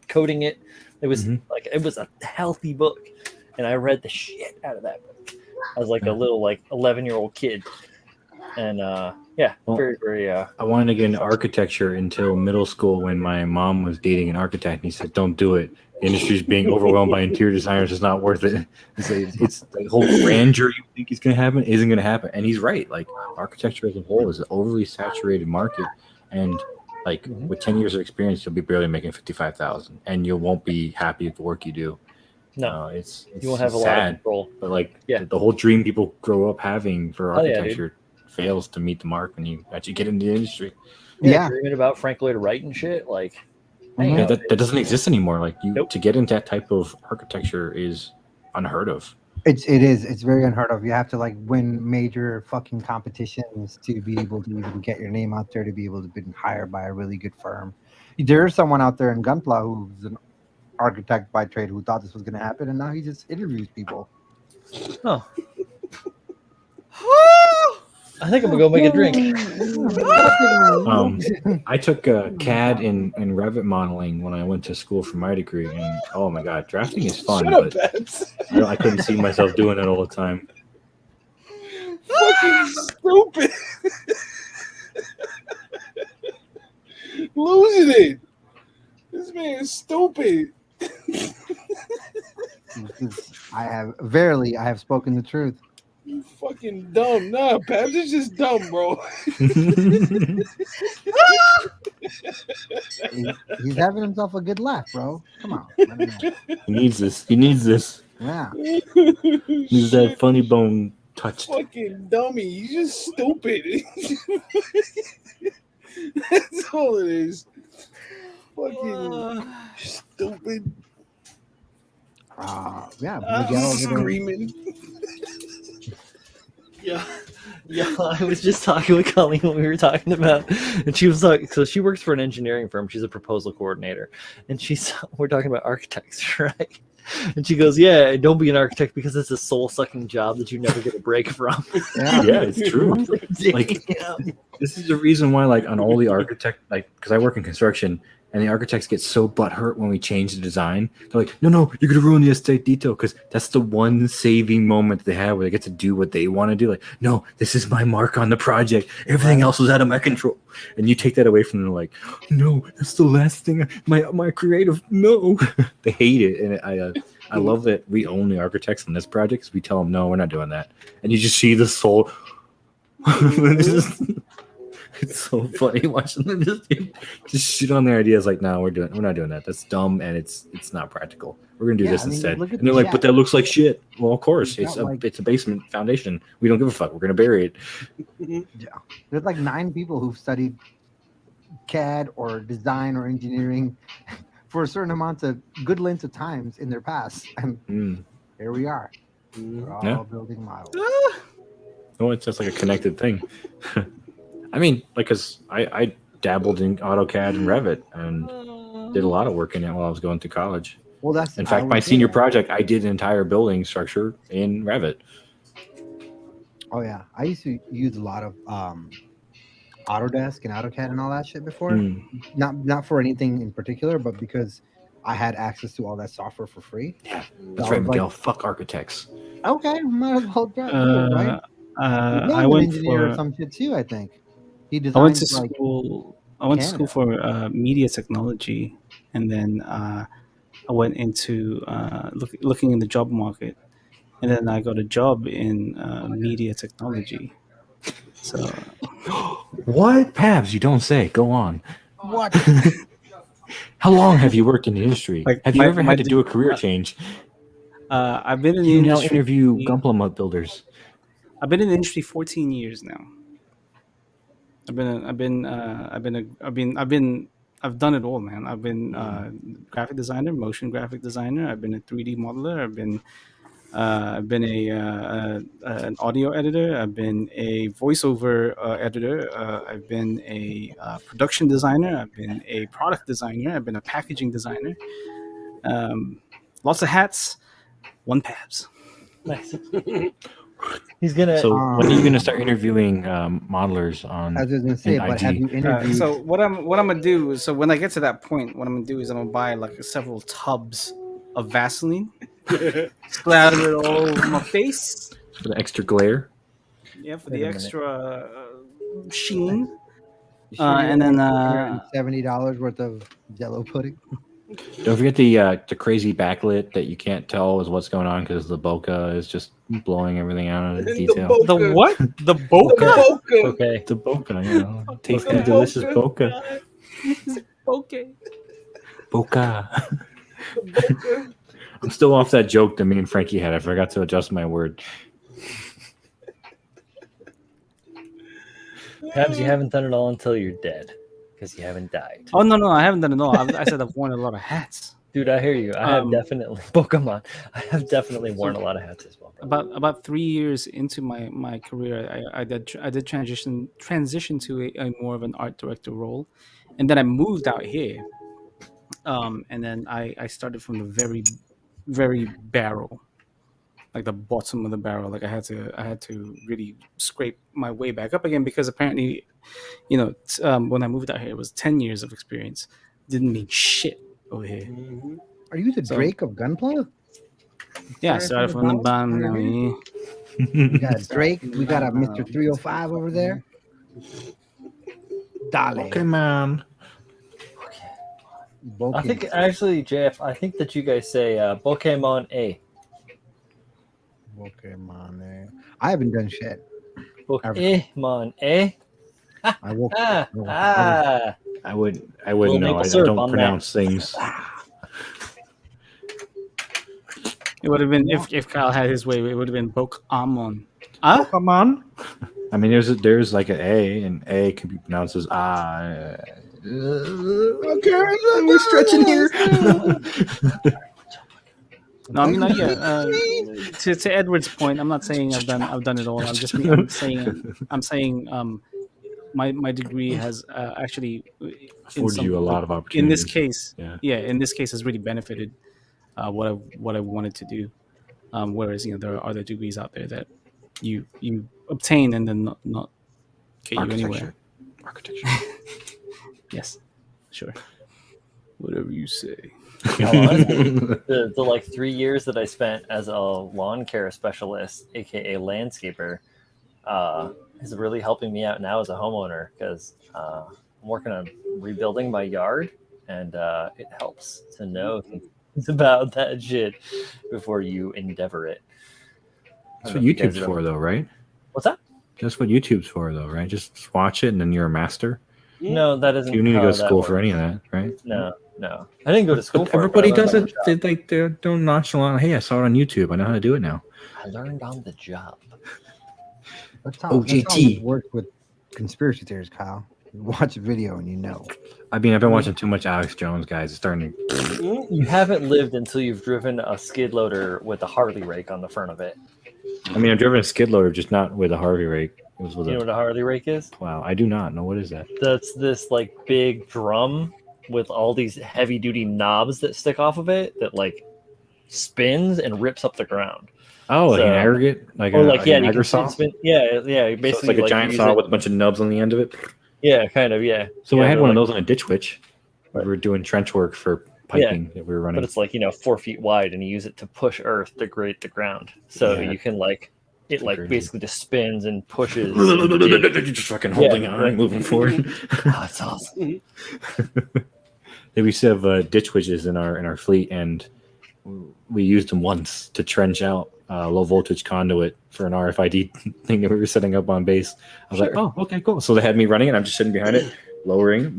[SPEAKER 1] coding it. It was it was a healthy book, and I read the shit out of that book. I was a little 11-year-old kid, and very, very.
[SPEAKER 3] I wanted to get into architecture until middle school when my mom was dating an architect, and he said, "Don't do it. The industry's being overwhelmed by interior designers. It's not worth it." It's the whole grandeur you think is going to happen isn't going to happen, and he's right. Architecture as a whole is an overly saturated market, and with 10 years of experience, you'll be barely making $55,000, and you won't be happy with the work you do.
[SPEAKER 1] No,
[SPEAKER 3] it's
[SPEAKER 1] you won't have a
[SPEAKER 3] sad,
[SPEAKER 1] lot of control.
[SPEAKER 3] But the whole dream people grow up having for architecture fails to meet the mark when you actually get into the industry.
[SPEAKER 5] Yeah.
[SPEAKER 1] Dreaming about Frank Lloyd Wright and shit,
[SPEAKER 3] that doesn't exist anymore. To get into that type of architecture is unheard of.
[SPEAKER 5] It is. It's very unheard of. You have to win major fucking competitions to be able to even get your name out there, to be able to be hired by a really good firm. There's someone out there in Gunpla who's an architect by trade who thought this was going to happen, and now he just interviews people.
[SPEAKER 1] Oh. I think I'm gonna go make a drink.
[SPEAKER 3] I took CAD and Revit modeling when I went to school for my degree, and oh my god, drafting is fun, but I couldn't see myself doing it all the time.
[SPEAKER 4] Fucking stupid. Losing it. This man is stupid.
[SPEAKER 5] I have spoken the truth.
[SPEAKER 4] You fucking dumb. Nah, Pat, this is just dumb, bro.
[SPEAKER 5] He's having himself a good laugh, bro. Come on. Let me know.
[SPEAKER 3] He needs this.
[SPEAKER 5] Yeah.
[SPEAKER 3] He's that funny bone touched.
[SPEAKER 4] Fucking dummy. You just stupid. That's all it is. Fucking stupid.
[SPEAKER 5] Yeah.
[SPEAKER 4] I'm screaming.
[SPEAKER 1] Yeah, I was just talking with Colleen when we were talking about, and she was so she works for an engineering firm. She's a proposal coordinator, and we're talking about architects, right? And she goes, "Yeah, don't be an architect because it's a soul-sucking job that you never get a break from."
[SPEAKER 3] Yeah, it's true. This is the reason why, on all the architect, because I work in construction. And the architects get so butthurt when we change the design. They're like, no, you're going to ruin the aesthetic detail, because that's the one saving moment they have where they get to do what they want to do. No, this is my mark on the project. Everything else was out of my control. And you take that away from them, no, that's the last thing. My creative, no. They hate it. And I love that we own the architects on this project, because we tell them, no, we're not doing that. And you just see the soul. It's so funny watching them just shit on their ideas. No, we're not doing that. That's dumb, and it's not practical. We're gonna do this instead. And they're like, but that looks like shit. Well, of course, it's a basement foundation. We don't give a fuck. We're gonna bury it.
[SPEAKER 5] Yeah, there's 9 people who've studied CAD or design or engineering for a certain amount of good lengths of times in their past, and here we are. We're all building models.
[SPEAKER 3] Oh, it's just a connected thing. I mean, because I dabbled in AutoCAD and Revit and did a lot of work in it while I was going to college.
[SPEAKER 5] Well, that's
[SPEAKER 3] In
[SPEAKER 5] I
[SPEAKER 3] fact, my
[SPEAKER 5] would say
[SPEAKER 3] senior
[SPEAKER 5] that.
[SPEAKER 3] project, I did an entire building structure in Revit.
[SPEAKER 5] Oh yeah, I used to use a lot of Autodesk and AutoCAD and all that shit before.
[SPEAKER 3] Mm.
[SPEAKER 5] Not for anything in particular, but because I had access to all that software for free.
[SPEAKER 3] Yeah,
[SPEAKER 5] So
[SPEAKER 3] that's
[SPEAKER 5] I
[SPEAKER 3] right,
[SPEAKER 5] was
[SPEAKER 3] Miguel. Fuck architects.
[SPEAKER 5] like, okay, might as well do it, right?
[SPEAKER 2] I
[SPEAKER 5] Miguel's an
[SPEAKER 2] went
[SPEAKER 5] engineer or
[SPEAKER 2] for
[SPEAKER 5] some shit too. I think he
[SPEAKER 2] I went to
[SPEAKER 5] designs like
[SPEAKER 2] school. I went to school
[SPEAKER 5] Canada.
[SPEAKER 2] for media technology, and then I went into looking in the job market, and then I got a job in media technology. So
[SPEAKER 3] What? Pabs, you don't say. Go on.
[SPEAKER 5] What?
[SPEAKER 3] How long have you worked in the industry?
[SPEAKER 2] Like
[SPEAKER 3] Have you ever had to do a career change?
[SPEAKER 2] I've been in the
[SPEAKER 3] You now
[SPEAKER 2] industry.
[SPEAKER 3] interview Gunpla builders.
[SPEAKER 2] I've been in the industry 14 years now. I've done it all, man. I've been graphic designer, motion graphic designer. I've been a 3D modeler. I've been an audio editor. I've been a voiceover editor. I've been a production designer. I've been a product designer. I've been a packaging designer. Lots of hats, one Pabs.
[SPEAKER 1] Nice. He's gonna.
[SPEAKER 3] So when are you going to start interviewing modelers on
[SPEAKER 5] I was gonna say,
[SPEAKER 3] in
[SPEAKER 5] but have
[SPEAKER 3] IG?
[SPEAKER 5] you interviewed?
[SPEAKER 2] So what I'm gonna do is, so when I get to that point, what I'm gonna do is I'm gonna buy like several tubs of Vaseline, slather it all over my face.
[SPEAKER 3] For the extra glare?
[SPEAKER 2] Yeah, for
[SPEAKER 1] Wait
[SPEAKER 2] the
[SPEAKER 1] a minute.
[SPEAKER 2] extra sheen.
[SPEAKER 5] You sure
[SPEAKER 2] And then
[SPEAKER 5] $70 worth of Jello pudding.
[SPEAKER 3] Don't forget the crazy backlit that you can't tell is what's going on because the bokeh is just blowing everything out of detail.
[SPEAKER 2] the what? The bokeh?
[SPEAKER 1] Okay.
[SPEAKER 3] The bokeh, you know, tasty, delicious bokeh.
[SPEAKER 2] Okay.
[SPEAKER 3] Bokeh. I'm still off that joke that me and Frankie had. I forgot to adjust my word.
[SPEAKER 1] Perhaps you haven't done it all until you're dead, because you haven't died.
[SPEAKER 2] Oh no, I haven't done it all. I said I've worn a lot of hats.
[SPEAKER 1] Dude, I hear you. I have
[SPEAKER 2] Um,
[SPEAKER 1] definitely Pokemon. I have definitely worn a lot of hats as well. Brother.
[SPEAKER 2] About 3 years into my career, I did transition to a more of an art director role, and then I moved out here. And then I started from the very barrel, like the bottom of the barrel. Like I had to really scrape my way back up again, because apparently, when I moved out here, it was 10 years of experience. Didn't mean shit over here.
[SPEAKER 5] Are you the
[SPEAKER 2] So-
[SPEAKER 5] Drake of Gunpla?
[SPEAKER 2] Yeah, I started from the bottom. Now, yeah.
[SPEAKER 5] We got Drake. We got a Mr. 305 over there. Dale.
[SPEAKER 3] Okay, man.
[SPEAKER 1] I think actually, JF, I think that you guys say Pokemon A.
[SPEAKER 5] Pokemon. I haven't done shit.
[SPEAKER 1] Pokemon A.
[SPEAKER 5] I woke
[SPEAKER 3] I wouldn't
[SPEAKER 1] Little
[SPEAKER 3] know.
[SPEAKER 1] maple
[SPEAKER 3] I
[SPEAKER 1] syrup
[SPEAKER 3] don't
[SPEAKER 1] on
[SPEAKER 3] pronounce things.
[SPEAKER 2] It would have been, if Kyle had his way, it would have been Pokemon. Huh?
[SPEAKER 3] Pokemon. I mean, there's like an A, and A can be pronounced as ah. Okay, we're stretching here.
[SPEAKER 2] No, I mean, to Edward's point, I'm not saying I've done it all. I'm saying my degree has actually
[SPEAKER 3] Afforded you a lot of opportunities.
[SPEAKER 2] in this case.
[SPEAKER 3] Yeah.
[SPEAKER 2] In this case, has really benefited what I wanted to do. Whereas there are other degrees out there that you obtain and then not get you anywhere.
[SPEAKER 3] Architecture.
[SPEAKER 2] Yes, sure. Whatever you say.
[SPEAKER 1] The like 3 years that I spent as a lawn care specialist, aka landscaper, is really helping me out now as a homeowner, because I'm working on rebuilding my yard, and it helps to know things about that shit before you endeavor it.
[SPEAKER 3] That's what YouTube's for, though, right?
[SPEAKER 1] What's that?
[SPEAKER 3] That's what YouTube's for, though, right? Just watch it, and then you're a master.
[SPEAKER 1] No, that isn't.
[SPEAKER 3] You need to go
[SPEAKER 1] how
[SPEAKER 3] to
[SPEAKER 1] that
[SPEAKER 3] school for
[SPEAKER 1] works.
[SPEAKER 3] any of that, right?
[SPEAKER 1] No. I didn't go to school for
[SPEAKER 3] Everybody
[SPEAKER 1] it. but I
[SPEAKER 3] does
[SPEAKER 1] learned
[SPEAKER 3] it. They're nonchalant. Hey, I saw it on YouTube. I know how to do it now.
[SPEAKER 1] I learned on the job.
[SPEAKER 5] That's how
[SPEAKER 3] OJT.
[SPEAKER 5] it works with conspiracy theories, Kyle. You watch a video and you know.
[SPEAKER 3] I mean, I've been watching too much Alex Jones, guys. It's starting to.
[SPEAKER 1] You haven't lived until you've driven a skid loader with a Harley rake on the front of it.
[SPEAKER 3] I mean, I've driven a skid loader, just not with a Harvey rake. It was with
[SPEAKER 1] You know what a Harley rake is?
[SPEAKER 3] Wow, I do not know what is that.
[SPEAKER 1] That's this like big drum with all these heavy duty knobs that stick off of it that like spins and rips up the ground.
[SPEAKER 3] Oh, like
[SPEAKER 1] So-
[SPEAKER 3] an aggregate, like
[SPEAKER 1] Or like
[SPEAKER 3] an
[SPEAKER 1] you
[SPEAKER 3] agar
[SPEAKER 1] can
[SPEAKER 3] saw.
[SPEAKER 1] spin. Yeah. Basically,
[SPEAKER 3] So it's like a giant
[SPEAKER 1] use
[SPEAKER 3] saw
[SPEAKER 1] it-
[SPEAKER 3] with a bunch of nubs on the end of it.
[SPEAKER 1] Yeah, kind of. Yeah.
[SPEAKER 3] So
[SPEAKER 1] Yeah,
[SPEAKER 3] I had
[SPEAKER 1] they're
[SPEAKER 3] one of
[SPEAKER 1] like-
[SPEAKER 3] those on a ditch witch. We
[SPEAKER 1] Right.
[SPEAKER 3] were doing trench work for piping that we were running.
[SPEAKER 1] But it's like 4 feet wide, and you use it to push earth to grate the ground. So
[SPEAKER 3] Yeah.
[SPEAKER 1] you can like it like
[SPEAKER 3] Crazy.
[SPEAKER 1] basically just spins and pushes. and digs.
[SPEAKER 3] Just fucking holding
[SPEAKER 1] Yeah,
[SPEAKER 3] on
[SPEAKER 1] right.
[SPEAKER 3] and moving forward.
[SPEAKER 1] Oh, that's awesome.
[SPEAKER 3] We used to have ditch witches in our fleet, and we used them once to trench out low voltage conduit for an RFID thing that we were setting up on base. I was like, oh, okay, cool. So they had me running it. I'm just sitting behind it, lowering,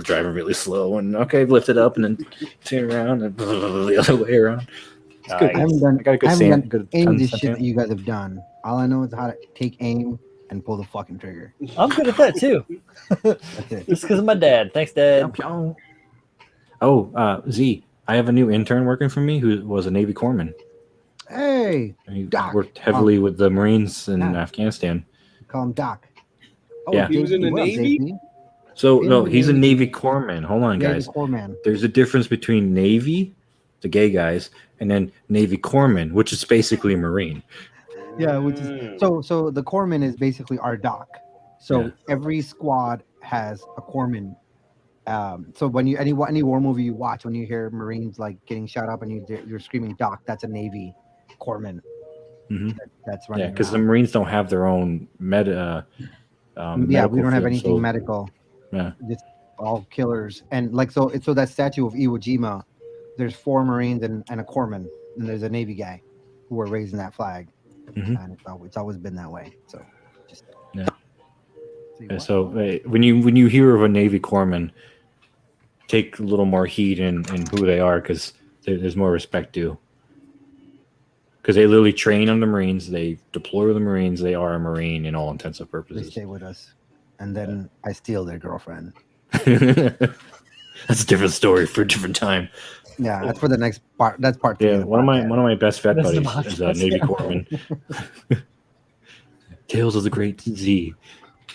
[SPEAKER 3] driving really slow, and okay, lift it up, and then turn around and the other way around. It's good.
[SPEAKER 5] I haven't done,
[SPEAKER 3] I got a good
[SPEAKER 5] I haven't
[SPEAKER 3] sand,
[SPEAKER 5] done
[SPEAKER 3] good
[SPEAKER 5] any of
[SPEAKER 3] tons
[SPEAKER 5] this
[SPEAKER 3] of
[SPEAKER 5] shit
[SPEAKER 3] sand.
[SPEAKER 5] that you guys have done. All I know is how to take aim and pull the fucking trigger.
[SPEAKER 1] I'm good at that too.
[SPEAKER 5] That's it.
[SPEAKER 1] Just because of my dad. Thanks, Dad.
[SPEAKER 3] Oh, Z, I have a new intern working for me who was a Navy corpsman.
[SPEAKER 5] Hey,
[SPEAKER 3] He
[SPEAKER 5] Doc.
[SPEAKER 3] worked heavily with the Marines in
[SPEAKER 5] Yeah.
[SPEAKER 3] Afghanistan.
[SPEAKER 5] call him Doc. Oh,
[SPEAKER 3] Yeah.
[SPEAKER 4] He was in the
[SPEAKER 5] what up,
[SPEAKER 4] Navy?
[SPEAKER 5] JP?
[SPEAKER 3] So
[SPEAKER 5] In
[SPEAKER 3] no,
[SPEAKER 5] the
[SPEAKER 3] he's a
[SPEAKER 5] Navy.
[SPEAKER 3] Navy corpsman. Hold on,
[SPEAKER 5] Yeah,
[SPEAKER 3] guys.
[SPEAKER 5] the core man.
[SPEAKER 3] There's a difference between Navy, the gay guys, and then Navy corpsman, which is basically a Marine.
[SPEAKER 5] Yeah, which is so the corpsman is basically our doc. So
[SPEAKER 3] Yeah.
[SPEAKER 5] every squad has a corpsman. So when you any war movie you watch, when you hear Marines like getting shot up and you're screaming doc, that's a Navy corpsman.
[SPEAKER 3] Mhm.
[SPEAKER 5] That's running.
[SPEAKER 3] Yeah, because the
[SPEAKER 5] around.
[SPEAKER 3] Marines don't have their own
[SPEAKER 5] Yeah, we
[SPEAKER 3] medical
[SPEAKER 5] don't have
[SPEAKER 3] field,
[SPEAKER 5] anything
[SPEAKER 3] so-
[SPEAKER 5] medical.
[SPEAKER 3] Yeah.
[SPEAKER 5] Just all killers. And like so that statue of Iwo Jima, there's 4 Marines and a corpsman, and there's a Navy guy who are raising that flag.
[SPEAKER 3] Mhm.
[SPEAKER 5] And it's always been that way. So just
[SPEAKER 3] Yeah.
[SPEAKER 5] See
[SPEAKER 3] Yeah,
[SPEAKER 5] what-
[SPEAKER 3] so when you hear of a Navy corpsman, take a little more heed in who they are, because there's more respect due. Because they literally train on the Marines, they deploy with the Marines, they are a Marine in all intents and
[SPEAKER 5] they
[SPEAKER 3] purposes.
[SPEAKER 5] stay with us, and then I steal their girlfriend.
[SPEAKER 3] That's a different story for a different time.
[SPEAKER 5] Yeah, that's for the next part. That's part 3.
[SPEAKER 3] Yeah,
[SPEAKER 5] of the
[SPEAKER 3] one of
[SPEAKER 5] podcast.
[SPEAKER 3] my best vet
[SPEAKER 1] That's the
[SPEAKER 3] buddies is a
[SPEAKER 1] podcast,
[SPEAKER 3] Navy
[SPEAKER 1] yeah.
[SPEAKER 3] corpsman. Tales of the Great Z.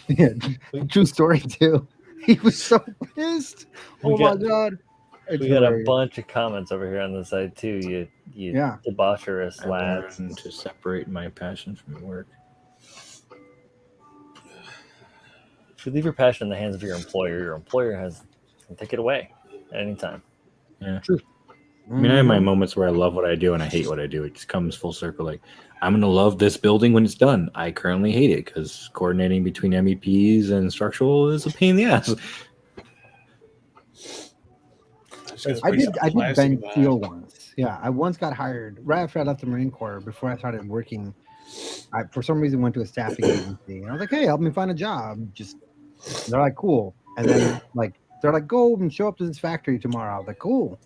[SPEAKER 5] Yeah, true story too. He was so pissed.
[SPEAKER 1] We
[SPEAKER 5] Oh
[SPEAKER 1] got-
[SPEAKER 5] my god. It's
[SPEAKER 1] We got a
[SPEAKER 5] hilarious.
[SPEAKER 1] bunch of comments over here on the side too. You
[SPEAKER 5] Yeah.
[SPEAKER 1] debaucherous
[SPEAKER 3] I
[SPEAKER 1] lads.
[SPEAKER 3] learned to separate my passion from work.
[SPEAKER 1] If you leave your passion in the hands of your employer can take it away at any time.
[SPEAKER 3] I mean, I have
[SPEAKER 5] Mm-hmm.
[SPEAKER 3] my moments where I love what I do and I hate what I do. It just comes full circle. Like, I'm going to love this building when it's done. I currently hate it because coordinating between MEPs and structural is a pain in the ass.
[SPEAKER 5] I did bend steel once. Yeah, I once got hired right after I left the Marine Corps. Before I started working, I for some reason went to a staffing agency, and I was like, "Hey, help me find a job." They're like, "Cool," and then they're like, "Go and show up to this factory tomorrow." I was like, "Cool,"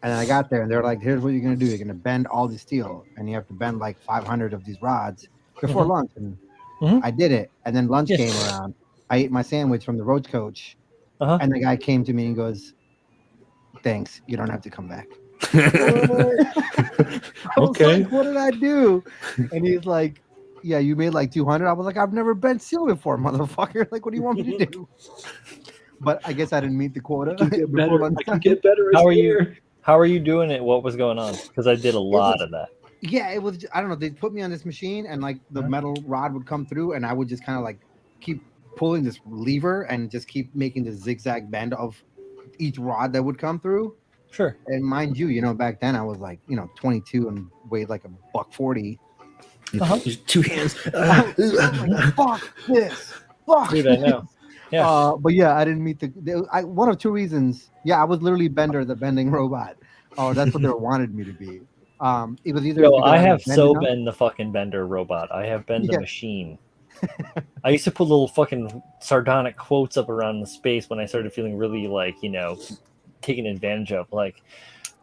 [SPEAKER 5] and then I got there, and they're like, "Here's what you're gonna do. You're gonna bend all the steel, and you have to bend like 500 of these rods before lunch." And
[SPEAKER 1] Mhm.
[SPEAKER 5] I did it, and then lunch
[SPEAKER 1] Yes.
[SPEAKER 5] came around. I ate my sandwich from the roach coach,
[SPEAKER 1] Uh-huh.
[SPEAKER 5] and the guy came to me and goes, "Thanks, you don't have to come back." I was
[SPEAKER 3] Okay.
[SPEAKER 5] like, what did I do? And he's like, yeah, you made like 200. I was like, I've never bent steel before, motherfucker. Like, what do you want me to do? But I guess I didn't meet the quota. before lunchtime.
[SPEAKER 3] better.
[SPEAKER 1] How are you? How are you doing it? What was going on? Because I did a lot of that.
[SPEAKER 5] Yeah, it was, I don't know. They put me on this machine and like the metal rod would come through and I would just kind of like keep pulling this lever and just keep making the zigzag bend of each rod that would come through.
[SPEAKER 1] Sure.
[SPEAKER 5] And mind you, back then I was like, 22 and weighed like $140.
[SPEAKER 3] Two hands.
[SPEAKER 5] I was like, fuck this. Fuck.
[SPEAKER 1] Dude, I know. Yeah.
[SPEAKER 5] But yeah, I didn't meet one of 2 reasons. Yeah, I was literally Bender, the bending robot. Oh, that's what they wanted me to be. It was either.
[SPEAKER 1] Yo,
[SPEAKER 5] because
[SPEAKER 1] I
[SPEAKER 5] was
[SPEAKER 1] have
[SPEAKER 5] bending
[SPEAKER 1] so
[SPEAKER 5] up-
[SPEAKER 1] been the fucking bender robot. I have been the
[SPEAKER 5] Yeah.
[SPEAKER 1] machine. I used to put little fucking sardonic quotes up around the space when I started feeling really taken advantage of. Like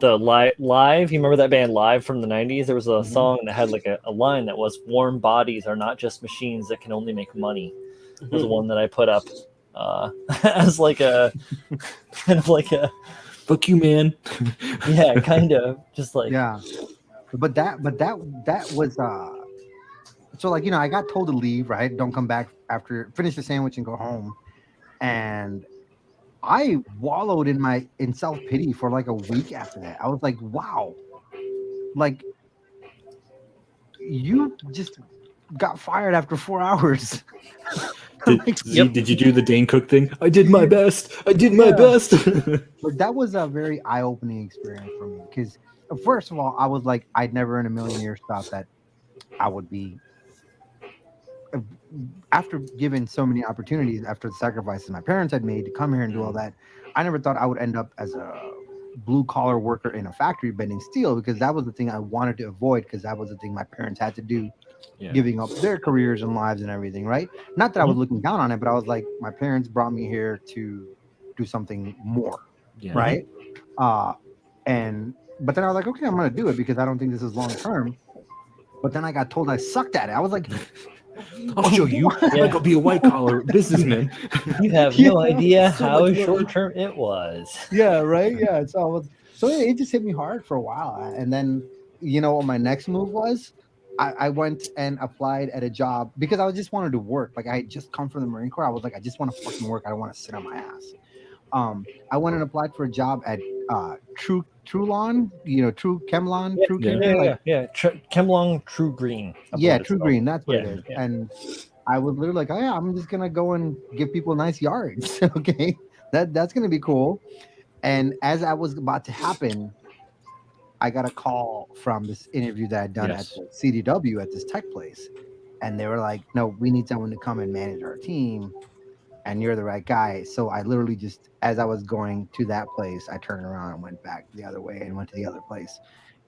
[SPEAKER 1] the live, you remember that band Live from the 90s? There was a song that had like a line that was "Warm bodies are not just machines that can only make money." Was the one that I put up as like a kind of like a
[SPEAKER 3] Fuck you, man.
[SPEAKER 1] yeah, kind of just like
[SPEAKER 5] Yeah, but that was so like I got told to leave, right? Don't come back after finish the sandwich and go home, and I wallowed in self pity for like a week after that. I was like, wow, like you just got fired after 4 hours. Like,
[SPEAKER 3] Did you do the Dane Cook thing? I did my best. I did my
[SPEAKER 5] Yeah.
[SPEAKER 3] best.
[SPEAKER 5] but that was a very eye-opening experience for me because first of all, I was like, I'd never in a million years thought that I would be after given so many opportunities after the sacrifices my parents had made to come here and do all that. I never thought I would end up as a blue collar worker in a factory bending steel because that was the thing I wanted to avoid because that was the thing my parents had to do, giving up their careers and lives and everything, right? Not that I was looking down on it, but I was like, my parents brought me here to do something more, right? But then I was like, okay, I'm gonna do it because I don't think this is long term. But then I got told I sucked at it. I was like,
[SPEAKER 3] I'll show you. I'm gonna be a white collar businessman.
[SPEAKER 1] You have no idea how short term it was.
[SPEAKER 5] yeah, right. Yeah. So it just hit me hard for a while. And then you know what my next move was? I went and applied at a job because I just wanted to work. Like I had just come from the Marine Corps. I was like, I just want to fucking work. I don't want to sit on my ass. I went and applied for a job at Trulon, True Chemlon, True
[SPEAKER 1] Chemlong True Green.
[SPEAKER 5] True Green. That's what it is. Yeah. And I was literally like, oh yeah, I'm just gonna go and give people nice yards. Okay, that's gonna be cool. And as I was about to happen, I got a call from this interview that I'd done at the CDW at this tech place, and they were like, no, we need someone to come and manage our team. And you're the right guy. So I literally just, as I was going to that place, I turned around and went back the other way and went to the other place.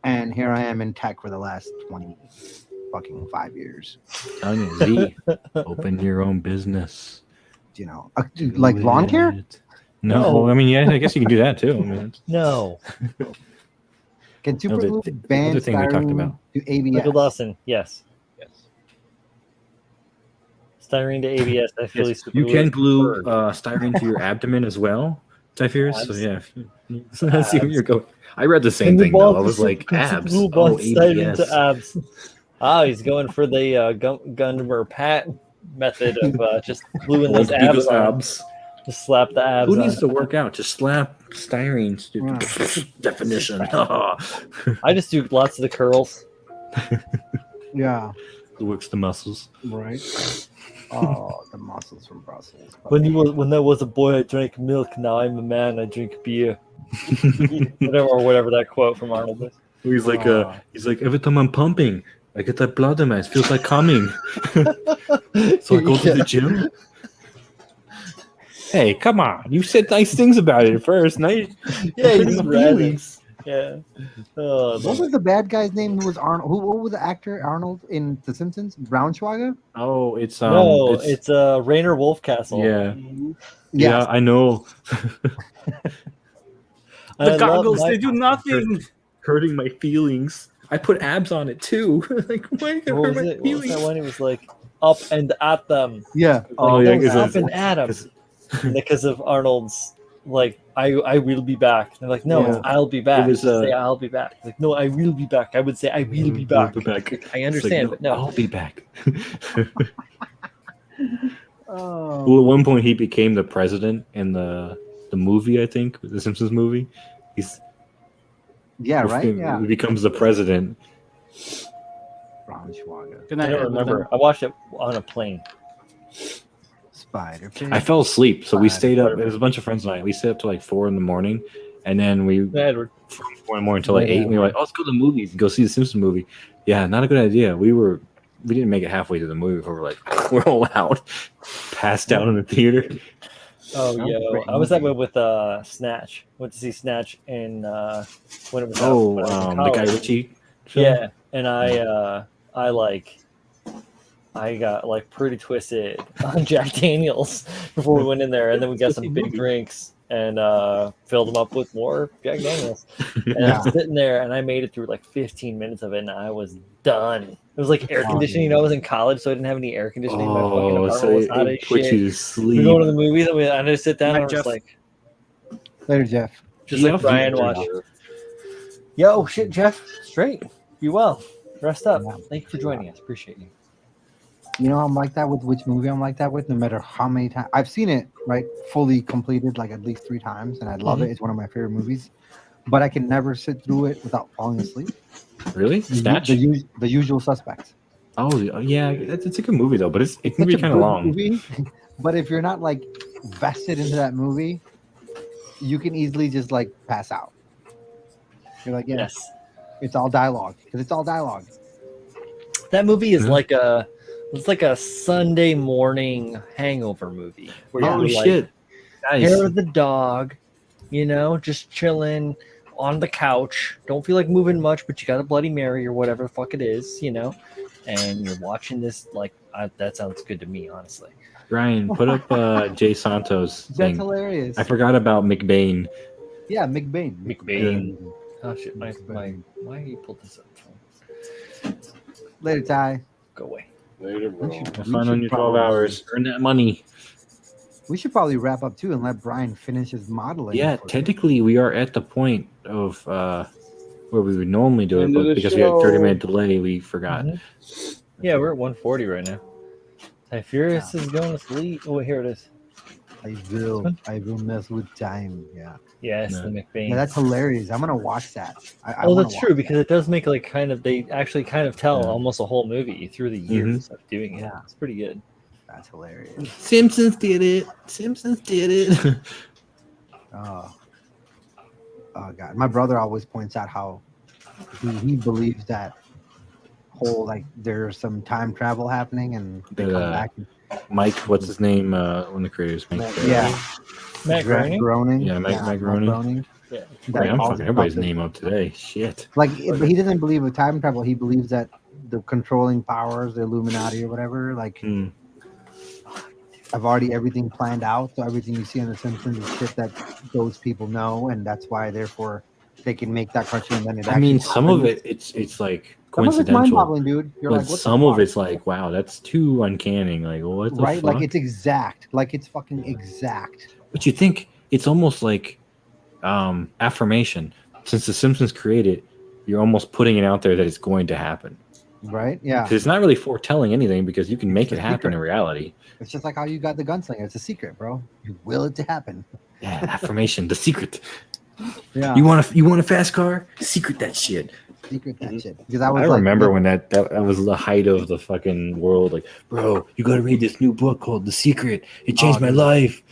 [SPEAKER 5] And here I am in tech for the last 5 years.
[SPEAKER 3] Z, open your own business.
[SPEAKER 5] Like lawn care?
[SPEAKER 3] No. I mean, yeah, I guess you can do that too. I mean,
[SPEAKER 1] no.
[SPEAKER 5] Can Super Glue ban
[SPEAKER 3] other thing we talked about
[SPEAKER 5] to ABS?
[SPEAKER 1] Michael Dawson, yes. Styrene to ABS. I feel
[SPEAKER 3] you can glue styrene to your abdomen as well, Typhirus. So yeah, I see where you're going. I read the same thing though. I was like, abs.
[SPEAKER 1] Styrene to abs. He's going for the Gundam Pat method of just gluing those abs on. Just slap the abs.
[SPEAKER 3] Who needs to work out? Just slap styrene. Definition.
[SPEAKER 1] I just do lots of the curls.
[SPEAKER 5] Yeah.
[SPEAKER 3] It works the muscles.
[SPEAKER 5] Right. Oh, the muscles from Brussels.
[SPEAKER 1] When I was a boy, I drank milk. Now I'm a man. I drink beer. whatever that quote from Arnold is.
[SPEAKER 3] He's like, every time I'm pumping, I get that blood in my. It feels like coming. So I go to the gym. Hey, come on! You said nice things about it first. Now you
[SPEAKER 1] feelings. Yeah.
[SPEAKER 5] What was the bad guy's name? Who was Arnold? What was the actor Arnold in The Simpsons? Braunschweiger?
[SPEAKER 3] Oh, it's
[SPEAKER 1] Rainer Wolfcastle.
[SPEAKER 3] Yeah, I know.
[SPEAKER 2] The goggles, they do nothing.
[SPEAKER 3] Hurting my feelings. I put abs on it too. Like, why hurt my feelings?
[SPEAKER 1] What was that one? It was like up and at them.
[SPEAKER 5] Yeah.
[SPEAKER 1] Up and at them. Because of Arnold's. Like, I will be back. They're like, no, it's I'll be back. It was, say I'll be back. Like, no, I will be back. I would say I will be back. I understand, but no.
[SPEAKER 3] I'll be back. Well, at one point he became the president in the movie, I think, the Simpsons movie. He becomes the president.
[SPEAKER 5] Braunschweiger.
[SPEAKER 1] I don't remember. I watched it on a plane.
[SPEAKER 3] I fell asleep, so we stayed up. There was a bunch of friends and I. We stayed up till like 4 a.m, and then we from 4 a.m. until like 8. And we were like, "Oh, let's go to the movies and go see the Simpsons movie." Yeah, not a good idea. We didn't make it halfway to the movie before we're like, we're all out, passed out in the theater.
[SPEAKER 1] Oh yeah, I was that way with Snatch. Went to see Snatch in when it was
[SPEAKER 3] the Guy Ritchie film?
[SPEAKER 1] Yeah, and I got like pretty twisted on Jack Daniels before we went in there, and then we got some big drinks and filled them up with more Jack Daniels. And I was sitting there, and I made it through like 15 minutes of it, and I was done. It was like air conditioning. I was in college, so I didn't have any air conditioning. My fucking apartment was hot as shit.
[SPEAKER 3] You to sleep.
[SPEAKER 1] We go to the movies, and I just sit down, and I was like,
[SPEAKER 5] later, Jeff.
[SPEAKER 1] Just like Brian watched. Yo, shit, Jeff, straight. Be well. Rest up. Thank you for joining us. Appreciate you.
[SPEAKER 5] You know, I'm like that with which movie I'm like that with. No matter how many times I've seen it, right, fully completed, like at least 3 times, and I love it. It's one of my favorite movies. But I can never sit through it without falling asleep.
[SPEAKER 3] Really? Snatch?
[SPEAKER 5] The Usual Suspects.
[SPEAKER 3] Oh yeah, it's a good movie though, but it can
[SPEAKER 5] Such
[SPEAKER 3] be
[SPEAKER 5] a
[SPEAKER 3] kind of
[SPEAKER 5] good
[SPEAKER 3] long.
[SPEAKER 5] movie, but if you're not like vested into that movie, you can easily just like pass out. You're like, yeah,
[SPEAKER 1] Yes.
[SPEAKER 5] it's all dialogue because it's all dialogue.
[SPEAKER 1] That movie is
[SPEAKER 3] Yeah.
[SPEAKER 1] it's like a Sunday morning hangover movie where
[SPEAKER 3] Oh
[SPEAKER 1] you're like
[SPEAKER 3] shit! Nice.
[SPEAKER 1] hair of the dog, just chilling on the couch. Don't feel like moving much, but you got a Bloody Mary or whatever the fuck it is, and you're watching this. That sounds good to me, honestly.
[SPEAKER 3] Ryan, put up Jay Santos
[SPEAKER 5] That's
[SPEAKER 3] thing.
[SPEAKER 5] hilarious.
[SPEAKER 3] I forgot about McBain.
[SPEAKER 5] Yeah, McBain.
[SPEAKER 1] McBain. Oh shit! Why you pulled this up?
[SPEAKER 5] Later, Ty.
[SPEAKER 1] Go away.
[SPEAKER 4] Later, bro.
[SPEAKER 3] Have fun on your 12 hours. Earn that money.
[SPEAKER 5] We should probably wrap up too and let Brian finish his modeling.
[SPEAKER 3] Yeah, technically we are at the point of where we would normally do it,
[SPEAKER 4] End of
[SPEAKER 3] but
[SPEAKER 4] the
[SPEAKER 3] because we had a
[SPEAKER 4] show.
[SPEAKER 3] 30-minute delay, we forgot.
[SPEAKER 1] Yeah, we're at 140 right now. Ty Furious is going to sleep. Oh, here it is.
[SPEAKER 5] I will mess with time. Yeah.
[SPEAKER 1] Yes,
[SPEAKER 3] No.
[SPEAKER 1] the McBain.
[SPEAKER 5] Yeah, that's hilarious. I'm gonna watch that. I
[SPEAKER 1] Oh,
[SPEAKER 5] wanna
[SPEAKER 1] that's
[SPEAKER 5] watch
[SPEAKER 1] true because it does make they actually kind of tell
[SPEAKER 3] Yeah.
[SPEAKER 1] almost a whole movie through the years of doing it.
[SPEAKER 5] Yeah.
[SPEAKER 1] It's pretty good.
[SPEAKER 5] That's hilarious.
[SPEAKER 3] Simpsons did it.
[SPEAKER 5] Oh God. My brother always points out how he believes that whole like there's some time travel happening and they
[SPEAKER 3] But,
[SPEAKER 5] come back.
[SPEAKER 3] Mike, what's his name? One of the creators. Mike.
[SPEAKER 5] Yeah.
[SPEAKER 1] Matt Groening?
[SPEAKER 5] Groening.
[SPEAKER 3] Yeah, Mike Groening.
[SPEAKER 1] Yeah.
[SPEAKER 5] That
[SPEAKER 3] I'm
[SPEAKER 5] calls
[SPEAKER 3] fucking
[SPEAKER 5] it
[SPEAKER 3] everybody's
[SPEAKER 5] something.
[SPEAKER 3] name up today. Shit.
[SPEAKER 5] Like, but he doesn't believe in time travel. He believes that the controlling powers, the Illuminati or whatever, like
[SPEAKER 3] Hmm.
[SPEAKER 5] I've already everything planned out. So everything you see on The Simpsons is shit that those people know, and that's why therefore they can make that country and then it.
[SPEAKER 3] I mean,
[SPEAKER 5] actually
[SPEAKER 3] some of
[SPEAKER 5] happens.
[SPEAKER 3] it, it's like
[SPEAKER 5] Some of it's
[SPEAKER 3] coincidental.
[SPEAKER 5] mind-boggling, dude. You're
[SPEAKER 3] But
[SPEAKER 5] like, what
[SPEAKER 3] some
[SPEAKER 5] the
[SPEAKER 3] of
[SPEAKER 5] fuck?
[SPEAKER 3] it's like, wow, that's too uncanny. Like, what the
[SPEAKER 5] Right?
[SPEAKER 3] fuck?
[SPEAKER 5] Like it's exact. Like it's fucking exact.
[SPEAKER 3] But you think it's almost like affirmation. Since The Simpsons created, you're almost putting it out there that it's going to happen.
[SPEAKER 5] Right? Yeah.
[SPEAKER 3] 'Cause it's not really foretelling anything because you can make
[SPEAKER 5] It's
[SPEAKER 3] it
[SPEAKER 5] a
[SPEAKER 3] happen
[SPEAKER 5] secret.
[SPEAKER 3] in reality.
[SPEAKER 5] It's just like how you got the gunslinger. It's a secret, bro. You will it to happen.
[SPEAKER 3] Yeah, affirmation, the secret.
[SPEAKER 5] Yeah.
[SPEAKER 3] You want a fast car? Secret that shit.
[SPEAKER 5] Secret that shit. Because I was
[SPEAKER 3] I
[SPEAKER 5] like,
[SPEAKER 3] remember when that was the height of the fucking world. Like, bro, you got to read this new book called The Secret. It changed my
[SPEAKER 5] dude.
[SPEAKER 3] life.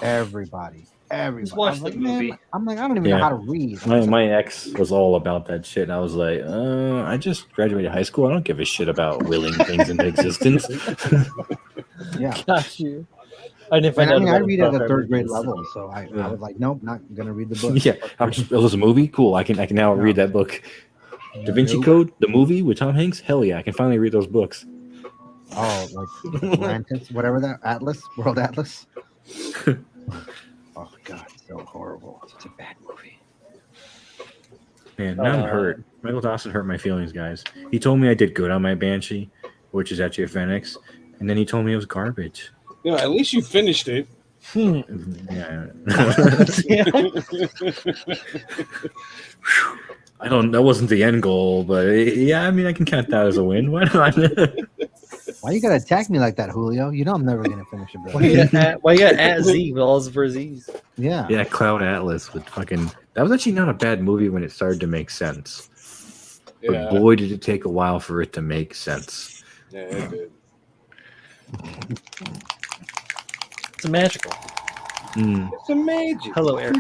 [SPEAKER 5] everybody.
[SPEAKER 1] Just watch
[SPEAKER 5] I was
[SPEAKER 1] the
[SPEAKER 5] like, man,
[SPEAKER 1] movie.
[SPEAKER 5] I'm like, I don't even
[SPEAKER 3] Yeah.
[SPEAKER 5] know how to read.
[SPEAKER 3] My ex was all about that shit. And I was like, I just graduated high school. I don't give a shit about willing things into existence.
[SPEAKER 5] Yeah.
[SPEAKER 1] Got you. I didn't
[SPEAKER 5] And
[SPEAKER 1] find
[SPEAKER 5] I
[SPEAKER 1] out
[SPEAKER 5] mean, I
[SPEAKER 1] about
[SPEAKER 5] read
[SPEAKER 1] it
[SPEAKER 5] at a
[SPEAKER 1] until
[SPEAKER 5] third grade
[SPEAKER 1] after
[SPEAKER 5] level, so I
[SPEAKER 3] Yeah.
[SPEAKER 5] was like, nope, not gonna read the book.
[SPEAKER 3] Yeah, it was a movie. Cool. I can now read that book. Da Vinci
[SPEAKER 5] Nope.
[SPEAKER 3] Code, the movie with Tom Hanks. Hell yeah, I can finally read those books.
[SPEAKER 5] Oh, like Atlantis, whatever that Atlas, World Atlas. Oh God, so horrible. Such a bad movie.
[SPEAKER 3] Man, now I'm hurt. Michael Dawson hurt my feelings, guys. He told me I did good on my Banshee, which is actually a Phoenix, and then he told me it was garbage.
[SPEAKER 4] Yeah, at least you finished it.
[SPEAKER 3] Yeah. That wasn't the end goal, but yeah, I mean, I can count that as a win. Why not?
[SPEAKER 5] Why you gotta attack me like that, Julio? You know I'm never gonna finish it, bro.
[SPEAKER 1] Why you got at Z with all his for Z's?
[SPEAKER 5] Yeah.
[SPEAKER 3] Yeah, Cloud Atlas with fucking. That was actually not a bad movie when it started to make sense. But
[SPEAKER 4] Yeah,
[SPEAKER 3] boy, did it take a while for it to make sense.
[SPEAKER 4] yeah, it did.
[SPEAKER 1] It's magical.
[SPEAKER 4] It's amazing.
[SPEAKER 1] Hello, Eric.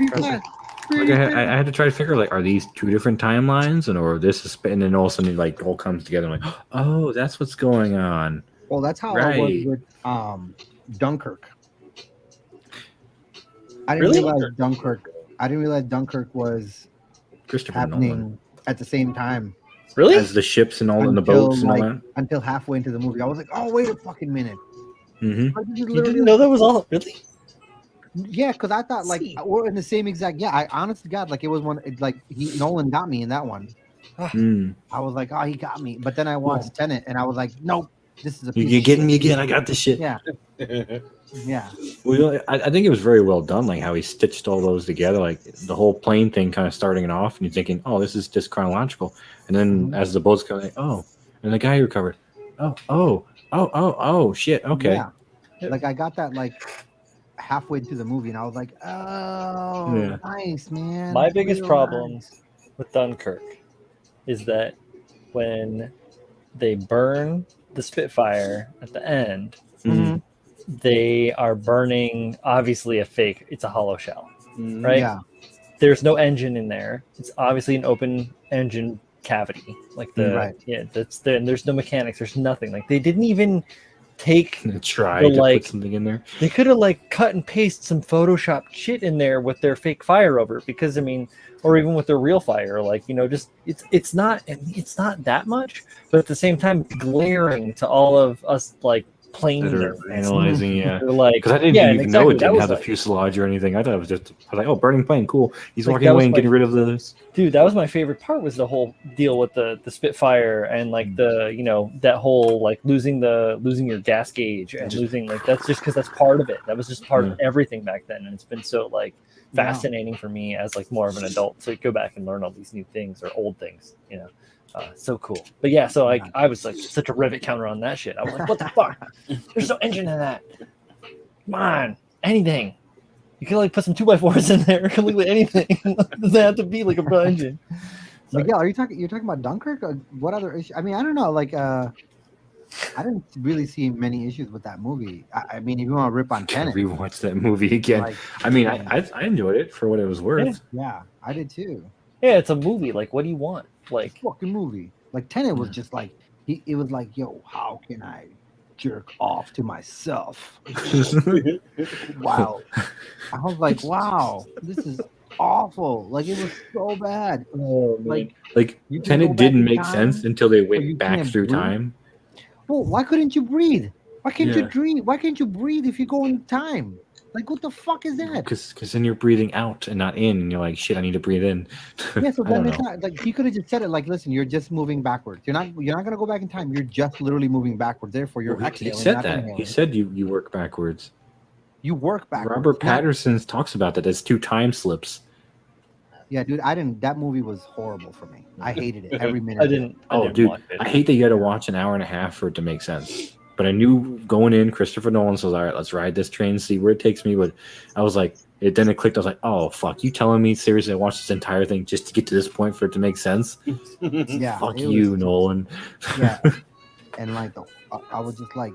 [SPEAKER 3] Like I had to try to figure like, are these two different timelines, or this is, and then all of a sudden it like all comes together. I'm like, oh, that's what's going on.
[SPEAKER 5] Well, that's how I was
[SPEAKER 3] Right.
[SPEAKER 5] with Dunkirk. I didn't
[SPEAKER 1] Really?
[SPEAKER 5] realize Dunkirk was
[SPEAKER 3] Christopher Nolan.
[SPEAKER 5] happening at the same time
[SPEAKER 1] Really?
[SPEAKER 3] As the ships and all in the
[SPEAKER 5] Until,
[SPEAKER 3] boats and all
[SPEAKER 5] like,
[SPEAKER 3] that.
[SPEAKER 5] until halfway into the movie. I was like, oh wait a fucking minute.
[SPEAKER 3] Mm-hmm.
[SPEAKER 5] Like, this is
[SPEAKER 1] You
[SPEAKER 5] literally
[SPEAKER 1] didn't know that was all really?
[SPEAKER 5] Yeah, because I thought like
[SPEAKER 1] See.
[SPEAKER 5] we're in the same exact. Yeah, I honest to God, like it was one. Like Nolan got me in that one.
[SPEAKER 3] Mm.
[SPEAKER 5] I was like, oh, he got me. But then I watched Tenet, and I was like, nope, this is a. Piece
[SPEAKER 3] You're
[SPEAKER 5] of
[SPEAKER 3] getting
[SPEAKER 5] shit.
[SPEAKER 3] me again. I got this shit.
[SPEAKER 5] Yeah, yeah.
[SPEAKER 3] Well, I think it was very well done, like how he stitched all those together, like the whole plane thing kind of starting it off, and you're thinking, oh, this is just chronological. And then as the boats go, like, oh, and the guy recovered. Oh, Oh, shit. Okay.
[SPEAKER 5] Yeah. Like I got that like halfway to the movie, and I was like, oh,
[SPEAKER 3] Yeah.
[SPEAKER 5] nice, man.
[SPEAKER 1] My
[SPEAKER 5] That's
[SPEAKER 1] biggest
[SPEAKER 5] real
[SPEAKER 1] problem
[SPEAKER 5] nice.
[SPEAKER 1] with Dunkirk is that when they burn the Spitfire at the end,
[SPEAKER 3] Mhm.
[SPEAKER 1] they are burning obviously a fake. It's a hollow shell,
[SPEAKER 4] Mhm.
[SPEAKER 1] right?
[SPEAKER 5] Yeah.
[SPEAKER 1] There's no engine in there. It's obviously an open engine cavity. Like the
[SPEAKER 5] Right.
[SPEAKER 1] that's there. And there's no mechanics. There's nothing. Like they didn't even take
[SPEAKER 3] Try
[SPEAKER 1] the,
[SPEAKER 3] to
[SPEAKER 1] like,
[SPEAKER 3] put something in there.
[SPEAKER 1] they could have like cut and paste some Photoshop shit in there with their fake fire over it, because I mean, or even with their real fire, like, you know, just it's not that much, but at the same time, it's glaring to all of us like plane
[SPEAKER 3] That are
[SPEAKER 1] nerds.
[SPEAKER 3] analyzing, yeah.
[SPEAKER 1] They're like,
[SPEAKER 3] Because I didn't
[SPEAKER 1] yeah, and
[SPEAKER 3] even know
[SPEAKER 1] exactly,
[SPEAKER 3] it
[SPEAKER 1] that
[SPEAKER 3] didn't
[SPEAKER 1] was
[SPEAKER 3] have the
[SPEAKER 1] like,
[SPEAKER 3] fuselage or anything. I thought it was just, I was like, oh, burning plane, cool. He's
[SPEAKER 1] Like,
[SPEAKER 3] walking
[SPEAKER 1] that
[SPEAKER 3] away
[SPEAKER 1] was
[SPEAKER 3] and
[SPEAKER 1] my-
[SPEAKER 3] getting rid of this.
[SPEAKER 1] dude, that was my favorite part, was the whole deal with the Spitfire and like the, you know, that whole like losing your gas gauge and
[SPEAKER 3] Just-
[SPEAKER 1] losing, like, that's just because that's part of it. That was just part of
[SPEAKER 3] Yeah.
[SPEAKER 1] everything back then, and it's been so like
[SPEAKER 5] Yeah.
[SPEAKER 1] fascinating for me as like more of an adult to go back and learn all these new things or old things, you know. So cool. But yeah, so like I was like such a rivet counter on that shit. I was like, what the fuck? There's no engine in that. Come on, anything. You can like put some 2x4s in there, completely anything. It doesn't have to be like a real engine. Sorry.
[SPEAKER 5] Miguel, you're talking about Dunkirk? Or what other issue? I mean, I don't know. Like, I didn't really see many issues with that movie. I mean, if you want to rip on
[SPEAKER 3] Can
[SPEAKER 5] Tenet,
[SPEAKER 3] rewatch that movie again.
[SPEAKER 5] like,
[SPEAKER 3] I mean, I enjoyed it for what it was worth.
[SPEAKER 5] yeah, I did too.
[SPEAKER 1] Yeah, it's a movie. Like, what do you want? Like,
[SPEAKER 5] Fucking movie. Like Tenet was just like it was like, yo, how can I jerk off to myself? Wow. I was like, wow, this is awful. Like it was so bad. Like you can go
[SPEAKER 3] Tenet
[SPEAKER 5] back
[SPEAKER 3] didn't
[SPEAKER 5] in
[SPEAKER 3] make
[SPEAKER 5] time,
[SPEAKER 3] sense until they
[SPEAKER 5] you
[SPEAKER 3] went back
[SPEAKER 5] can't
[SPEAKER 3] through
[SPEAKER 5] breathe.
[SPEAKER 3] time.
[SPEAKER 5] well, why couldn't you breathe? Why can't you
[SPEAKER 3] Yeah.
[SPEAKER 5] breathe? Why can't you breathe if you go in time? Like what the fuck is that?
[SPEAKER 3] Because then you're breathing out and not in, and you're like, shit, I need to breathe in.
[SPEAKER 5] Yeah, so
[SPEAKER 3] I
[SPEAKER 5] then
[SPEAKER 3] don't
[SPEAKER 5] it's
[SPEAKER 3] know.
[SPEAKER 5] not like he could have just said it like, listen, you're just moving backwards. You're not gonna go back in time. You're just literally moving backwards. Therefore, you're
[SPEAKER 3] Well, he
[SPEAKER 5] exhaling.
[SPEAKER 3] said
[SPEAKER 5] not
[SPEAKER 3] that.
[SPEAKER 5] inhaling.
[SPEAKER 3] He said you work backwards.
[SPEAKER 5] You work backwards.
[SPEAKER 3] Robert
[SPEAKER 5] Yeah.
[SPEAKER 3] Patterson talks about that as 2 time slips.
[SPEAKER 5] Yeah, dude, I didn't. That movie was horrible for me. I hated it every minute.
[SPEAKER 1] I
[SPEAKER 5] of it.
[SPEAKER 1] didn't.
[SPEAKER 3] Oh,
[SPEAKER 1] didn't
[SPEAKER 3] dude,
[SPEAKER 1] watch it.
[SPEAKER 3] I hate that you had to watch an hour and a half for it to make sense. But I knew going in, Christopher Nolan says, all right, let's ride this train, see where it takes me. But I was like, then it clicked. I was like, oh, fuck. You telling me seriously I watched this entire thing just to get to this point for it to make sense?
[SPEAKER 5] Yeah,
[SPEAKER 3] Fuck
[SPEAKER 5] it
[SPEAKER 3] you,
[SPEAKER 5] was-
[SPEAKER 3] Nolan.
[SPEAKER 5] Yeah, and like I was just like,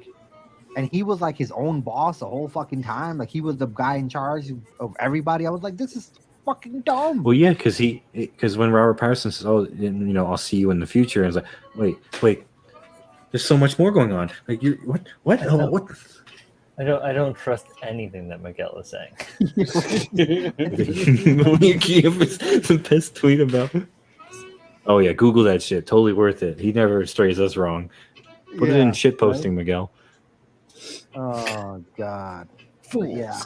[SPEAKER 5] and he was like his own boss the whole fucking time. Like he was the guy in charge of everybody. I was like, this is fucking dumb.
[SPEAKER 3] Well, yeah, because when Robert Patterson says, oh, I'll see you in the future. And it's like, wait. There's so much more going on. Like you, what? Oh, what?
[SPEAKER 1] I don't trust anything that Miguel is saying.
[SPEAKER 3] You have the best tweet about. Oh yeah, Google that shit. Totally worth it. He never strays us wrong. Put it in shit posting, Miguel.
[SPEAKER 5] Oh god.
[SPEAKER 1] Fools.
[SPEAKER 5] Yeah.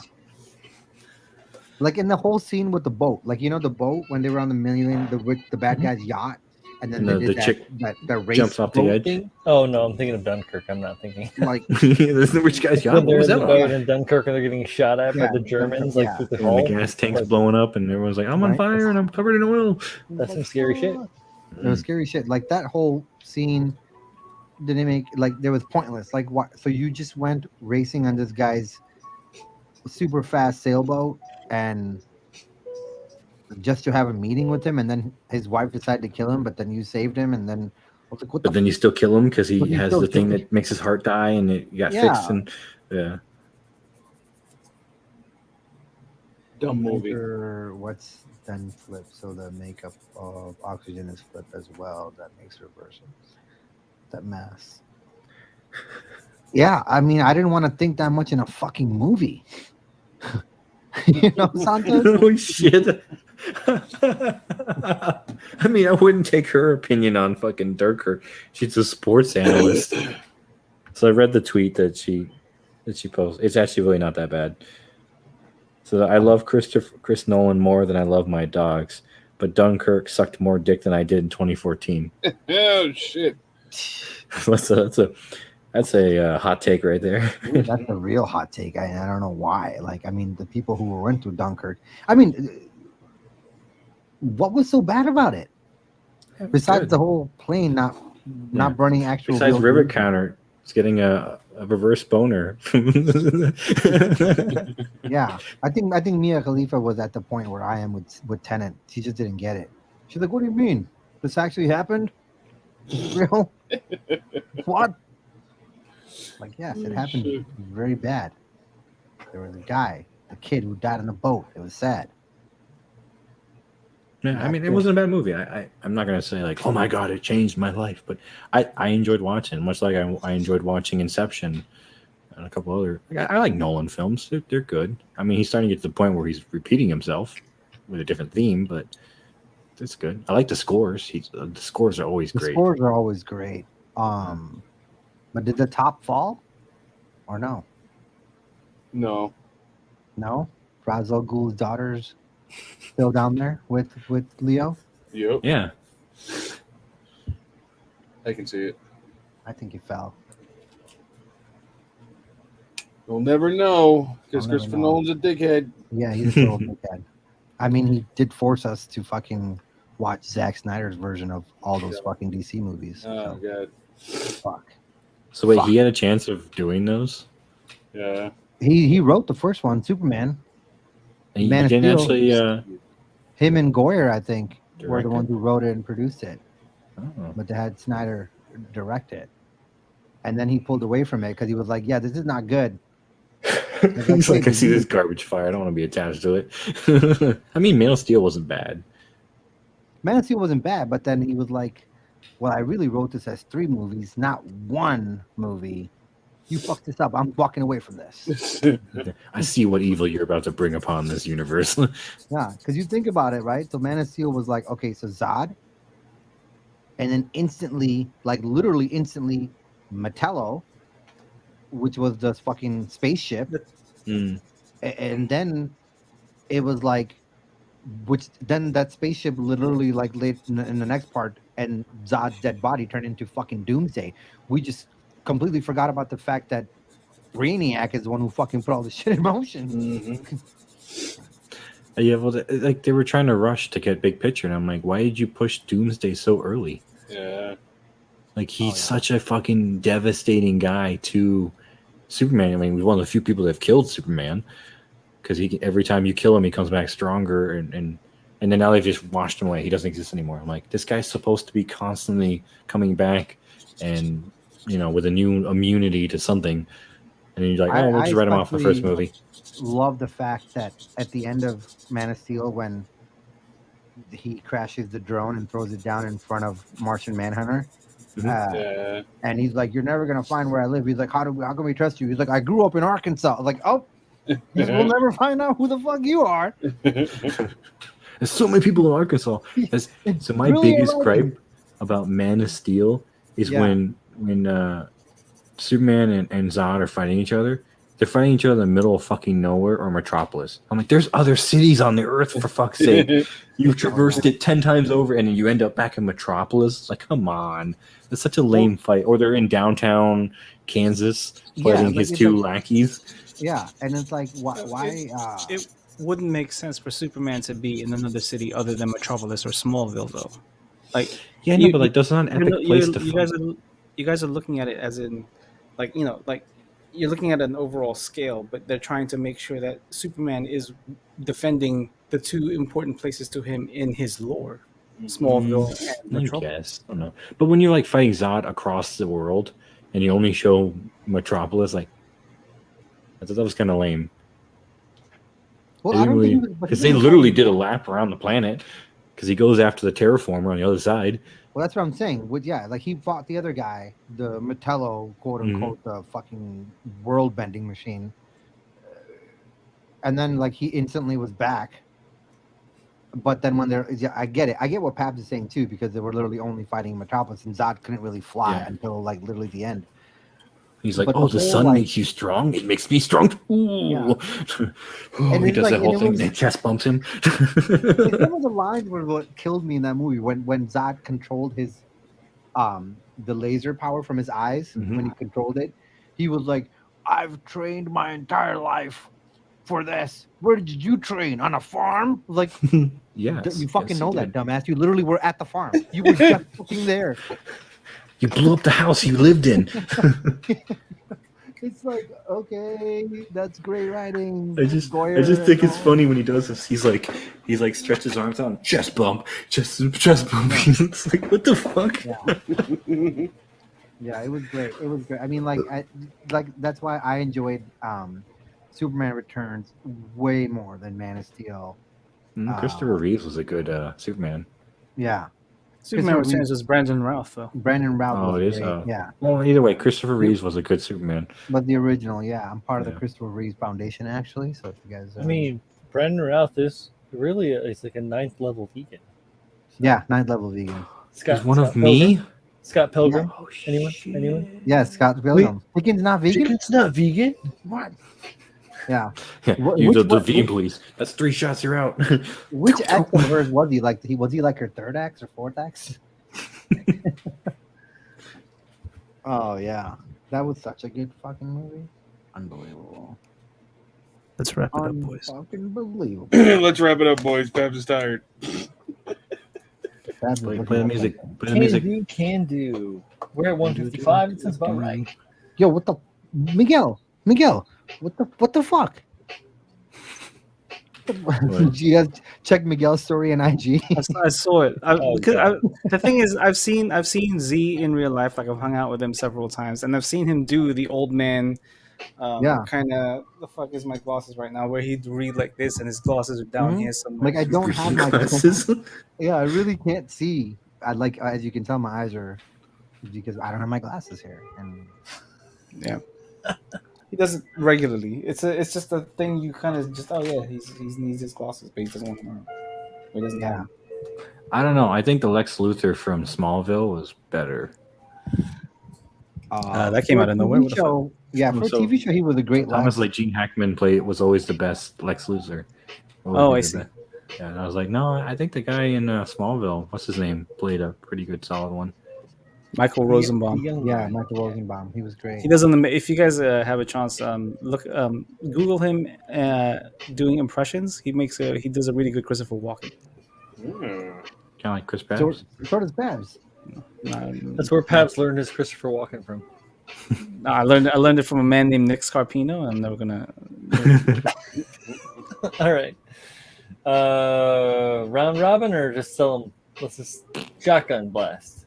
[SPEAKER 5] Like in the whole scene with the boat, like the boat when they were on the bad guy's yacht, and then
[SPEAKER 3] And
[SPEAKER 5] they
[SPEAKER 3] the
[SPEAKER 5] did
[SPEAKER 3] chick
[SPEAKER 5] that race
[SPEAKER 3] jumps off the
[SPEAKER 5] boat
[SPEAKER 3] edge.
[SPEAKER 5] thing.
[SPEAKER 1] Oh no, I'm thinking of Dunkirk. I'm not thinking.
[SPEAKER 5] Like
[SPEAKER 3] This is the rich guy's yacht.
[SPEAKER 1] When
[SPEAKER 3] What
[SPEAKER 1] they're
[SPEAKER 3] was
[SPEAKER 1] in
[SPEAKER 3] that
[SPEAKER 1] the
[SPEAKER 3] about?
[SPEAKER 1] boat in Dunkirk and they're getting shot at by
[SPEAKER 5] Yeah,
[SPEAKER 1] the Germans,
[SPEAKER 5] yeah.
[SPEAKER 1] like through the
[SPEAKER 3] And
[SPEAKER 1] hull.
[SPEAKER 3] the gas tank's
[SPEAKER 1] Like,
[SPEAKER 3] blowing up, and everyone's like, "I'm on
[SPEAKER 5] Right.
[SPEAKER 3] fire and I'm covered in oil."
[SPEAKER 1] That's some scary shit.
[SPEAKER 5] It was scary shit. Like that whole scene didn't make like there was pointless. Like what? So you just went racing on this guy's super fast sailboat and just to have a meeting with him, and then his wife decided to kill him, but then you saved him, and then I was like, what
[SPEAKER 3] But then you still kill him because he
[SPEAKER 5] But you
[SPEAKER 3] has
[SPEAKER 5] still
[SPEAKER 3] the thing
[SPEAKER 5] kill
[SPEAKER 3] that makes his heart die, and it got
[SPEAKER 5] Yeah.
[SPEAKER 3] fixed. And yeah,
[SPEAKER 4] Dumb movie.
[SPEAKER 5] Enter what's then flip, so the makeup of oxygen is flip as well. That makes reversal. That mass. Yeah, I mean, I didn't want to think that much in a fucking movie. Santos?
[SPEAKER 3] oh shit. I mean, I wouldn't take her opinion on fucking Dunkirk. She's a sports analyst. So I read the tweet that she posted. It's actually really not that bad. So I love Chris Nolan more than I love my dogs, but Dunkirk sucked more dick than I did in 2014.
[SPEAKER 4] Oh shit!
[SPEAKER 3] That's a hot take right there.
[SPEAKER 5] That's a real hot take. I don't know why. Like, I mean, the people who went to Dunkirk. I mean, what was so bad about it? Besides
[SPEAKER 3] Good.
[SPEAKER 5] the whole plane not burning actual.
[SPEAKER 3] Besides
[SPEAKER 5] real
[SPEAKER 3] rivet
[SPEAKER 5] goods?
[SPEAKER 3] counter, It's getting a reverse boner.
[SPEAKER 5] Yeah, I think Mia Khalifa was at the point where I am with Tenet. She just didn't get it. She's like, "What do you mean? This actually happened? Is it real? What?" Like, yes, it happened. It was very bad. There was a kid who died on a boat. It was sad.
[SPEAKER 3] Yeah, I mean, it wasn't a bad movie. I'm not gonna say like, oh my god, it changed my life, but I enjoyed watching, much like I enjoyed watching Inception and a couple other. I like Nolan films; they're good. I mean, he's starting to get to the point where he's repeating himself with a different theme, but it's good. I like the scores. The scores are always great.
[SPEAKER 5] The scores are always great. But did the top fall, or no?
[SPEAKER 4] No.
[SPEAKER 5] No, Ra's al Ghul's daughter's still down there with Leo.
[SPEAKER 4] Yep.
[SPEAKER 3] Yeah.
[SPEAKER 4] I can see it.
[SPEAKER 5] I think he fell.
[SPEAKER 4] You'll never know because
[SPEAKER 5] I'll never
[SPEAKER 4] Christopher
[SPEAKER 5] know.
[SPEAKER 4] Nolan's a dickhead.
[SPEAKER 5] Yeah, he's a total dickhead. I mean, he did force us to fucking watch Zack Snyder's version of all those fucking DC movies.
[SPEAKER 4] Oh
[SPEAKER 5] So,
[SPEAKER 4] god.
[SPEAKER 5] fuck.
[SPEAKER 3] So wait,
[SPEAKER 5] Fuck.
[SPEAKER 3] he had a chance of doing those?
[SPEAKER 4] Yeah.
[SPEAKER 5] He wrote the first one, Superman.
[SPEAKER 3] And he
[SPEAKER 5] Man of
[SPEAKER 3] didn't
[SPEAKER 5] Steel.
[SPEAKER 3] actually.
[SPEAKER 5] Him and Goyer, I think, were
[SPEAKER 3] Direct
[SPEAKER 5] the
[SPEAKER 3] it?
[SPEAKER 5] ones who wrote it and produced it.
[SPEAKER 3] Oh.
[SPEAKER 5] But they had Snyder direct it. And then he pulled away from it because he was like, "Yeah, this is not good."
[SPEAKER 3] He's like, I see this garbage fire. I don't want to be attached to it. I mean, Man of Steel wasn't bad.
[SPEAKER 5] Man of Steel wasn't bad, but then he was like, "Well, I really wrote this as 3 movies, not 1 movie. You fucked this up. I'm walking away from this."
[SPEAKER 3] I see what evil you're about to bring upon this universe.
[SPEAKER 5] Yeah, because you think about it, right? So Man of Steel was like, okay, so Zod, and then instantly, like literally instantly, Metallo, which was the fucking spaceship,
[SPEAKER 3] Mm.
[SPEAKER 5] and then it was like, which then that spaceship literally like late in the next part, and Zod's dead body turned into fucking Doomsday. We just completely forgot about the fact that Brainiac is the one who fucking put all this shit in motion.
[SPEAKER 4] Mm-hmm.
[SPEAKER 3] Yeah, well, they were trying to rush to get big picture, and I'm like, why did you push Doomsday so early?
[SPEAKER 4] Yeah.
[SPEAKER 3] Like, he's such a fucking devastating guy to Superman. I mean, he's one of the few people that have killed Superman, because every time you kill him, he comes back stronger, and then now they've just washed him away. He doesn't exist anymore. I'm like, this guy's supposed to be constantly coming back, and with a new immunity to something, and you're like, we'll just write him off in the first movie.
[SPEAKER 5] Love the fact that at the end of Man of Steel, when he crashes the drone and throws it down in front of Martian Manhunter,
[SPEAKER 4] Yeah.
[SPEAKER 5] and he's like, "You're never gonna find where I live." He's like, how can we trust you?" He's like, "I grew up in Arkansas." I was like, "Oh, we'll never find out who the fuck you are."
[SPEAKER 3] There's so many people in Arkansas. So my
[SPEAKER 5] really
[SPEAKER 3] biggest
[SPEAKER 5] amazing.
[SPEAKER 3] gripe about Man of Steel is
[SPEAKER 5] Yeah.
[SPEAKER 3] when Superman and Zod are fighting each other. They're fighting each other in the middle of fucking nowhere or Metropolis. I'm like, there's other cities on the earth, for fuck's sake. You've traversed it 10 times over, and then you end up back in Metropolis. It's like, come on. It's such a lame fight. Or they're in downtown Kansas fighting his 2 lackeys.
[SPEAKER 5] Yeah, and it's like, why?
[SPEAKER 2] It wouldn't make sense for Superman to be in another city other than Metropolis or Smallville, though. Like,
[SPEAKER 3] Yeah, no, but like that's not an epic place to fight.
[SPEAKER 2] You guys are looking at it as in, like, you're looking at an overall scale, but they're trying to make sure that Superman is defending the 2 important places to him in his lore, Smallville and
[SPEAKER 3] I
[SPEAKER 2] Metropolis.
[SPEAKER 3] guess. I don't know. But when you're like fighting Zod across the world and you only show Metropolis, like I thought that was kind of lame.
[SPEAKER 5] Well, I don't think
[SPEAKER 3] because they literally did a lap around the planet because he goes after the terraformer on the other side.
[SPEAKER 5] Well, that's what I'm saying. Like he fought the other guy, the Metallo, quote unquote, the fucking world bending machine, and then like he instantly was back. But then when I get it. I get what Pabs is saying too, because they were literally only fighting Metropolis, and Zod couldn't really fly until like literally the end.
[SPEAKER 3] He's like,
[SPEAKER 5] But
[SPEAKER 3] the sun makes you strong. It makes me strong too.
[SPEAKER 5] Yeah.
[SPEAKER 3] And he does that whole thing. Then chest bumps him.
[SPEAKER 5] Some of the lines were what killed me in that movie when Zod controlled his the laser power from his eyes. When he controlled it, he was like, "I've trained my entire life for this. Where did you train? On a farm?" Like,
[SPEAKER 3] yes,
[SPEAKER 5] you fucking know that, dumbass. You literally were at the farm. You were just fucking there.
[SPEAKER 3] You blew up the house you lived in.
[SPEAKER 5] It's like, okay, that's great writing.
[SPEAKER 3] I just
[SPEAKER 5] Goyer
[SPEAKER 3] think
[SPEAKER 5] and
[SPEAKER 3] it's
[SPEAKER 5] all.
[SPEAKER 3] funny when he does this. He's like stretches his arms out, and chest bump. It's like, what the fuck?
[SPEAKER 5] Yeah, it was great. It was great. I mean, like that's why I enjoyed Superman Returns way more than Man of Steel.
[SPEAKER 3] Christopher Reeves was a good Superman.
[SPEAKER 5] Yeah,
[SPEAKER 2] Superman
[SPEAKER 5] Christopher
[SPEAKER 2] Returns was Brandon Routh, though.
[SPEAKER 5] Brandon Routh
[SPEAKER 3] Oh,
[SPEAKER 5] was
[SPEAKER 3] it is.
[SPEAKER 5] great. Yeah,
[SPEAKER 3] Well, either way, Christopher Reeves was a good Superman.
[SPEAKER 5] but the original, yeah, I'm part of the
[SPEAKER 3] Yeah.
[SPEAKER 5] Christopher Reeves Foundation actually. So if you guys,
[SPEAKER 1] I mean, Brandon Routh is really it's like a 9th level vegan.
[SPEAKER 5] yeah, 9th level vegan.
[SPEAKER 3] He's one of me.
[SPEAKER 1] Scott Pilgrim.
[SPEAKER 3] Oh,
[SPEAKER 1] Anyone?
[SPEAKER 3] shit.
[SPEAKER 1] Anyone?
[SPEAKER 5] Yeah, Scott Pilgrim. Chicken's not vegan.
[SPEAKER 1] Chicken's not vegan.
[SPEAKER 5] What? Yeah.
[SPEAKER 3] Yeah, the vegan police. That's 3 shots. You're out.
[SPEAKER 5] Which ex of hers was he? Like, was he like her 3rd ex or 4th ex? Oh yeah, that was such a good fucking movie. Unbelievable.
[SPEAKER 2] Let's wrap it up, boys.
[SPEAKER 5] Fucking believable.
[SPEAKER 4] Let's wrap it up, boys. Babs is tired.
[SPEAKER 3] Play the music. Play the music.
[SPEAKER 1] Can do. We're at 155. It sounds about right.
[SPEAKER 5] Yo, what the Miguel? What the fuck? Did you guys check Miguel's story on IG?
[SPEAKER 2] I saw it.
[SPEAKER 1] Oh,
[SPEAKER 2] The thing is, I've seen Z in real life. Like I've hung out with him several times, and I've seen him do the old man, kind of. The fuck is my glasses right now? Where he'd read like this, and his glasses are down here somewhere.
[SPEAKER 5] Like I don't have my
[SPEAKER 3] Glasses.
[SPEAKER 5] Yeah, I really can't see. I like, as you can tell, my eyes are because I don't have my glasses here, and
[SPEAKER 2] Yeah. He does it regularly. It's just a thing you kind of just he needs his glasses, but he doesn't want them. He doesn't have them.
[SPEAKER 3] I don't know. I think the Lex Luthor from Smallville was better.
[SPEAKER 2] That came out of nowhere. What the fuck?
[SPEAKER 5] Show, yeah, for a
[SPEAKER 3] So,
[SPEAKER 5] TV show, he was a great.
[SPEAKER 3] Thomas like Gene Hackman was always the best Lex Luthor.
[SPEAKER 2] Oh, I see.
[SPEAKER 3] Yeah, and I was like, no, I think the guy in Smallville, what's his name, played a pretty good, solid one.
[SPEAKER 2] Michael Rosenbaum.
[SPEAKER 5] Yeah, Michael Rosenbaum. He was great.
[SPEAKER 2] He does if you guys have a chance, Google him doing impressions. He does a really good Christopher Walken.
[SPEAKER 3] Kind of like Chris Babs.
[SPEAKER 5] So does Babs.
[SPEAKER 1] That's where Pabst learned his Christopher Walken from.
[SPEAKER 2] No, I learned it from a man named Nick Scarpino. I'm never gonna.
[SPEAKER 1] All right. Round robin or just tell them? Let's just shotgun blast.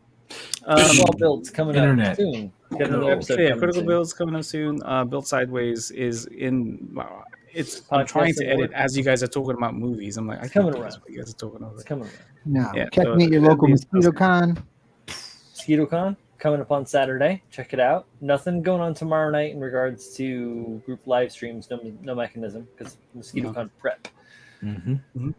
[SPEAKER 1] Critical Build's coming
[SPEAKER 3] Internet.
[SPEAKER 1] up soon. Got another episode.
[SPEAKER 2] Yeah,
[SPEAKER 1] coming
[SPEAKER 2] Critical
[SPEAKER 1] soon.
[SPEAKER 2] Build's coming up soon. Build Sideways is in. I'm
[SPEAKER 1] Podcast
[SPEAKER 2] trying to
[SPEAKER 1] in
[SPEAKER 2] edit
[SPEAKER 1] work.
[SPEAKER 2] as you guys are talking about movies. I'm like, I
[SPEAKER 1] coming
[SPEAKER 2] can't
[SPEAKER 1] around.
[SPEAKER 2] what you guys are talking about.
[SPEAKER 1] It's coming around.
[SPEAKER 5] No,
[SPEAKER 2] Yeah,
[SPEAKER 5] check
[SPEAKER 2] so
[SPEAKER 5] me at your
[SPEAKER 2] that'd
[SPEAKER 5] local
[SPEAKER 2] be
[SPEAKER 5] Mosquito Con.
[SPEAKER 1] Mosquito Con coming up on Saturday. Check it out. Nothing going on tomorrow night in regards to group live streams. No mechanism because Mosquito Con prep.
[SPEAKER 3] Mm-hmm.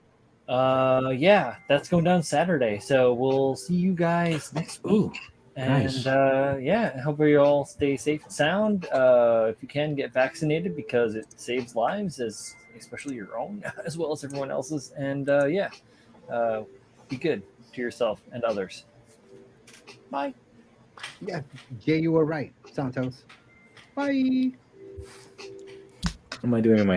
[SPEAKER 1] Yeah, that's going down Saturday. So we'll see you guys next week.
[SPEAKER 3] Ooh,
[SPEAKER 1] And
[SPEAKER 3] nice.
[SPEAKER 1] Yeah, I hope you all stay safe and sound. If you can, get vaccinated because it saves lives, especially your own as well as everyone else's. And be good to yourself and others. Bye.
[SPEAKER 5] Yeah, Jay, you were right. Santos. Bye.
[SPEAKER 3] What am I doing in my